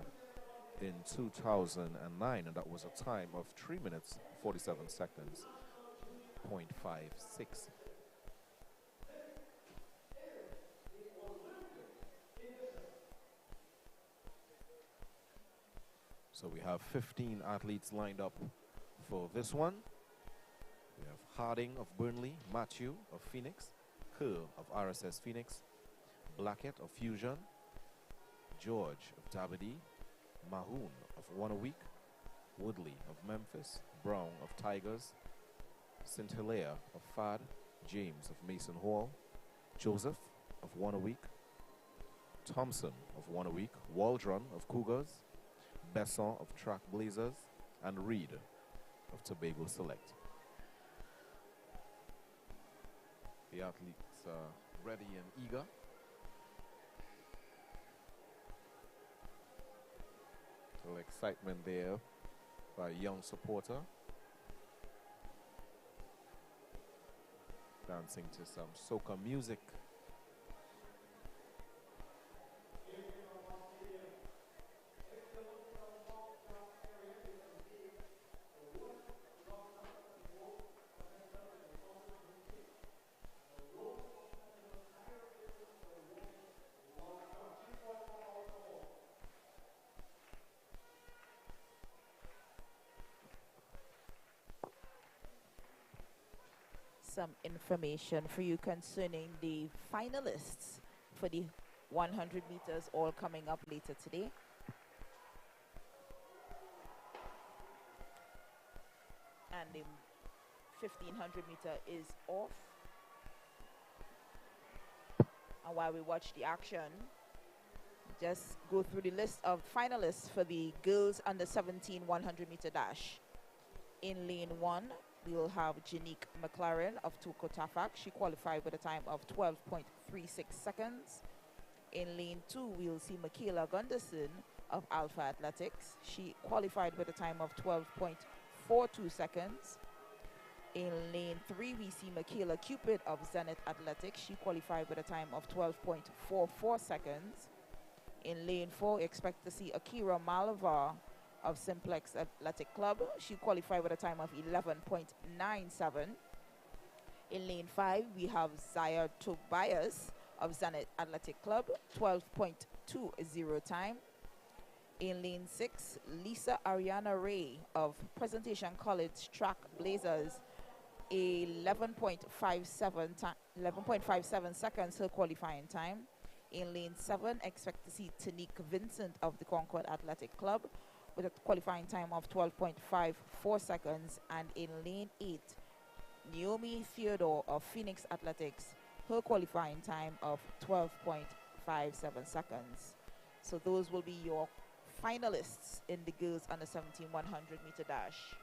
in 2009, and that was a time of 3 minutes, 47 seconds, 0.56. So we have 15 athletes lined up for this one. We have Harding of Burnley, Matthew of Phoenix, Kerr of RSS Phoenix, Blackett of Fusion, George of Dabadee, Mahoon of Wanawake, Woodley of Memphis, Brown of Tigers, St. Hilaire of Fad, James of Mason Hall, Joseph of Wanawake, Thompson of Wanawake, Waldron of Cougars, Besson of Track Blazers, and Reed of Tobago Select. The athletes are ready and eager. Little excitement there by a young supporter. Dancing to some soca music. Some information for you concerning the finalists for the 100 meters, all coming up later today. And the 1500 meter is off. And while we watch the action, just go through the list of finalists for the girls under 17 100 meter dash. In lane 1, we will have Janique McLaren of Tuko Tafak. She qualified with a time of 12.36 seconds. In lane 2, we will see Michaela Gunderson of Alpha Athletics. She qualified with a time of 12.42 seconds. In lane 3, we see Michaela Cupid of Zenith Athletics. She qualified with a time of 12.44 seconds. In lane 4, expect to see Akira Malavar of Simplex Athletic Club. She qualified with a time of 11.97. In lane 5, we have Zaya Tobias of Zenith Athletic Club, 12.20 time. In lane 6, Lisa Ariana Ray of Presentation College Track Blazers, 11.57 seconds her qualifying time. In lane 7, expect to see Tanique Vincent of the Concord Athletic Club with a qualifying time of 12.54 seconds. And in lane 8, Naomi Theodore of Phoenix Athletics, her qualifying time of 12.57 seconds. So those will be your finalists in the girls under 17 100 meter dash.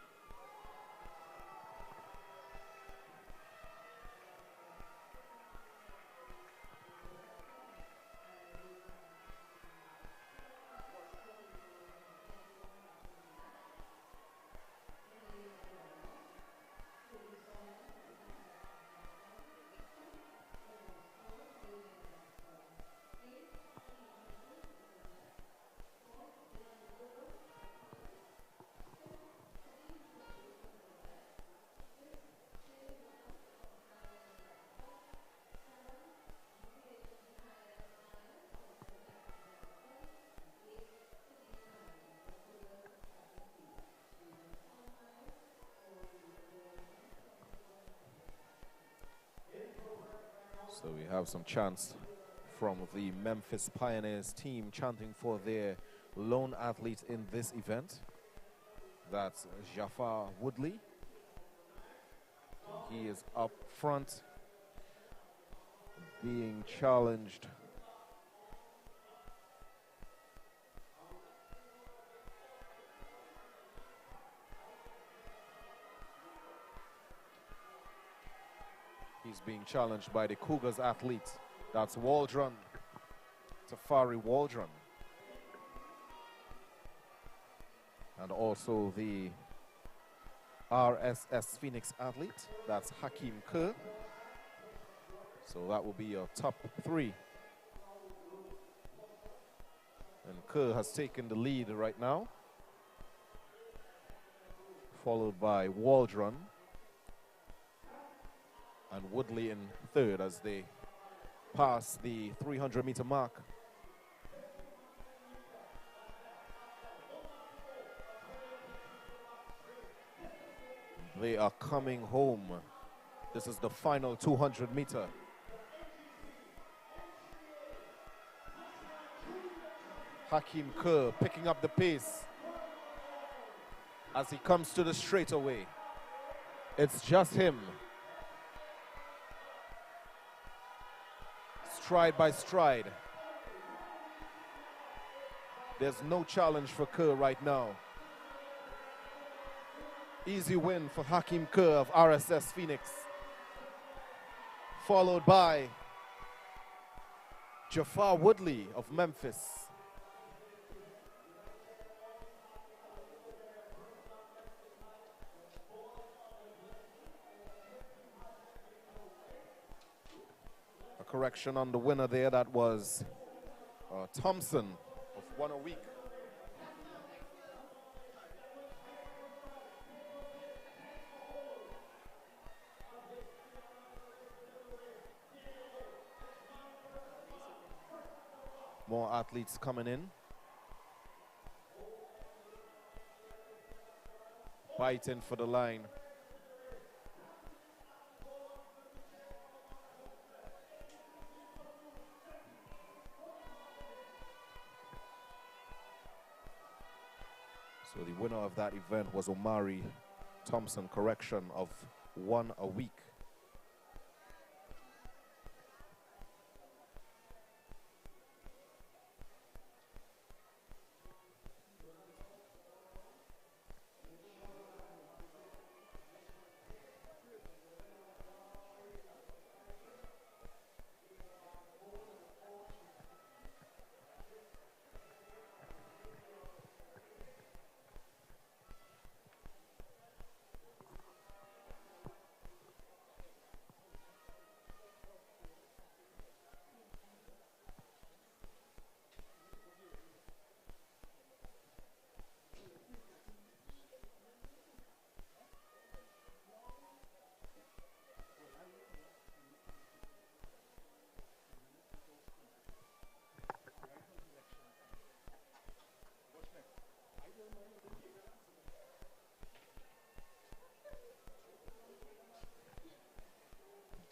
So we have some chants from the Memphis Pioneers team chanting for their lone athlete in this event. That's Jafar Woodley. He is up front being challenged. He's being challenged by the Cougars athlete. That's Waldron, Tafari Waldron. And also the RSS Phoenix athlete, that's Hakeem Kerr. So that will be your top three. And Kerr has taken the lead right now, followed by Waldron and Woodley in third as they pass the 300-meter mark. They are coming home. This is the final 200-meter. Hakeem Kerr picking up the pace as he comes to the straightaway. It's just him. Stride by stride. There's no challenge for Kerr right now. Easy win for Hakeem Kerr of RSS Phoenix. Followed by Jafar Woodley of Memphis. A correction on the winner there, that was Thompson of 1 a week. More athletes coming in. Fighting for the line. So the winner of that event was Omari Thompson, correction, of 1 a week.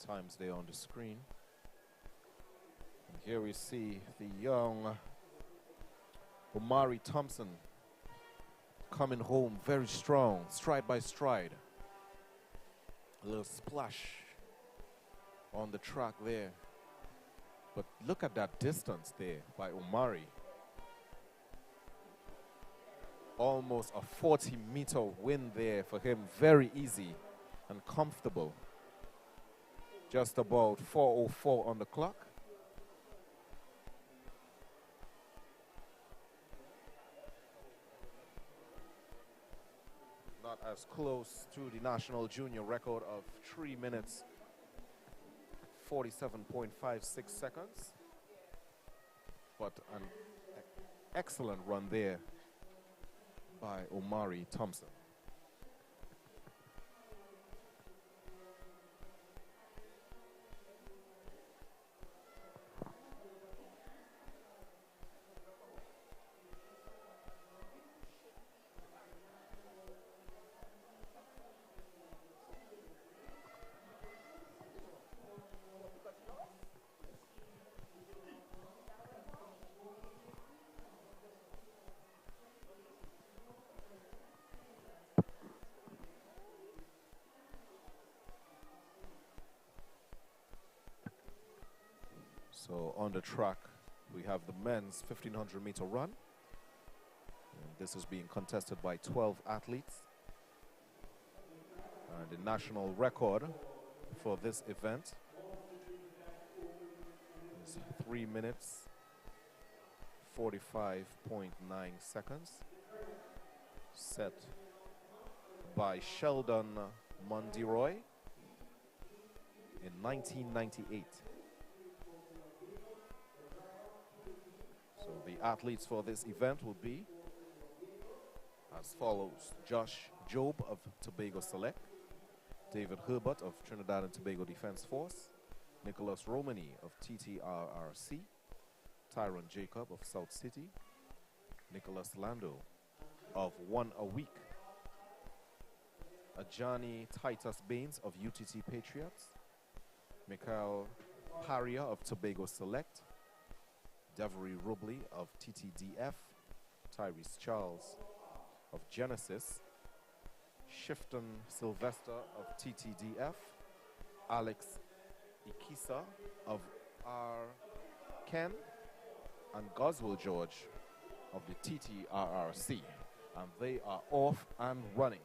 Times there on the screen. And here we see the young Omari Thompson coming home very strong, stride by stride. A little splash on the track there. But look at that distance there by Omari. Almost a 40-meter win there for him. Very easy and comfortable. Just about 4:04 on the clock. Not as close to the national junior record of 3 minutes, 47.56 seconds. But an excellent run there by Omari Thompson. So on the track, we have the men's 1500 meter run. And this is being contested by 12 athletes. And the national record for this event is 3 minutes, 45.9 seconds, set by Sheldon Mondiroy in 1998. So the athletes for this event will be as follows: Josh Job of Tobago Select, David Herbert of Trinidad and Tobago Defense Force, Nicholas Romani of TTRRC, Tyron Jacob of South City, Nicholas Lando of One a Week, Ajani Titus Baines of UTT Patriots, Mikhail Paria of Tobago Select, Devery Rubley of TTDF, Tyrese Charles of Genesis, Shifton Sylvester of TTDF, Alex Ikisa of R. Ken, and Goswell George of the TTRRC. And they are off and running.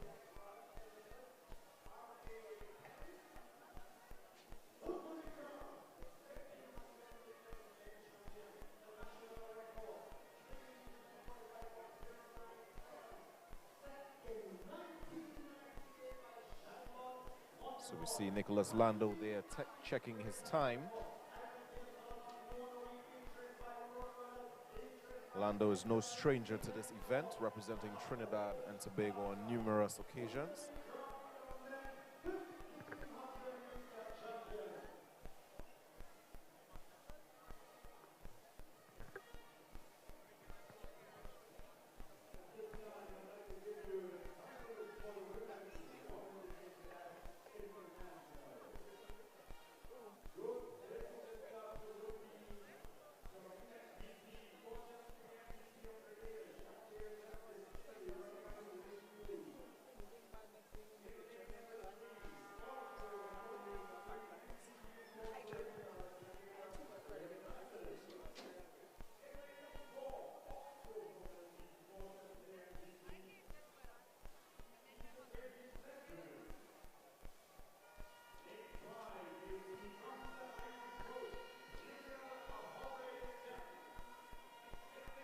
So we see Nicholas Lando there checking his time. Lando is no stranger to this event, representing Trinidad and Tobago on numerous occasions.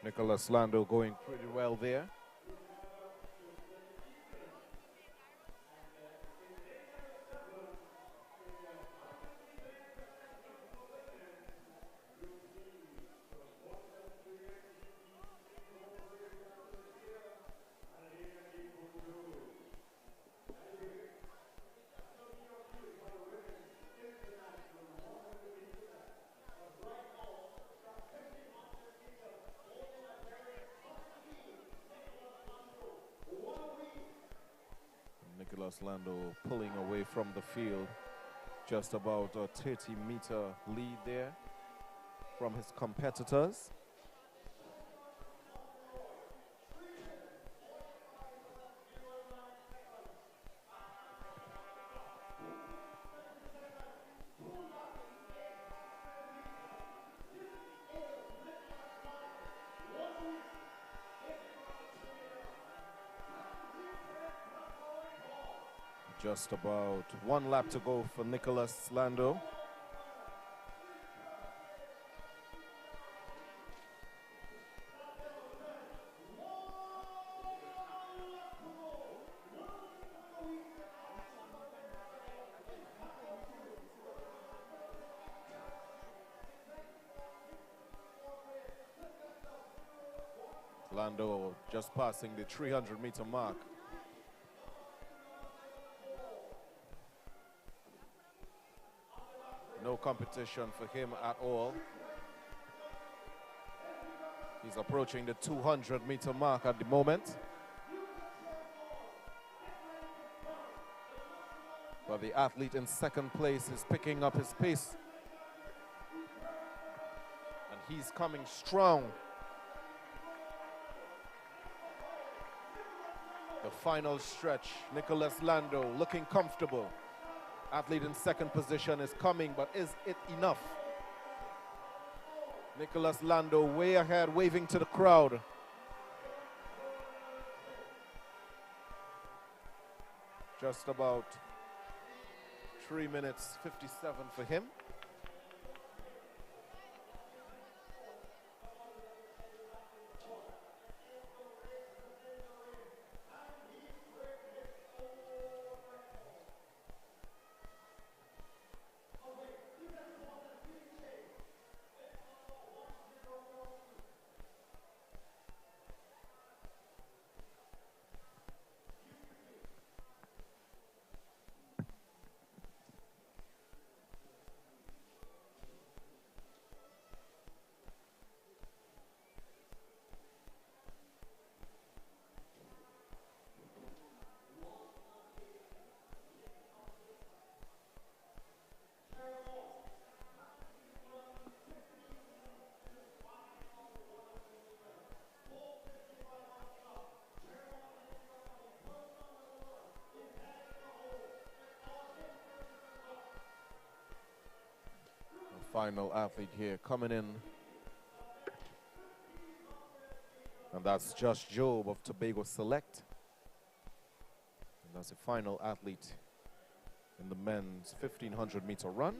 Nicholas Lando going pretty well there. Nicholas Lando pulling away from the field, just about a 30-meter lead there from his competitors. Just about one lap to go for Nicholas Lando. Lando just passing the 300-meter mark. No competition for him at all. He's approaching the 200-meter mark at the moment. But the athlete in second place is picking up his pace. And he's coming strong. The final stretch, Nicholas Lando looking comfortable. Athlete in second position is coming, but is it enough? Nicholas Lando way ahead, waving to the crowd. Just about 3 minutes 57 for him. Final athlete here coming in, and that's Josh Job of Tobago Select, and that's the final athlete in the men's 1500 meter run.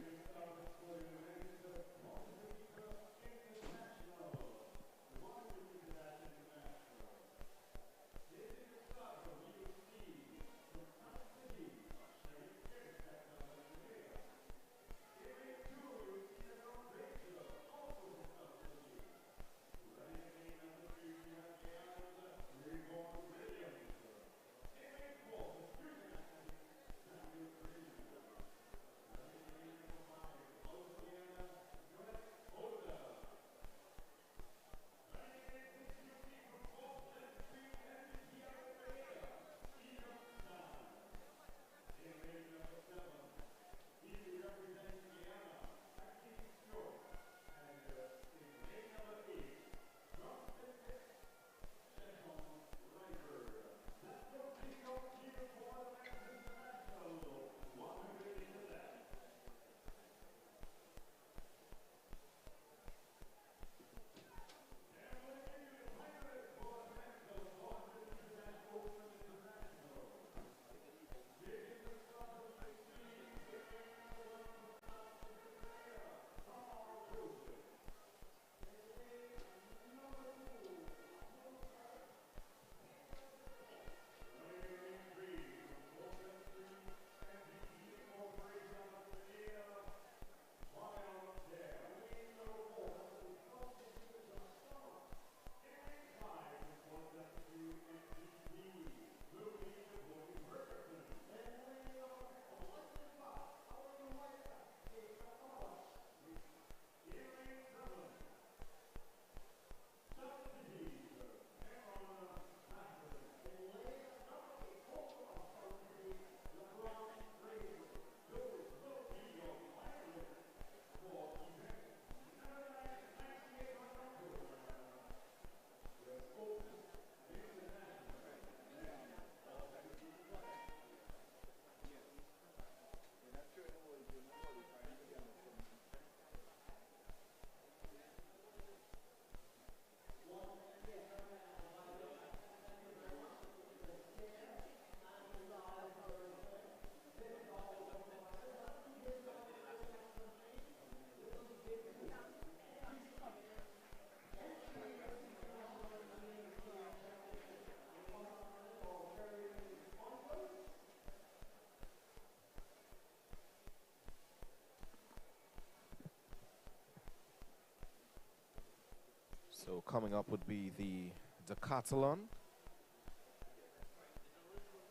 So coming up would be the decathlon.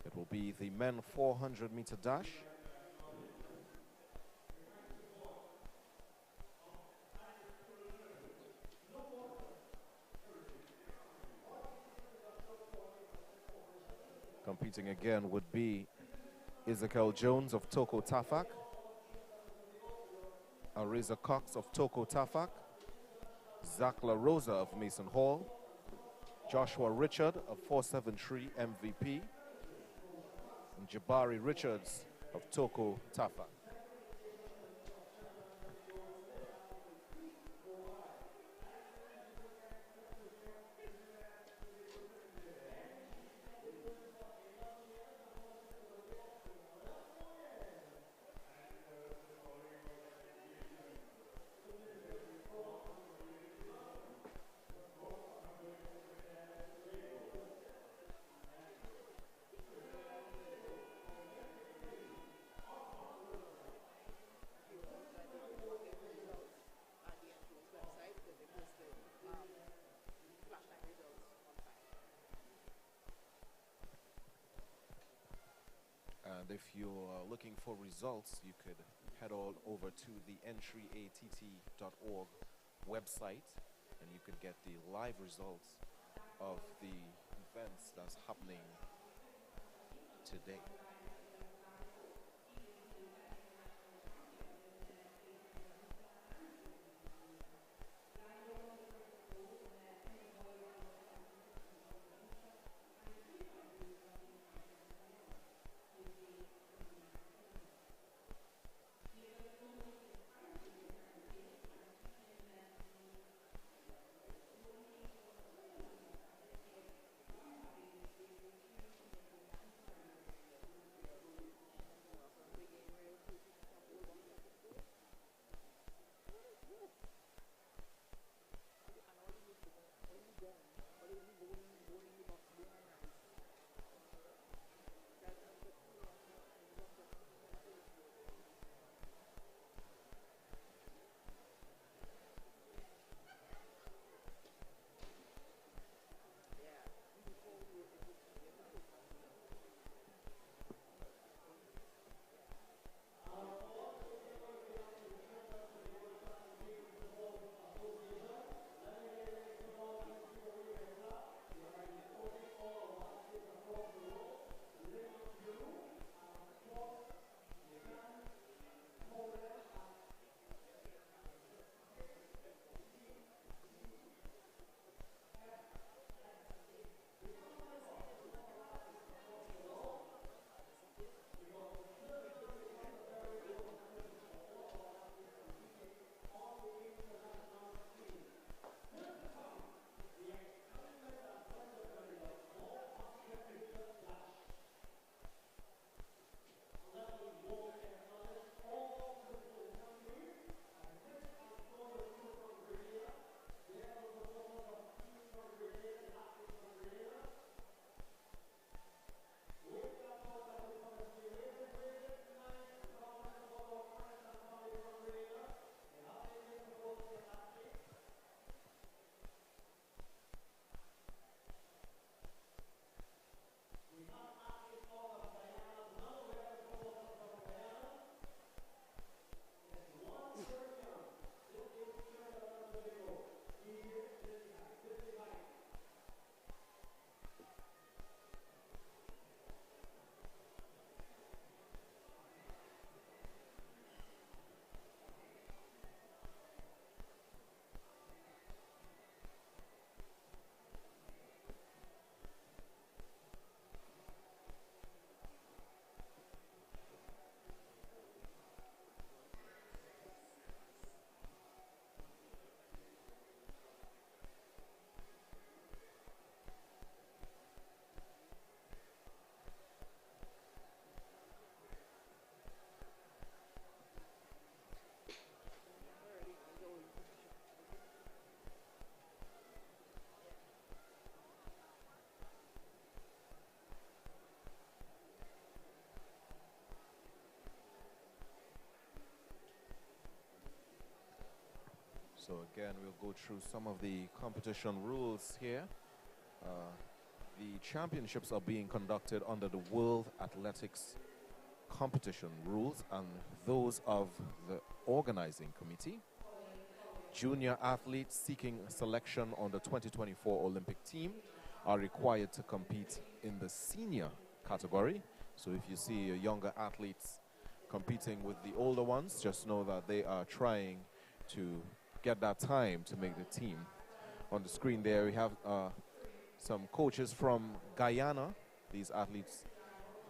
It will be the men 400 meter dash. Competing again would be Ezekiel Jones of Toko Tafak, Ariza Cox of Toko Tafak, Zach La Rosa of Mason Hall, Joshua Richard of 473 MVP, and Jabari Richards of Toko Tafak. And if you're looking for results, you could head all over to the NAATT.org website, and you could get the live results of the events that's happening today. So again, we'll go through some of the competition rules here. The championships are being conducted under the World Athletics Competition rules and those of the organizing committee. Junior athletes seeking selection on the 2024 Olympic team are required to compete in the senior category. So if you see younger athletes competing with the older ones, just know that they are trying to get that time to make the team. On the screen there, we have some coaches from Guyana. These athletes,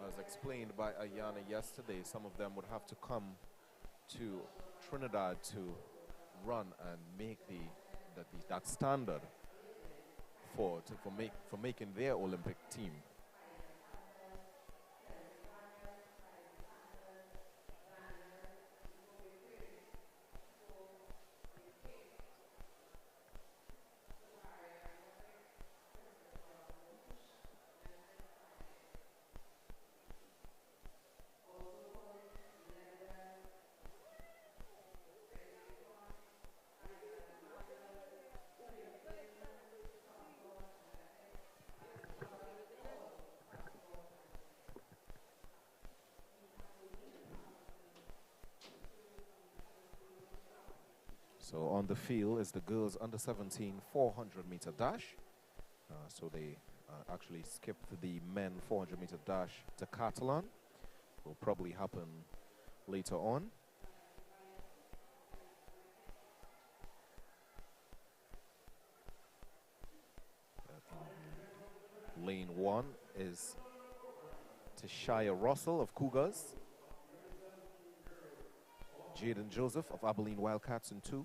as explained by Ayana yesterday, some of them would have to come to Trinidad to run and make that standard for making their Olympic team. So on the field is the girls under 17 400-meter dash. So they actually skipped the men 400-meter dash to Catalan. Will probably happen later on. Lane 1 is Tishaya Russell of Cougars. Jaden Joseph of Abilene Wildcats in 2.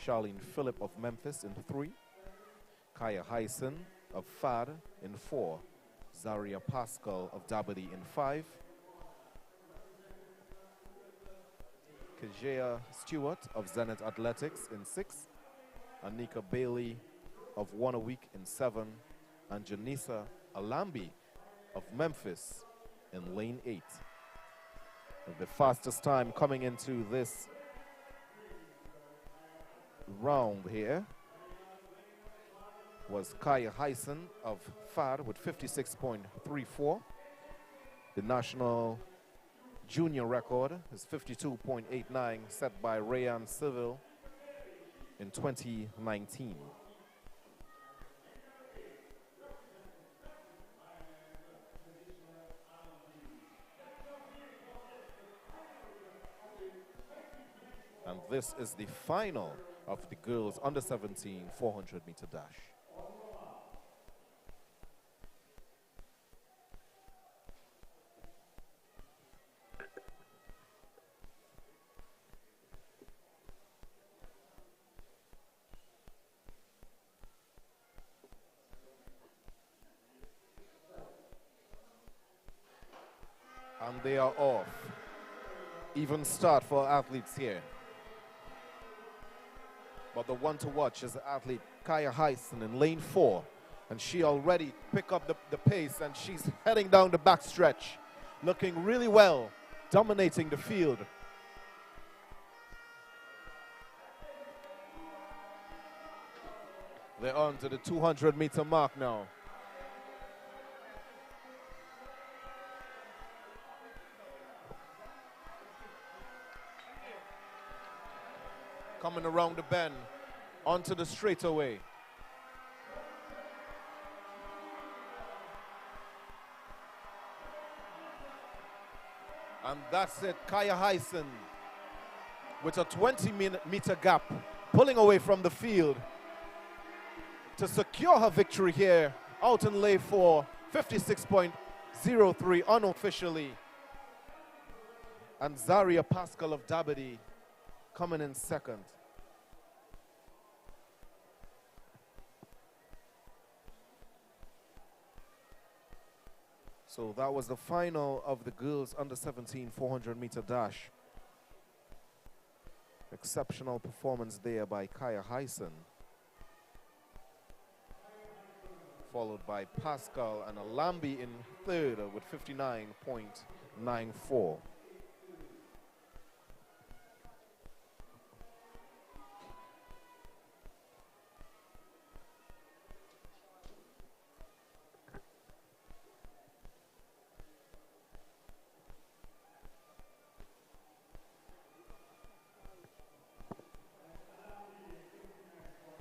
Charlene Phillip of Memphis in 3. Kaya Hyson of FAD in 4. Zaria Pascal of Dabadi in 5. Kajea Stewart of Zenith Athletics in 6. Anika Bailey of One a Week in 7. And Janisa Alambi of Memphis in lane 8. The fastest time coming into this round here was Kaya Hyson of FAD with 56.34. The national junior record is 52.89, set by Rayan Civil in 2019. And this is the final of the girls under 17 400-meter dash. And they are off. Even start for athletes here. But the one to watch is the athlete Kaya Hyson in lane 4. And she already picked up the pace, and she's heading down the back stretch, looking really well, dominating the field. They're on to the 200-meter mark now. Coming around the bend, onto the straightaway. And that's it, Kaya Hyson with a 20-meter gap, pulling away from the field to secure her victory here out in lane 4, 56.03 unofficially. And Zaria Pascal of Dabadi coming in second. So that was the final of the girls under 17 400-meter dash. Exceptional performance there by Kaya Hyson, followed by Pascal and Alambi in third with 59.94.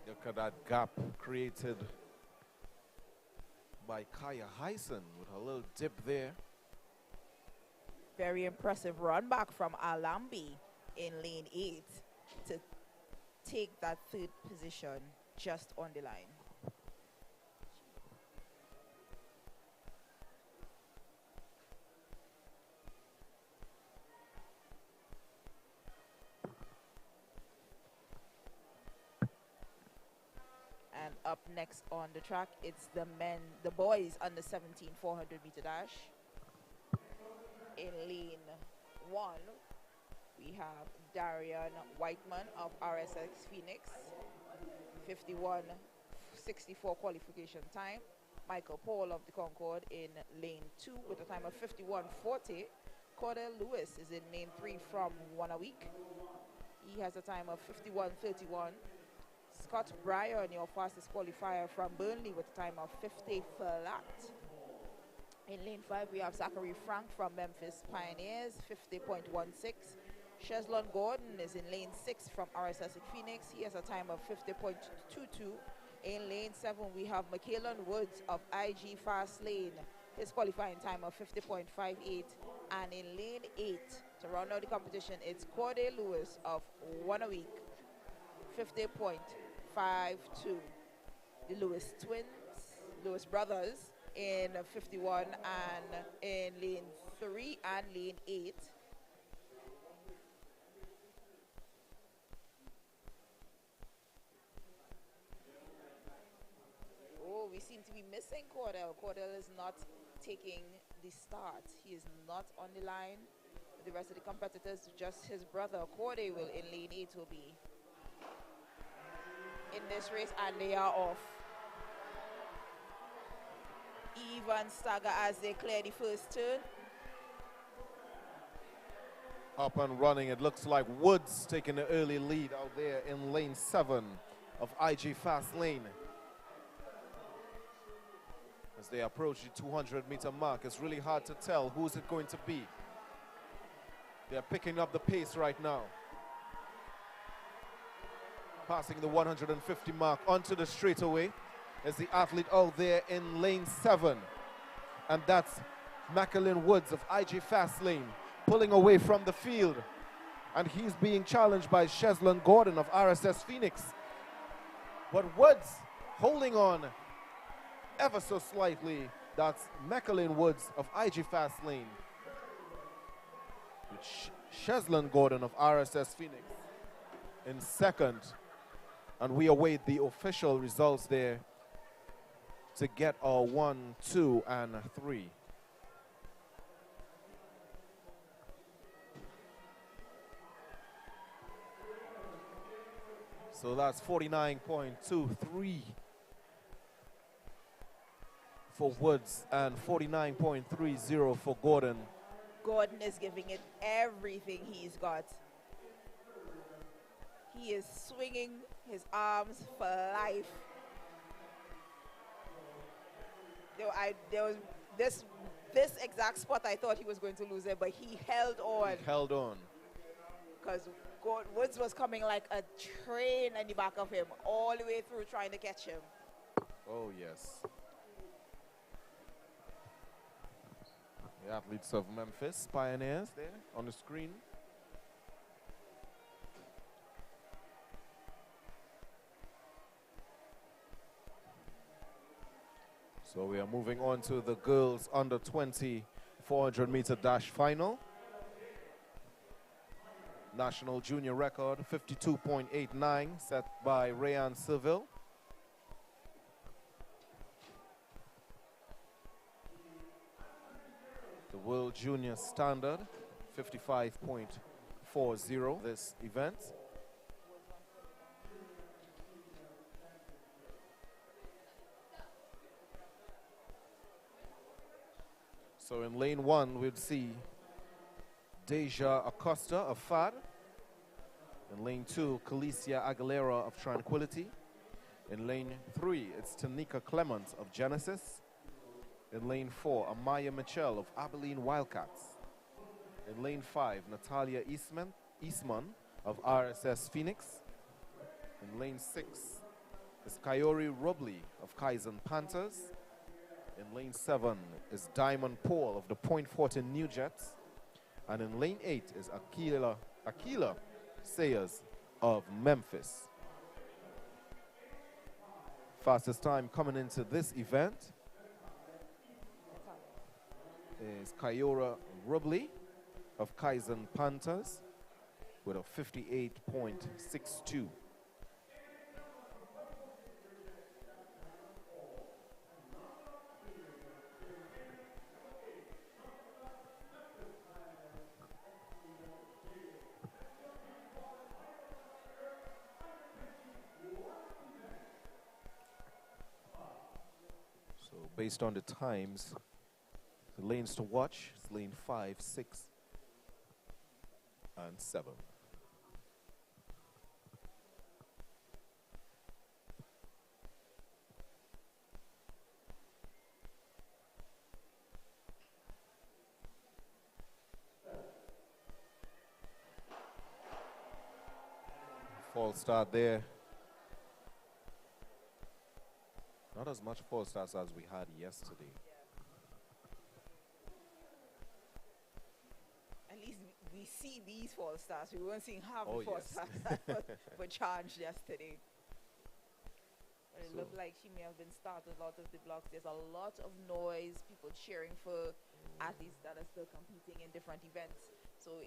Look at that gap created by Kaya Hyson with a little dip there. Very impressive run back from Alambi in lane 8 to take that third position just on the line. And up next on the track, it's the boys under 17 400-meter dash. In lane 1, we have Darian Whiteman of RSX Phoenix, 51.64 qualification time. Michael Paul of the Concord in lane 2 with a time of 51.40. Cordell Lewis is in lane 3 from One a Week. He has a time of 51.31. Scott Bryan, your fastest qualifier from Burnley, with a time of 50 flat. In lane 5, we have Zachary Frank from Memphis Pioneers, 50.16. Cheslon Gordon is in lane 6 from RSS Phoenix. He has a time of 50.22. In lane 7, we have Michaelan Woods of IG Fast Lane. His qualifying time of 50.58. And in lane 8, to round out the competition, it's Corday Lewis of One a Week, 50.52. The Lewis brothers in 51 and in lane 3 and lane 8. Oh, we seem to be missing Cordell. Cordell is not taking the start. He is not on the line. The rest of the competitors, just his brother Corday will in lane 8 will be in this race, and they are off. Even stagger as they clear the first turn. Up and running, it looks like Woods taking the early lead out there in lane 7 of IG Fast Lane. As they approach the 200-meter mark, it's really hard to tell who's it going to be. They're picking up the pace right now. Passing the 150 mark onto the straightaway is the athlete out there in lane 7. And that's Macklin Woods of IG Fast Lane pulling away from the field. And he's being challenged by Cheslon Gordon of RSS Phoenix. But Woods holding on ever so slightly. That's Macklin Woods of IG Fast Lane. Cheslon Gordon of RSS Phoenix in second. And we await the official results there to get our 1, 2, and 3. So that's 49.23 for Woods and 49.30 for Gordon. Gordon is giving it everything he's got. He is swinging his arms for life. There was this exact spot I thought he was going to lose it, but he held on. He held on. Because Woods was coming like a train in the back of him, all the way through trying to catch him. Oh, yes. The athletes of Memphis Pioneers there on the screen. So we are moving on to the girls under 20 400-meter dash final. National junior record 52.89 set by Rayan Seville. The world junior standard 55.40 this event. So in lane 1, we'll see Deja Acosta of FAD. In lane 2, Calicia Aguilera of Tranquility. In lane 3, it's Tanika Clement of Genesis. In lane 4, Amaya Mitchell of Abilene Wildcats. In lane 5, Natalia Eastman of RSS Phoenix. In lane 6 is Kayori Robley of Kaizen Panthers. In lane 7 is Diamond Paul of the Point Fortin New Jets. And in lane 8 is Akila Sayers of Memphis. Fastest time coming into this event is Kayora Robley of Kaizen Panthers with a 58.62. Based on the times, the lanes to watch is lane 5, 6, and 7. False start there. Not as much false starts as we had yesterday. At least we see these false starts. We weren't seeing half Oh, the false yes. starts that were charged yesterday. But it So- looked like she may have been started a lot of the blocks. There's a lot of noise, people cheering for athletes that are still competing in different events. So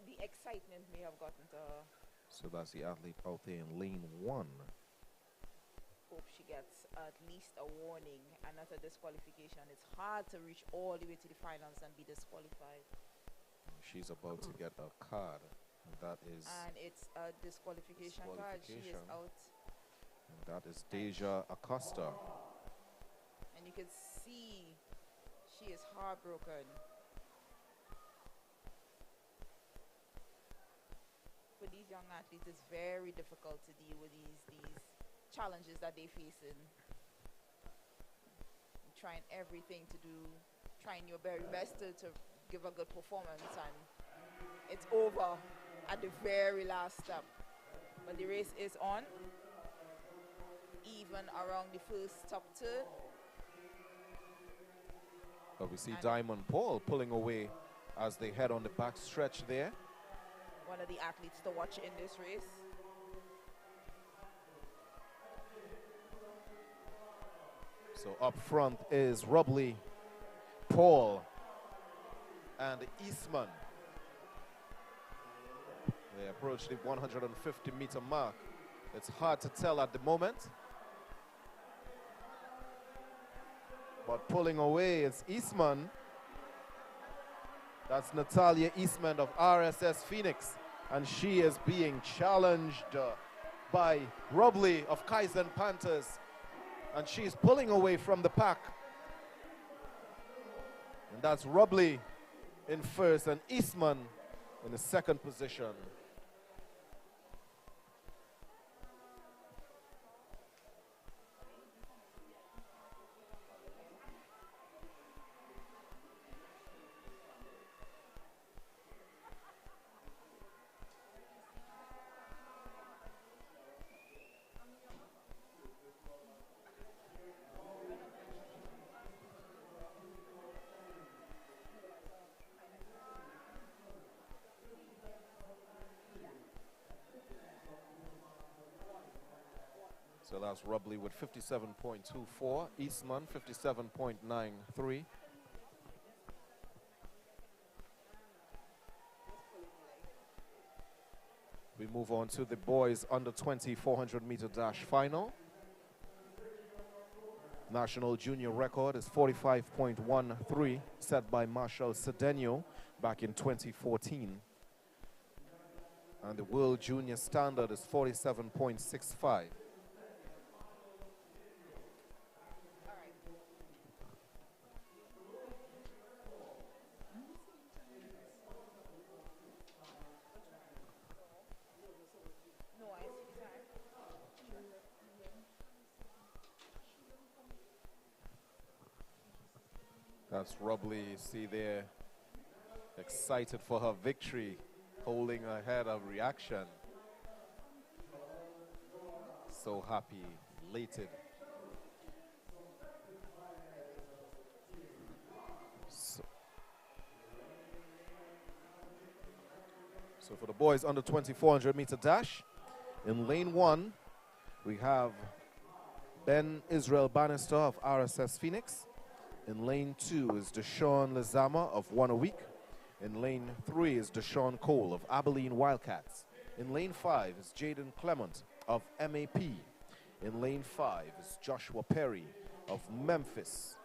the excitement may have gotten to her. So that's the athlete out there in lane 1. Hope she gets at least a warning and not a disqualification. It's hard to reach all the way to the finals and be disqualified. She's about to get a card. And that is, And it's a disqualification card. She is Disqualification. out. and that is Deja Acosta. And you can see she is heartbroken. For these young athletes, it's very difficult to deal with these challenges that they face in. Trying everything to do, trying your very best to give a good performance, and it's over at the very last step. But the race is on, even around the first top turn. But we see And- Diamond Paul pulling away as they head on the back stretch there. One of the athletes to watch in this race. So up front is Robley, Paul, and Eastman. They approach the 150-meter mark. It's hard to tell at the moment. But pulling away is Eastman. That's Natalia Eastman of RSS Phoenix. And she is being challenged by Robley of Kaizen Panthers. And she's pulling away from the pack. And that's Robley in first and Eastman in the second position. So that's Robley with 57.24, Eastman 57.93. We move on to the boys under 20 400-meter dash final. National junior record is 45.13, set by Marshall Cedeno back in 2014. And the world junior standard is 47.65. No, I see that. That's Robley, you see there, excited for her victory, holding her head of reaction. So happy, elated. So for the boys under 20 400-meter dash, in lane 1, we have Ben Israel Bannister of RSS Phoenix. In lane 2 is Deshaun Lezama of One a Week. In lane 3 is Deshaun Cole of Abilene Wildcats. In lane 5 is Jaden Clement of MAP. In lane 5 is Joshua Perry of Memphis.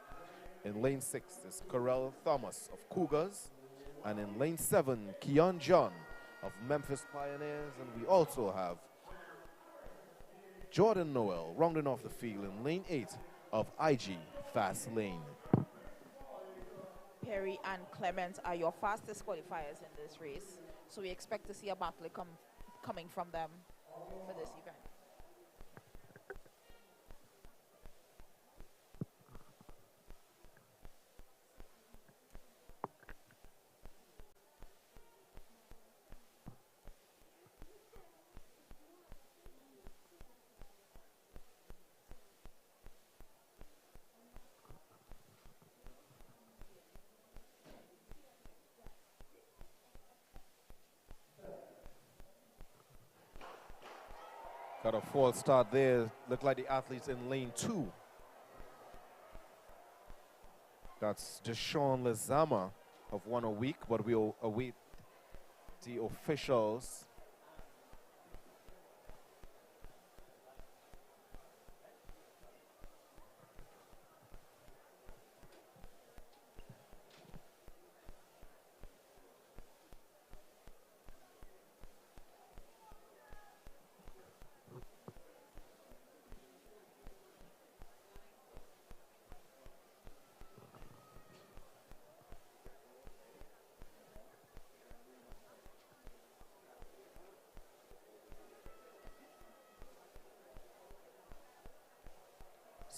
In lane 6 is Corell Thomas of Cougars. And in lane 7, Keon John of Memphis Pioneers. And we also have Jordan Noel rounding off the field in lane 8 of IG Fast Lane. Perry and Clement are your fastest qualifiers in this race. So we expect to see a battle coming from them for this event. Got a false start there. Look like the athletes in lane 2. That's Deshaun Lezama of 1 a week, but we'll await the officials.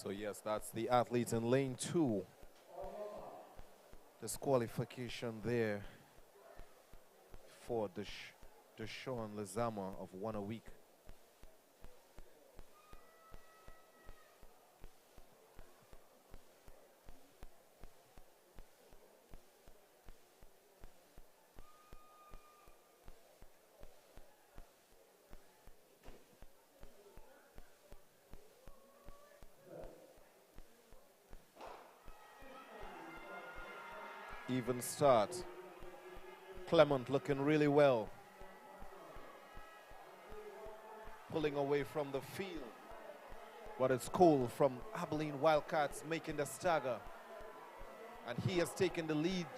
So yes, that's the athletes in lane 2. Disqualification there for Deshaun Lezama of 1 a week. Even start. Clement looking really well. Pulling away from the field. But it's Cole from Abilene Wildcats making the stagger. And he has taken the lead.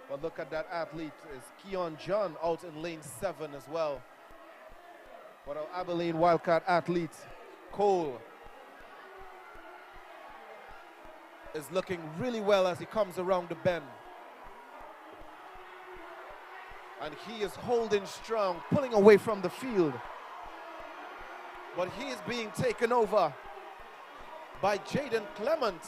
But look at that athlete. Is Keon John out in lane 7 as well. But our Abilene Wildcat athlete, Cole, is looking really well as he comes around the bend. And he is holding strong, pulling away from the field. But he is being taken over by Jaden Clement.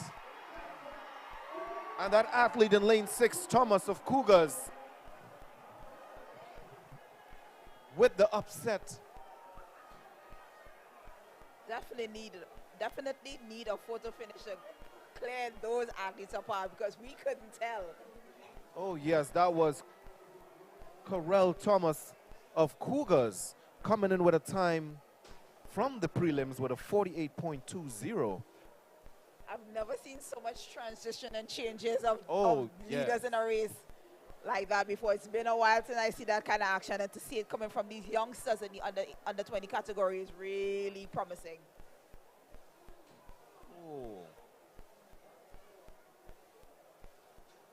And that athlete in lane 6, Thomas of Cougars, with the upset. Definitely need a photo finisher. Clear those athletes apart because we couldn't tell. Oh yes, that was Corell Thomas of Cougars coming in with a time from the prelims with a 48.20. I've never seen so much transition and changes of yes, leaders in a race like that before. It's been a while since I see that kind of action, and to see it coming from these youngsters in the under 20 category is really promising. Oh.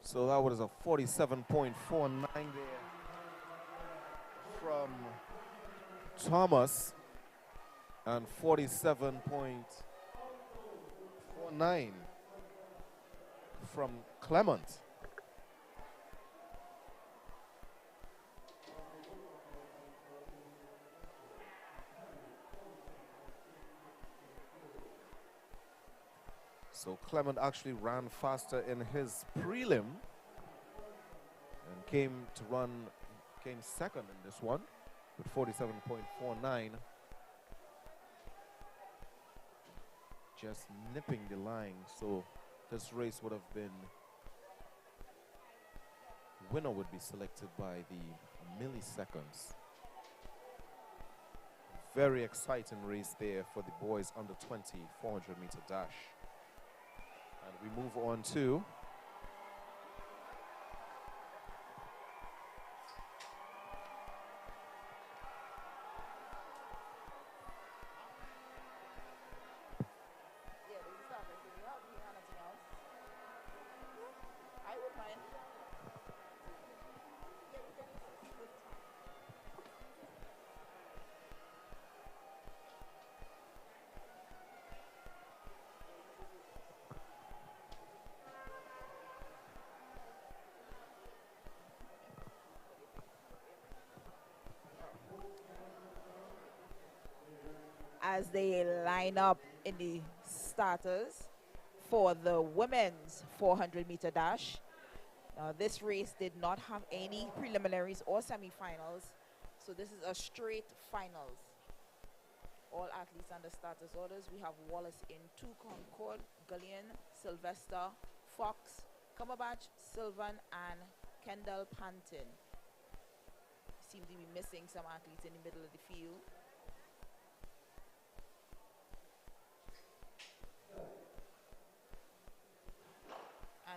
So that was a 47.49 there from Thomas and 47.49 from Clement. So Clement actually ran faster in his prelim and came second in this one with 47.49. Just nipping the line. So this race would have been, winner would be selected by the milliseconds. Very exciting race there for the boys under 20 400-meter dash. And we move on to as they line up in the starters for the women's 400-meter dash. Now, this race did not have any preliminaries or semifinals, so this is a straight finals. All athletes under starters orders. We have Wallace in 2, Concord, Gullion, Sylvester, Fox, Cumberbatch, Sylvan, and Kendall Panton. Seem to be missing some athletes in the middle of the field.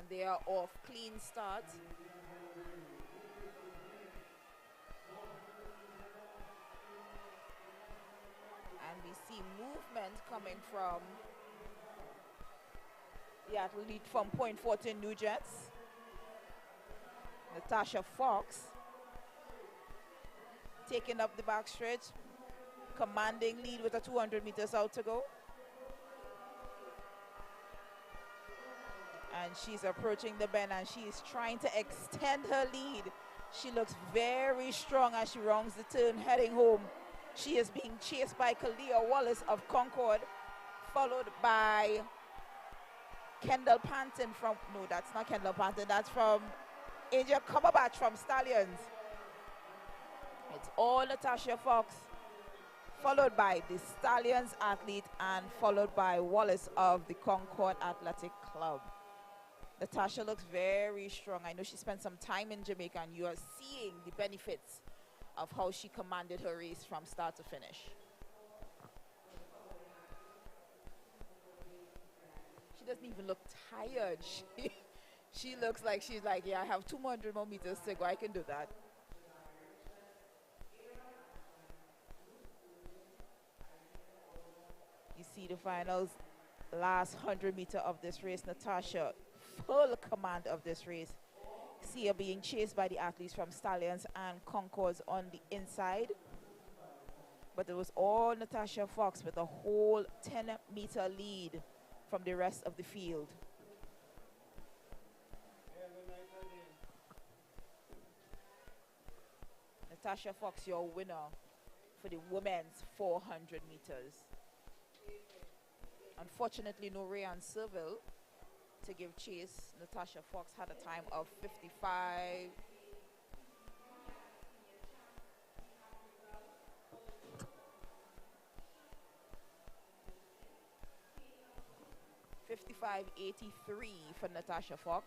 And they are off clean start. And we see movement coming from the athlete from Point 14 New Jets, Natasha Fox, taking up the backstretch, commanding lead with a 200 meters out to go. And she's approaching the bend and she is trying to extend her lead. She looks very strong as she rounds the turn heading home. She is being chased by Kalia Wallace of Concord, followed by Kendall Panton from, no, that's not Kendall Panton, that's from Angel Cumberbatch from Stallions. It's all Natasha Fox, followed by the Stallions athlete and followed by Wallace of the Concord Athletic Club. Natasha looks very strong. I know she spent some time in Jamaica and you are seeing the benefits of how she commanded her race from start to finish. She doesn't even look tired. She looks like she's like, yeah, I have 200 more meters to go. I can do that. You see the finals, last 100 meter of this race. Natasha, full command of this race. See her being chased by the athletes from Stallions and Concords on the inside. But it was all Natasha Fox with a whole 10-meter lead from the rest of the field. Natasha Fox, your winner for the women's 400 meters. Unfortunately, no Rayan Serville to give chase. Natasha Fox had a time of 55. .83 for Natasha Fox.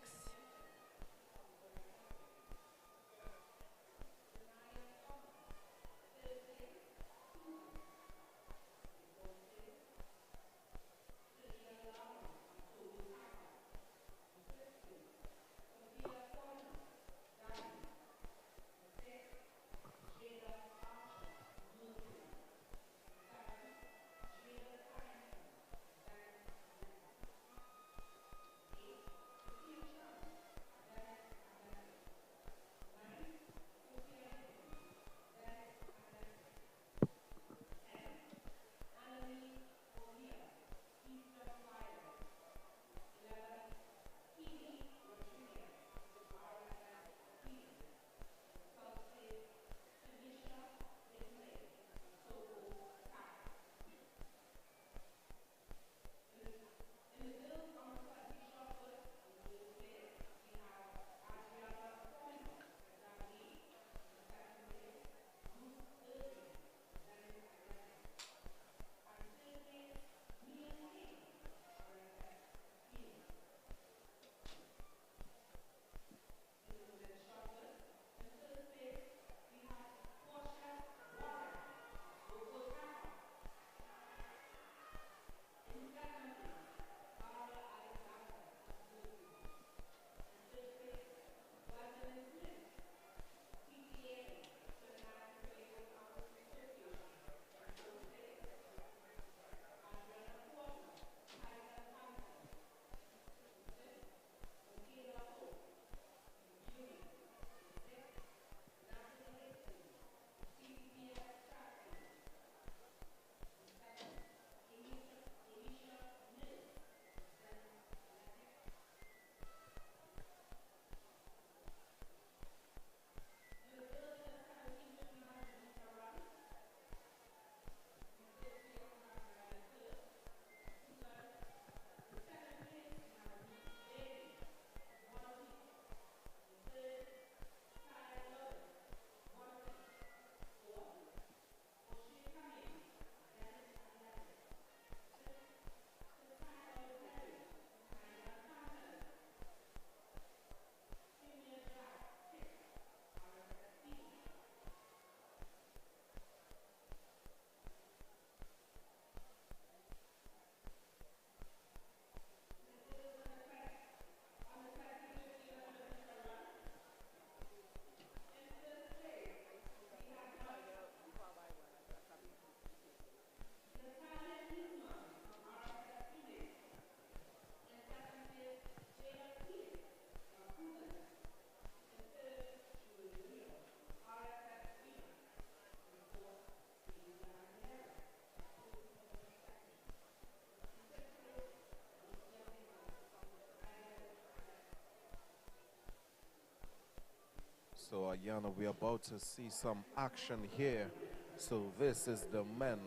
So, Ayana, we're about to see some action here. So, this is the men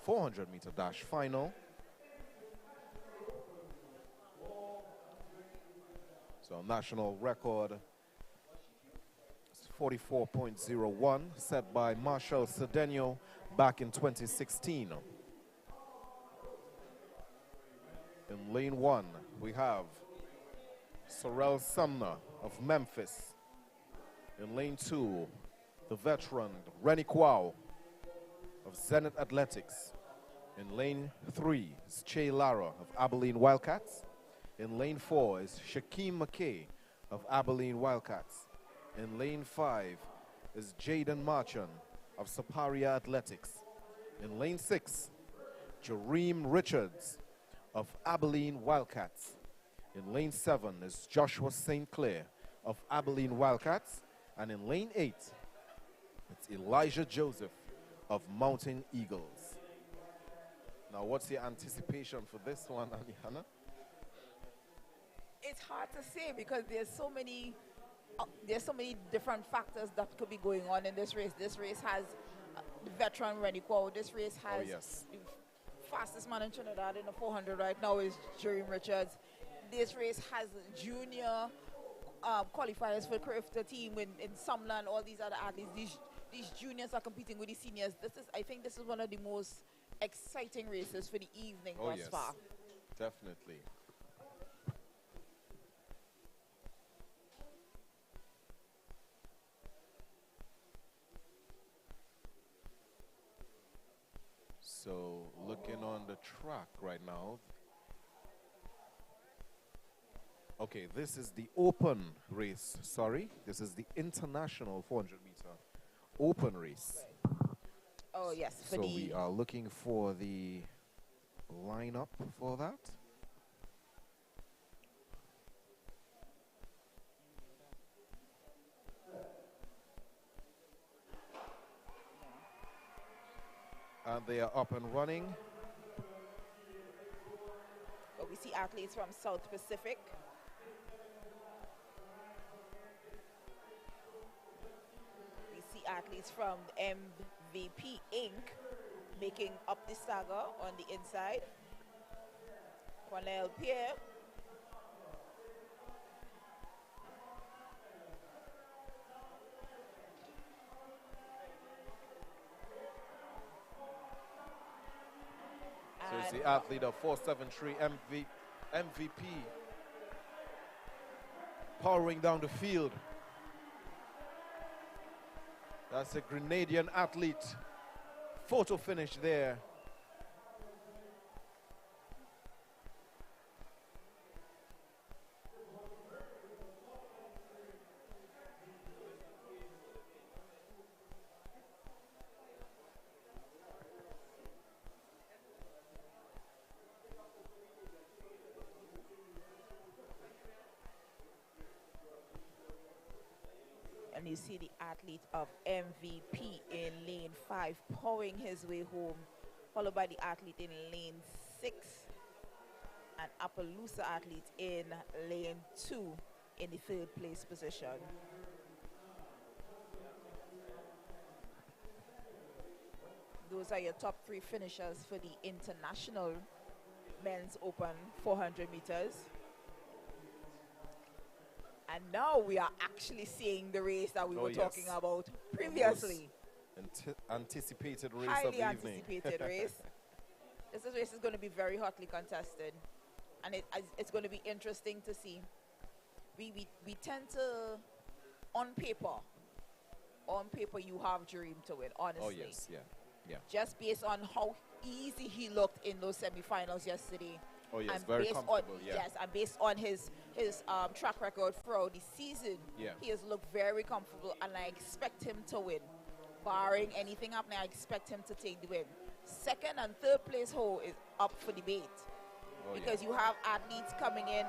400-meter dash final. So, national record is 44.01, set by Marshall Cedeno back in 2016. In lane 1, we have Sorrel Sumner of Memphis. In lane 2, the veteran Rennie Kwao of Zenith Athletics. In lane 3 is Che Lara of Abilene Wildcats. In lane 4 is Shaquem McKay of Abilene Wildcats. In lane 5 is Jaden Marchand of Saparia Athletics. In lane 6, Jareem Richards of Abilene Wildcats. In lane 7 is Joshua St. Clair of Abilene Wildcats. And in lane 8, it's Elijah Joseph of Mountain Eagles. Now, what's your anticipation for this one, Aniana? It's hard to say because there's so many different factors that could be going on in this race. This race has the veteran Rennie Kwao. This race has the fastest man in Trinidad in the 400 right now is Jareem Richards. This race has junior qualifiers for the team in Sumland, all these other athletes. These juniors are competing with the seniors. I think this is one of the most exciting races for the evening thus far. Definitely. So, looking on the track right now. Okay, this is the open race. Sorry, this is the international 400-meter open race. Oh, yes. So we are looking for the lineup for that. And they are up and running. But we see athletes from South Pacific. We see athletes from MVP Inc. making up the stagger on the inside. Cornell Pierre. So it's the athlete of 473 MVP powering down the field. That's a Grenadian athlete. Photo finish there. And you see the athlete of MVP in lane 5 powering his way home, followed by the athlete in lane 6 and Appaloosa athlete in lane 2 in the 3rd place position. Those are your top 3 finishers for the international men's open 400 meters. And now we are actually seeing the race that we were talking about previously. Anticipated race Highly of the anticipated evening. race. This race is going to be very hotly contested. And it's going to be interesting to see. We tend to, on paper, you have Jareem to win, honestly. Oh, yes, yeah. Just based on how easy he looked in those semifinals yesterday. Oh, yes, and very comfortable, Yes, and based on his track record throughout the season, he has looked very comfortable, and I expect him to win. Barring anything happening, I expect him to take the win. 2nd and 3rd place hole is up for debate. Because you have athletes coming in,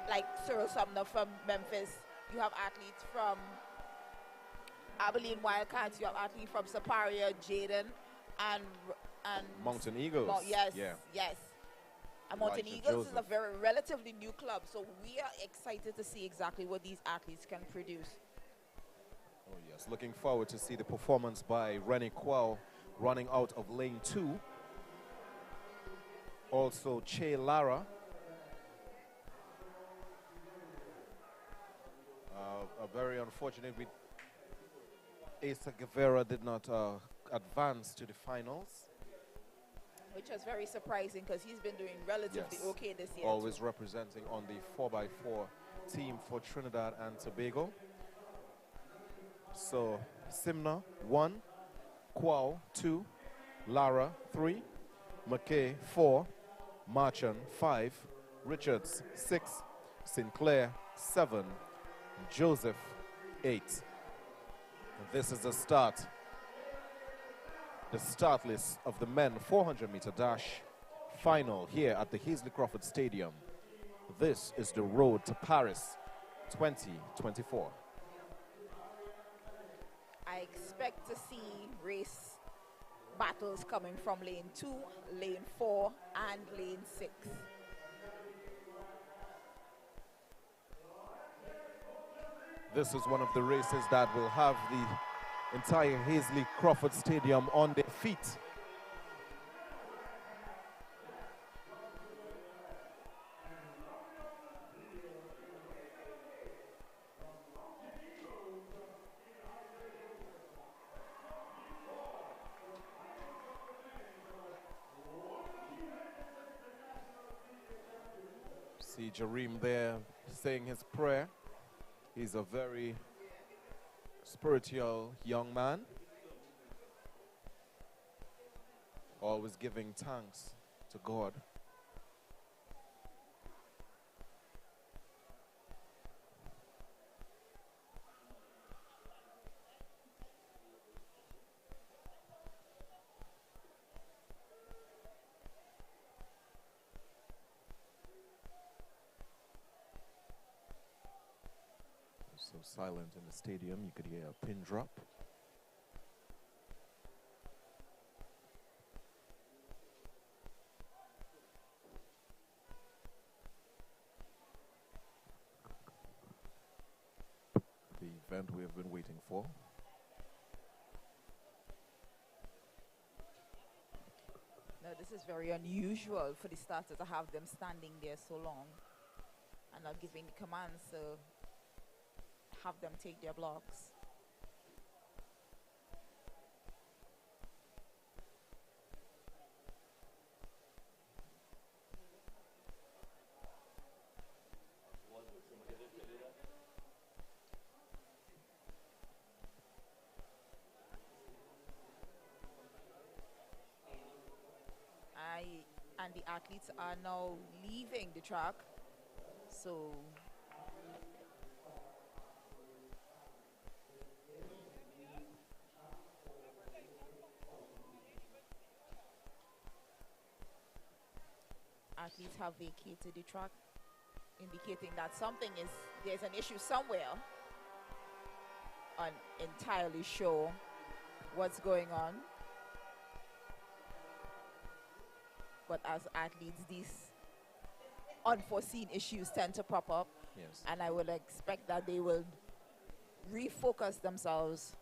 like Cyril Sumner from Memphis. You have athletes from Abilene Wildcats. You have athletes from Saparia, Jaden, and Mountain Eagles. Yes. And Mountain Eagles is a very relatively new club, so we are excited to see exactly what these athletes can produce. Oh yes, looking forward to see the performance by Rennie Kwao running out of lane 2. Also Che Lara. A very unfortunate with Asa Guevara did not advance to the finals. Which was very surprising because he's been doing relatively Yes. okay this year. Always too. representing on the 4x4 team for Trinidad and Tobago. So Simna 1, Kwao 2, Lara 3, McKay 4, Marchand 5, Richards 6, Sinclair 7, Joseph 8. This is the start list of the men 400-meter dash final here at the Hazley Crawford Stadium. This is the road to Paris 2024. I expect to see race battles coming from lane 2, lane 4, and lane 6. This is one of the races that will have the entire Hazley Crawford Stadium on their feet. See Jareem there saying his prayer. He's a very spiritual young man, always giving thanks to God. So silent in the stadium, you could hear a pin drop. The event we have been waiting for. Now, this is very unusual for the starter to have them standing there so long and not giving the commands to have them take their blocks. And the athletes are now leaving the track, so athletes have vacated the track, indicating that there's an issue somewhere. I'm entirely sure what's going on. But as athletes, these unforeseen issues tend to pop up. Yes. And I would expect that they will refocus themselves,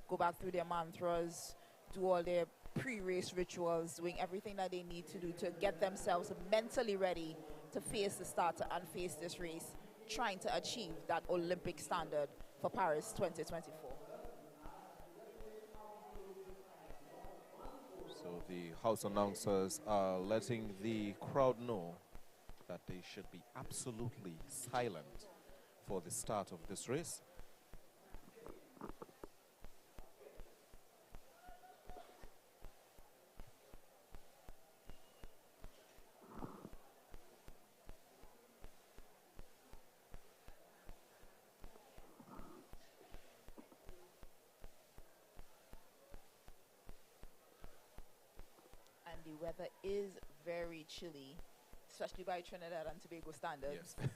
go back through their mantras, do all their pre-race rituals, doing everything that they need to do to get themselves mentally ready to face the starter and face this race, trying to achieve that Olympic standard for Paris 2024. So the house announcers are letting the crowd know that they should be absolutely silent for the start of this race. The weather is very chilly, especially by Trinidad and Tobago standards. Yes.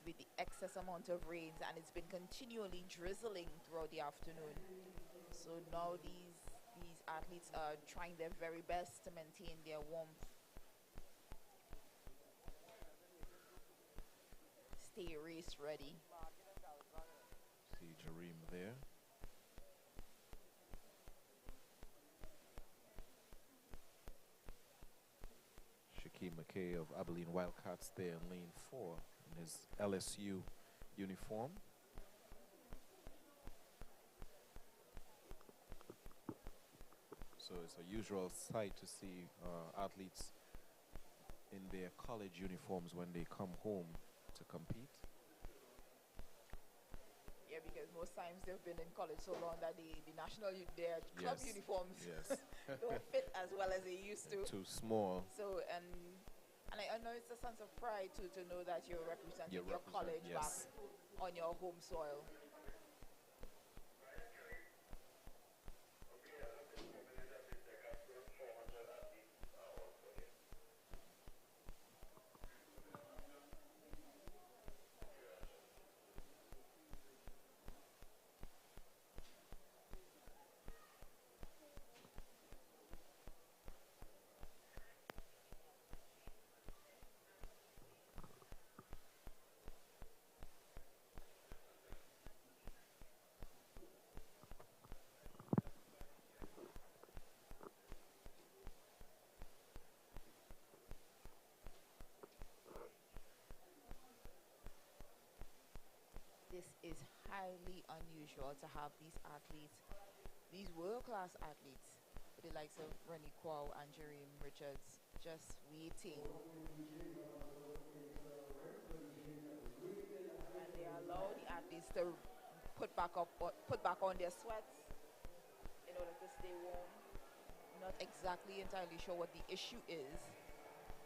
With the excess amount of rains, and it's been continually drizzling throughout the afternoon. So now these athletes are trying their very best to maintain their warmth. Stay race ready. See Jareem there. Shaquem McKay of Abilene Wildcats there in lane 4 in his LSU uniform. So it's a usual sight to see athletes in their college uniforms when they come home to compete. Yeah, because most times they've been in college so long that their club Yes. uniforms Yes. don't fit as well as they used to. Too small. So, and I know it's a sense of pride to know that you're representing your college yes. back on your home soil. This is highly unusual to have these athletes, these world-class athletes, with the likes of Rennie Kwao and Jareem Richards, just waiting. And they allow the athletes to put back on their sweats in order to stay warm. Not exactly entirely sure what the issue is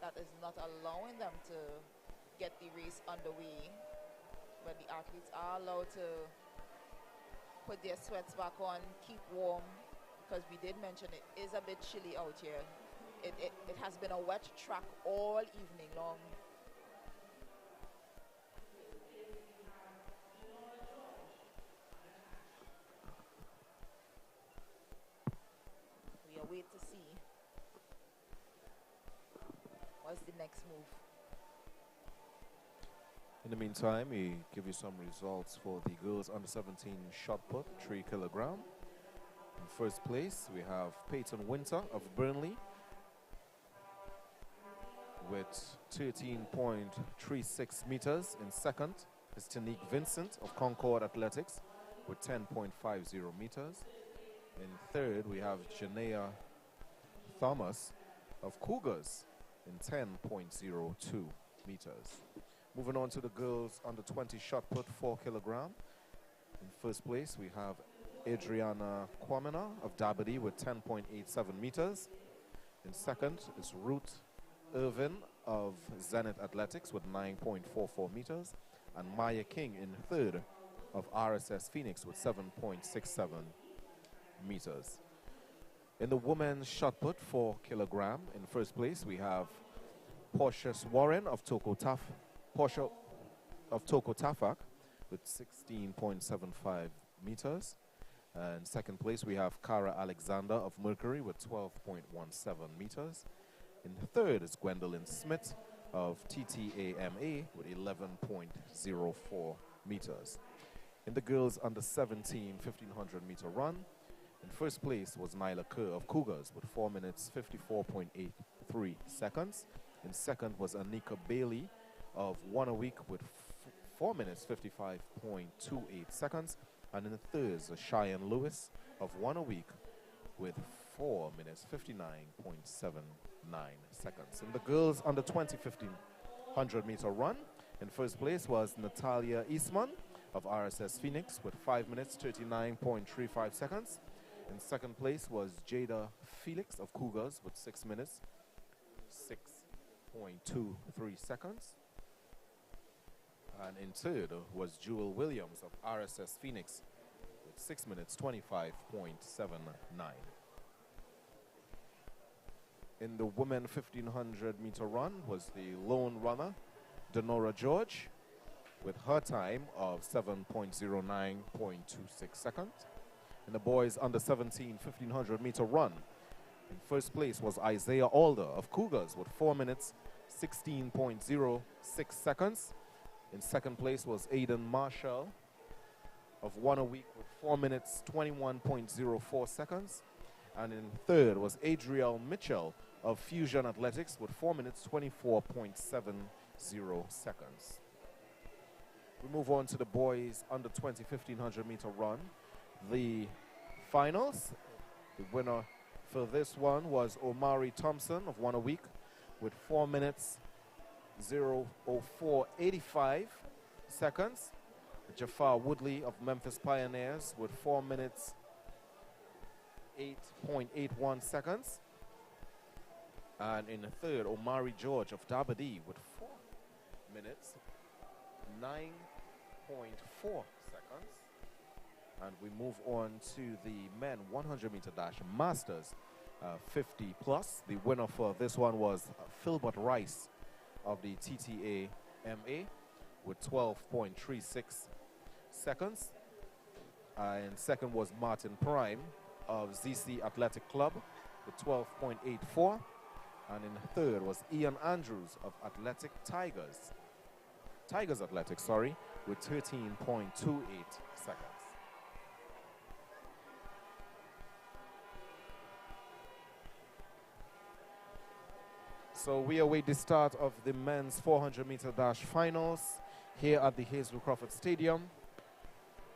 that is not allowing them to get the race underway. But the athletes are allowed to put their sweats back on, keep warm, because we did mention it is a bit chilly out here. It has been a wet track all evening long. We await to see what's the next move. In the meantime, we give you some results for the girls under 17 shot put, 3 kilogram. In first place, we have Peyton Winter of Burnley with 13.36 meters. In second is Tanique Vincent of Concord Athletics with 10.50 meters. In third, we have Janea Thomas of Cougars in 10.02 meters. Moving on to the girls under 20 shot put, 4 kilogram. In first place, we have Adriana Kwamina of Dabadi with 10.87 meters. In second is Ruth Irvin of Zenith Athletics with 9.44 meters. And Maya King in third of RSS Phoenix with 7.67 meters. In the women's shot put, 4 kilogram. In first place, we have Portia Warren of Portia of Toko Tafak with 16.75 meters. And second place, we have Cara Alexander of Mercury with 12.17 meters. In third is Gwendolyn Smith of TTAMA with 11.04 meters. In the girls under 17 1500 meter run, in first place was Nyla Kerr of Cougars with 4 minutes 54.83 seconds. In second was Anika Bailey of One a Week with 4 minutes 55.28 seconds. And in the third is Cheyenne Lewis of One a Week with 4 minutes 59.79 seconds. In the girls under 20 1500 meter run, in first place was Natalia Eastman of RSS Phoenix with 5 minutes 39.35 seconds. In second place was Jada Felix of Cougars with 6 minutes 6.23 seconds. And in third was Jewel Williams of RSS Phoenix with 6 minutes 25.79. In the women 1500 meter run was the lone runner, Denora George, with her time of 7.09.26 seconds. In the boys under 17 1500 meter run, in first place was Isaiah Alder of Cougars with 4 minutes 16.06 seconds. In second place was Aidan Marshall of One a Week with 4 minutes 21.04 seconds. And in third was Adriel Mitchell of Fusion Athletics with 4 minutes 24.70 seconds. We move on to the boys under 20 1500 meter run. The finals, the winner for this one was Omari Thompson of One a Week with 4 minutes 0:04.85 seconds. Jafar Woodley of Memphis Pioneers with 4 minutes 8.81 seconds. And in the third, Omari George of Dabadee with 4 minutes 9.4 seconds. And we move on to the men 100 meter dash masters 50 plus. The winner for this one was Philbert Rice of the TTA MA with 12.36 seconds. And second was Martin Prime of ZC Athletic Club with 12.84. And in third was Ian Andrews of Tigers Athletics, sorry, with 13.28 seconds. So we await the start of the men's 400 meter dash finals here at the Hazel Crawford Stadium.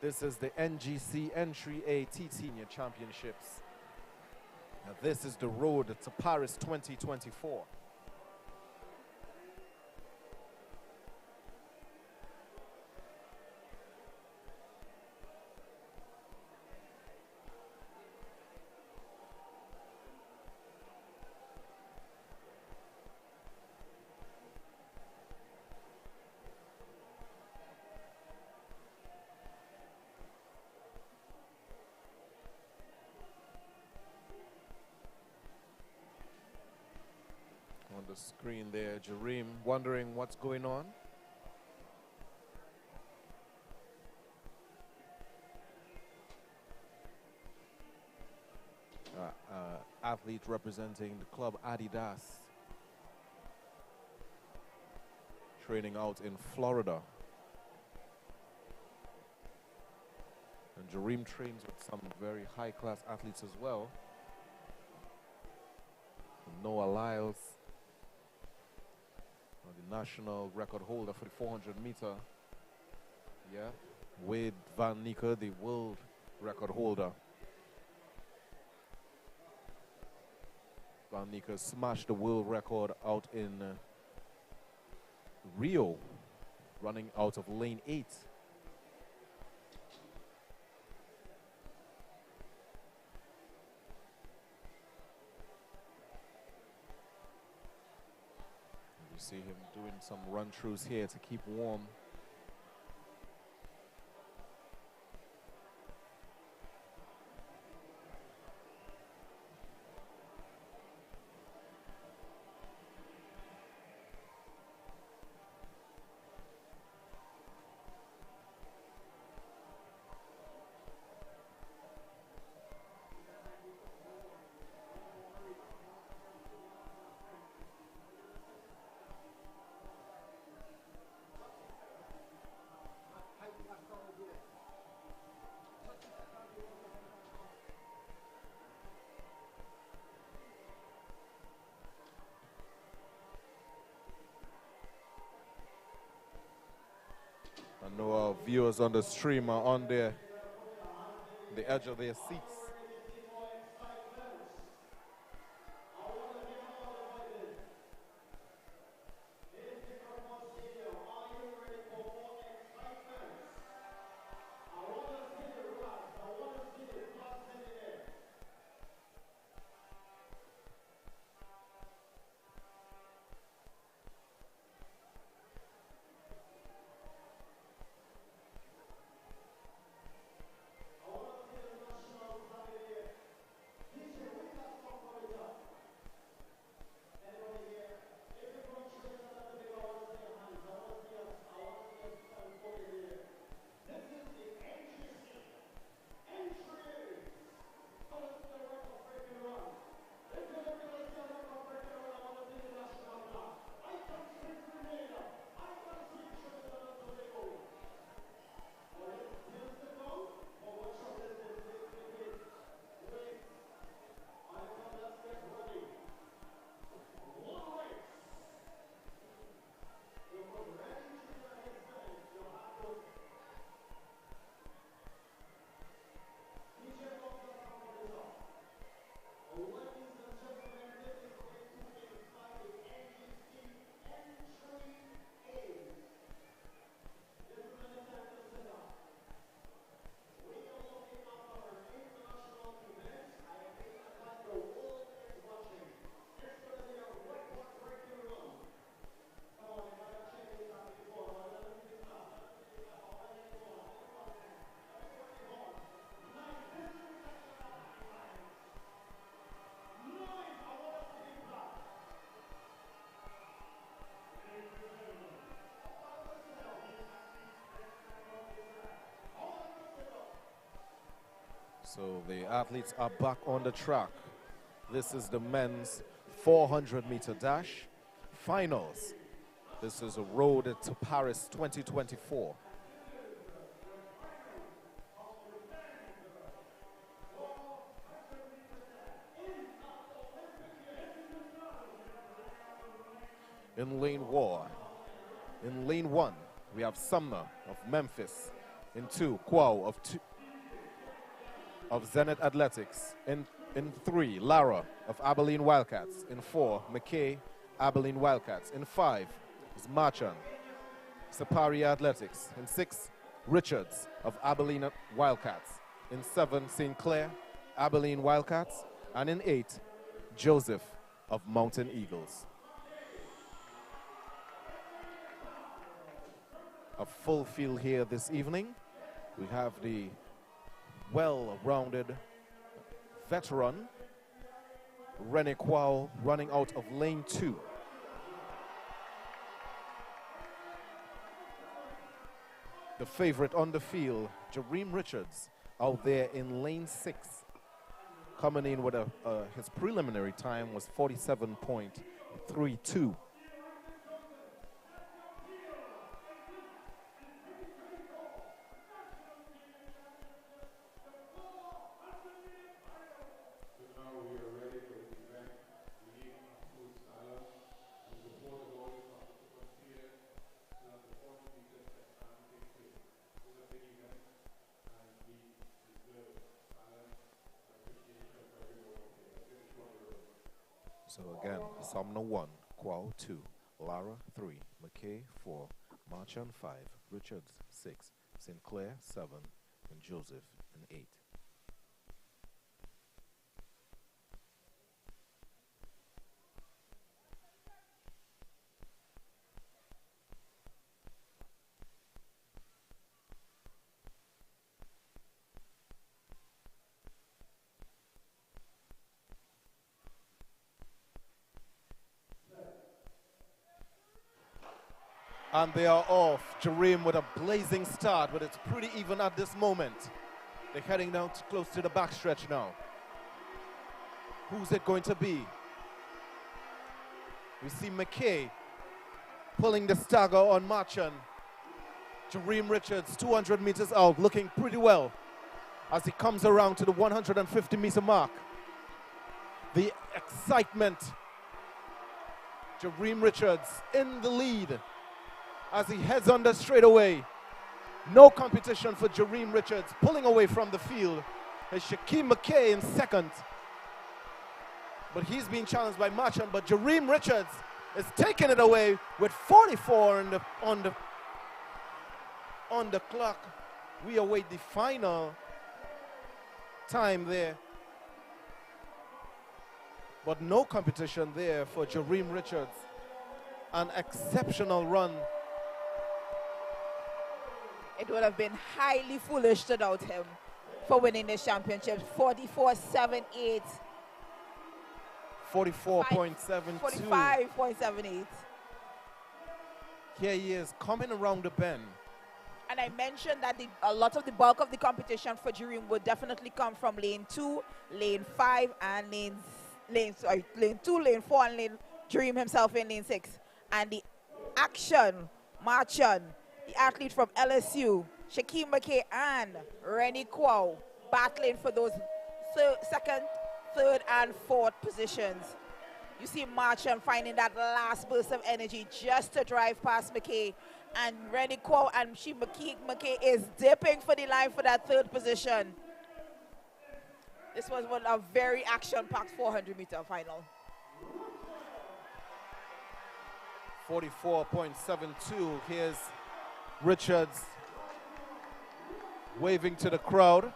This is the N.G.C. N.A.ATT Senior Championships. Now this is the road to Paris 2024. On the screen there, Jareem wondering what's going on. Athlete representing the club Adidas, training out in Florida. And Jareem trains with some very high-class athletes as well. Noah Lyles, the national record holder for the 400 meter. Yeah, Wade Van Niekerk, the world record holder. Van Niekerk smashed the world record out in Rio, running out of lane 8. You see him doing some run-throughs here to keep warm. I know our viewers on the stream are on the edge of their seats. So the athletes are back on the track. This is the men's 400-meter dash finals. This is a road to Paris 2024. In lane war. In lane 1, we have Sumner of Memphis. In 2, Kwao of Zenith Athletics. In 3, Lara of Abilene Wildcats. In 4, McKay, Abilene Wildcats. In 5 is Marchand, Sapari Athletics. In 6, Richards of Abilene Wildcats. In 7, St. Clair, Abilene Wildcats. And in 8, Joseph of Mountain Eagles. A full field here this evening. We have the well-rounded veteran Rene Kwao running out of lane 2. The favorite on the field, Jareem Richards, out there in lane 6, coming in with his preliminary time was 47.32. So again, Sumner 1, Kwao 2, Lara 3, McKay 4, Marchand 5, Richards 6, St. Clair 7, and Joseph in 8. And they are off. Jareem with a blazing start, but it's pretty even at this moment. They're heading down close to the backstretch now. Who's it going to be? We see McKay pulling the stagger on Marchand. Jareem Richards, 200 meters out, looking pretty well as he comes around to the 150-meter mark. The excitement. Jareem Richards in the lead as he heads on the straightaway. No competition for Jareem Richards. Pulling away from the field is Shaquem McKay in second. But he's being challenged by Marchand, but Jareem Richards is taking it away with 44 on the clock. We await the final time there. But no competition there for Jareem Richards. An exceptional run. It would have been highly foolish to doubt him for winning this championship. 44.78. 44.72. 45.78. Here he is coming around the bend. And I mentioned that a lot of the bulk of the competition for Jareem would definitely come from lane 2, lane 5, and lane 2, lane 4, and Jareem himself in lane 6. And the action, Marchand, the athlete from LSU, Shaquem McKay, and Rennie Kwao battling for those second, third, and fourth positions. You see Marchand finding that last burst of energy just to drive past McKay. And Rennie Kwao and McKay is dipping for the line for that third position. This was one of a very action-packed 400-meter final. 44.72. Here's Richards waving to the crowd.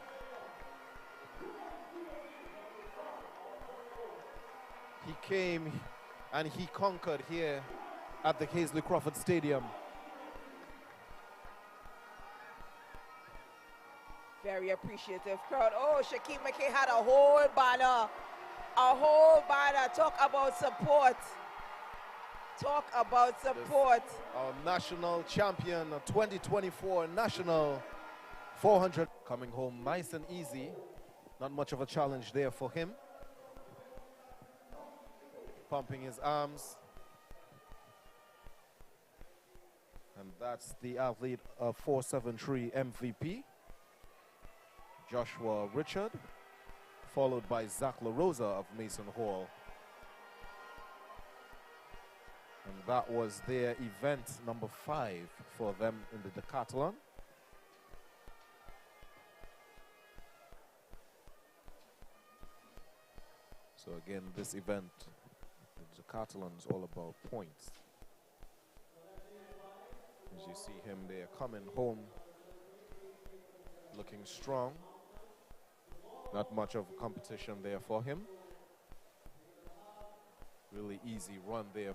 He came and he conquered here at the Hazley Crawford Stadium. Very appreciative crowd. Oh, Shaquem McKay had a whole banner. A whole banner. Talk about support. Talk about support. Our national champion, 2024 national 400, coming home nice and easy Not much of a challenge there for him. Pumping his arms. And that's the athlete of 473 MVP, Joshua Richard, followed by Zach LaRosa of Mason Hall. And that was their event number 5 for them in the decathlon. So again, this event, the decathlon, is all about points. As you see him there coming home looking strong. Not much of a competition there for him. Really easy run there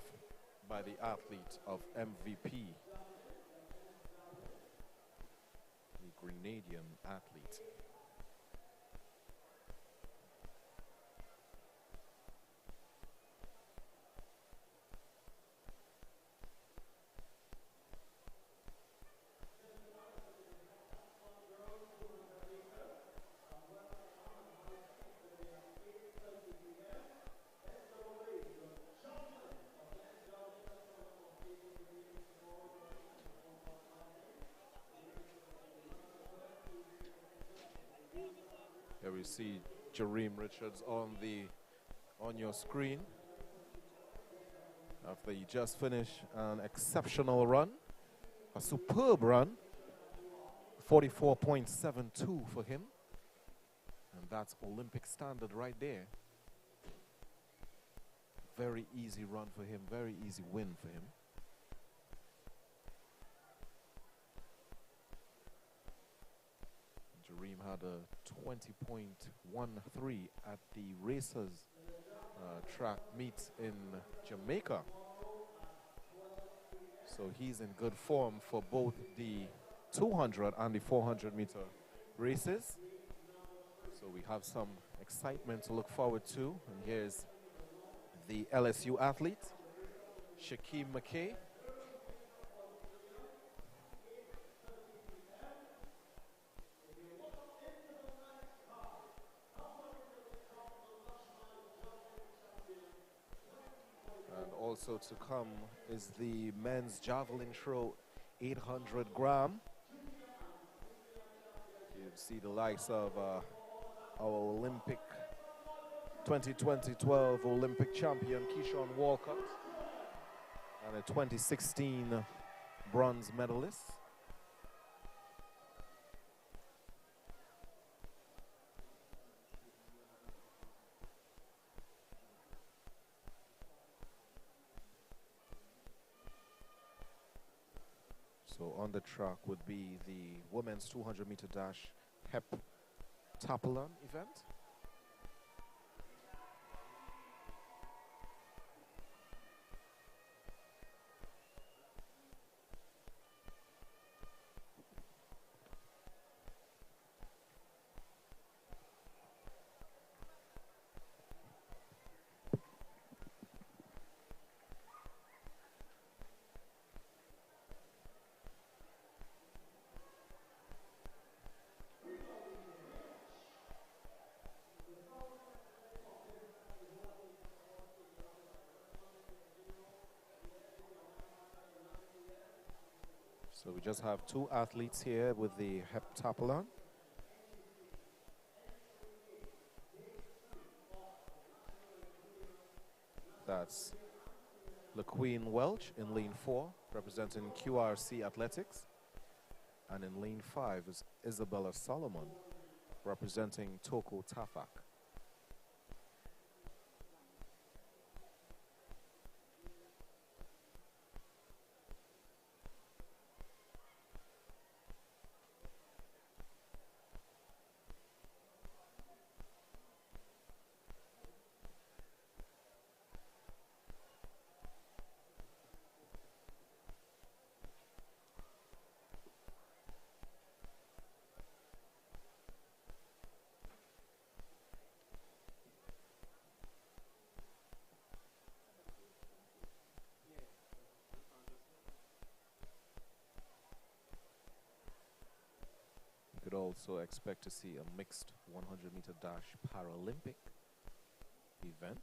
by the athlete of MVP, the Grenadian athlete. Here we see Jareem Richards on your screen after he just finished an exceptional run, a superb run, 44.72 for him, and that's Olympic standard right there. Very easy run for him, very easy win for him. Jareem had a 20.13 at the Racers track meet in Jamaica. So he's in good form for both the 200 and the 400 meter races. So we have some excitement to look forward to. And here's the LSU athlete, Shaquem McKay. Also to come is the men's javelin throw 800 gram. You see the likes of our Olympic 2012 Olympic champion Keyshawn Walcott and a 2016 bronze medalist. So on the track would be the women's 200 meter dash heptathlon event. So we just have 2 athletes here with the heptathlon. That's LaQueen Welch in lane 4, representing QRC Athletics. And in lane 5 is Isabella Solomon, representing Toko Tafak. could also expect to see a mixed 100-meter dash Paralympic event.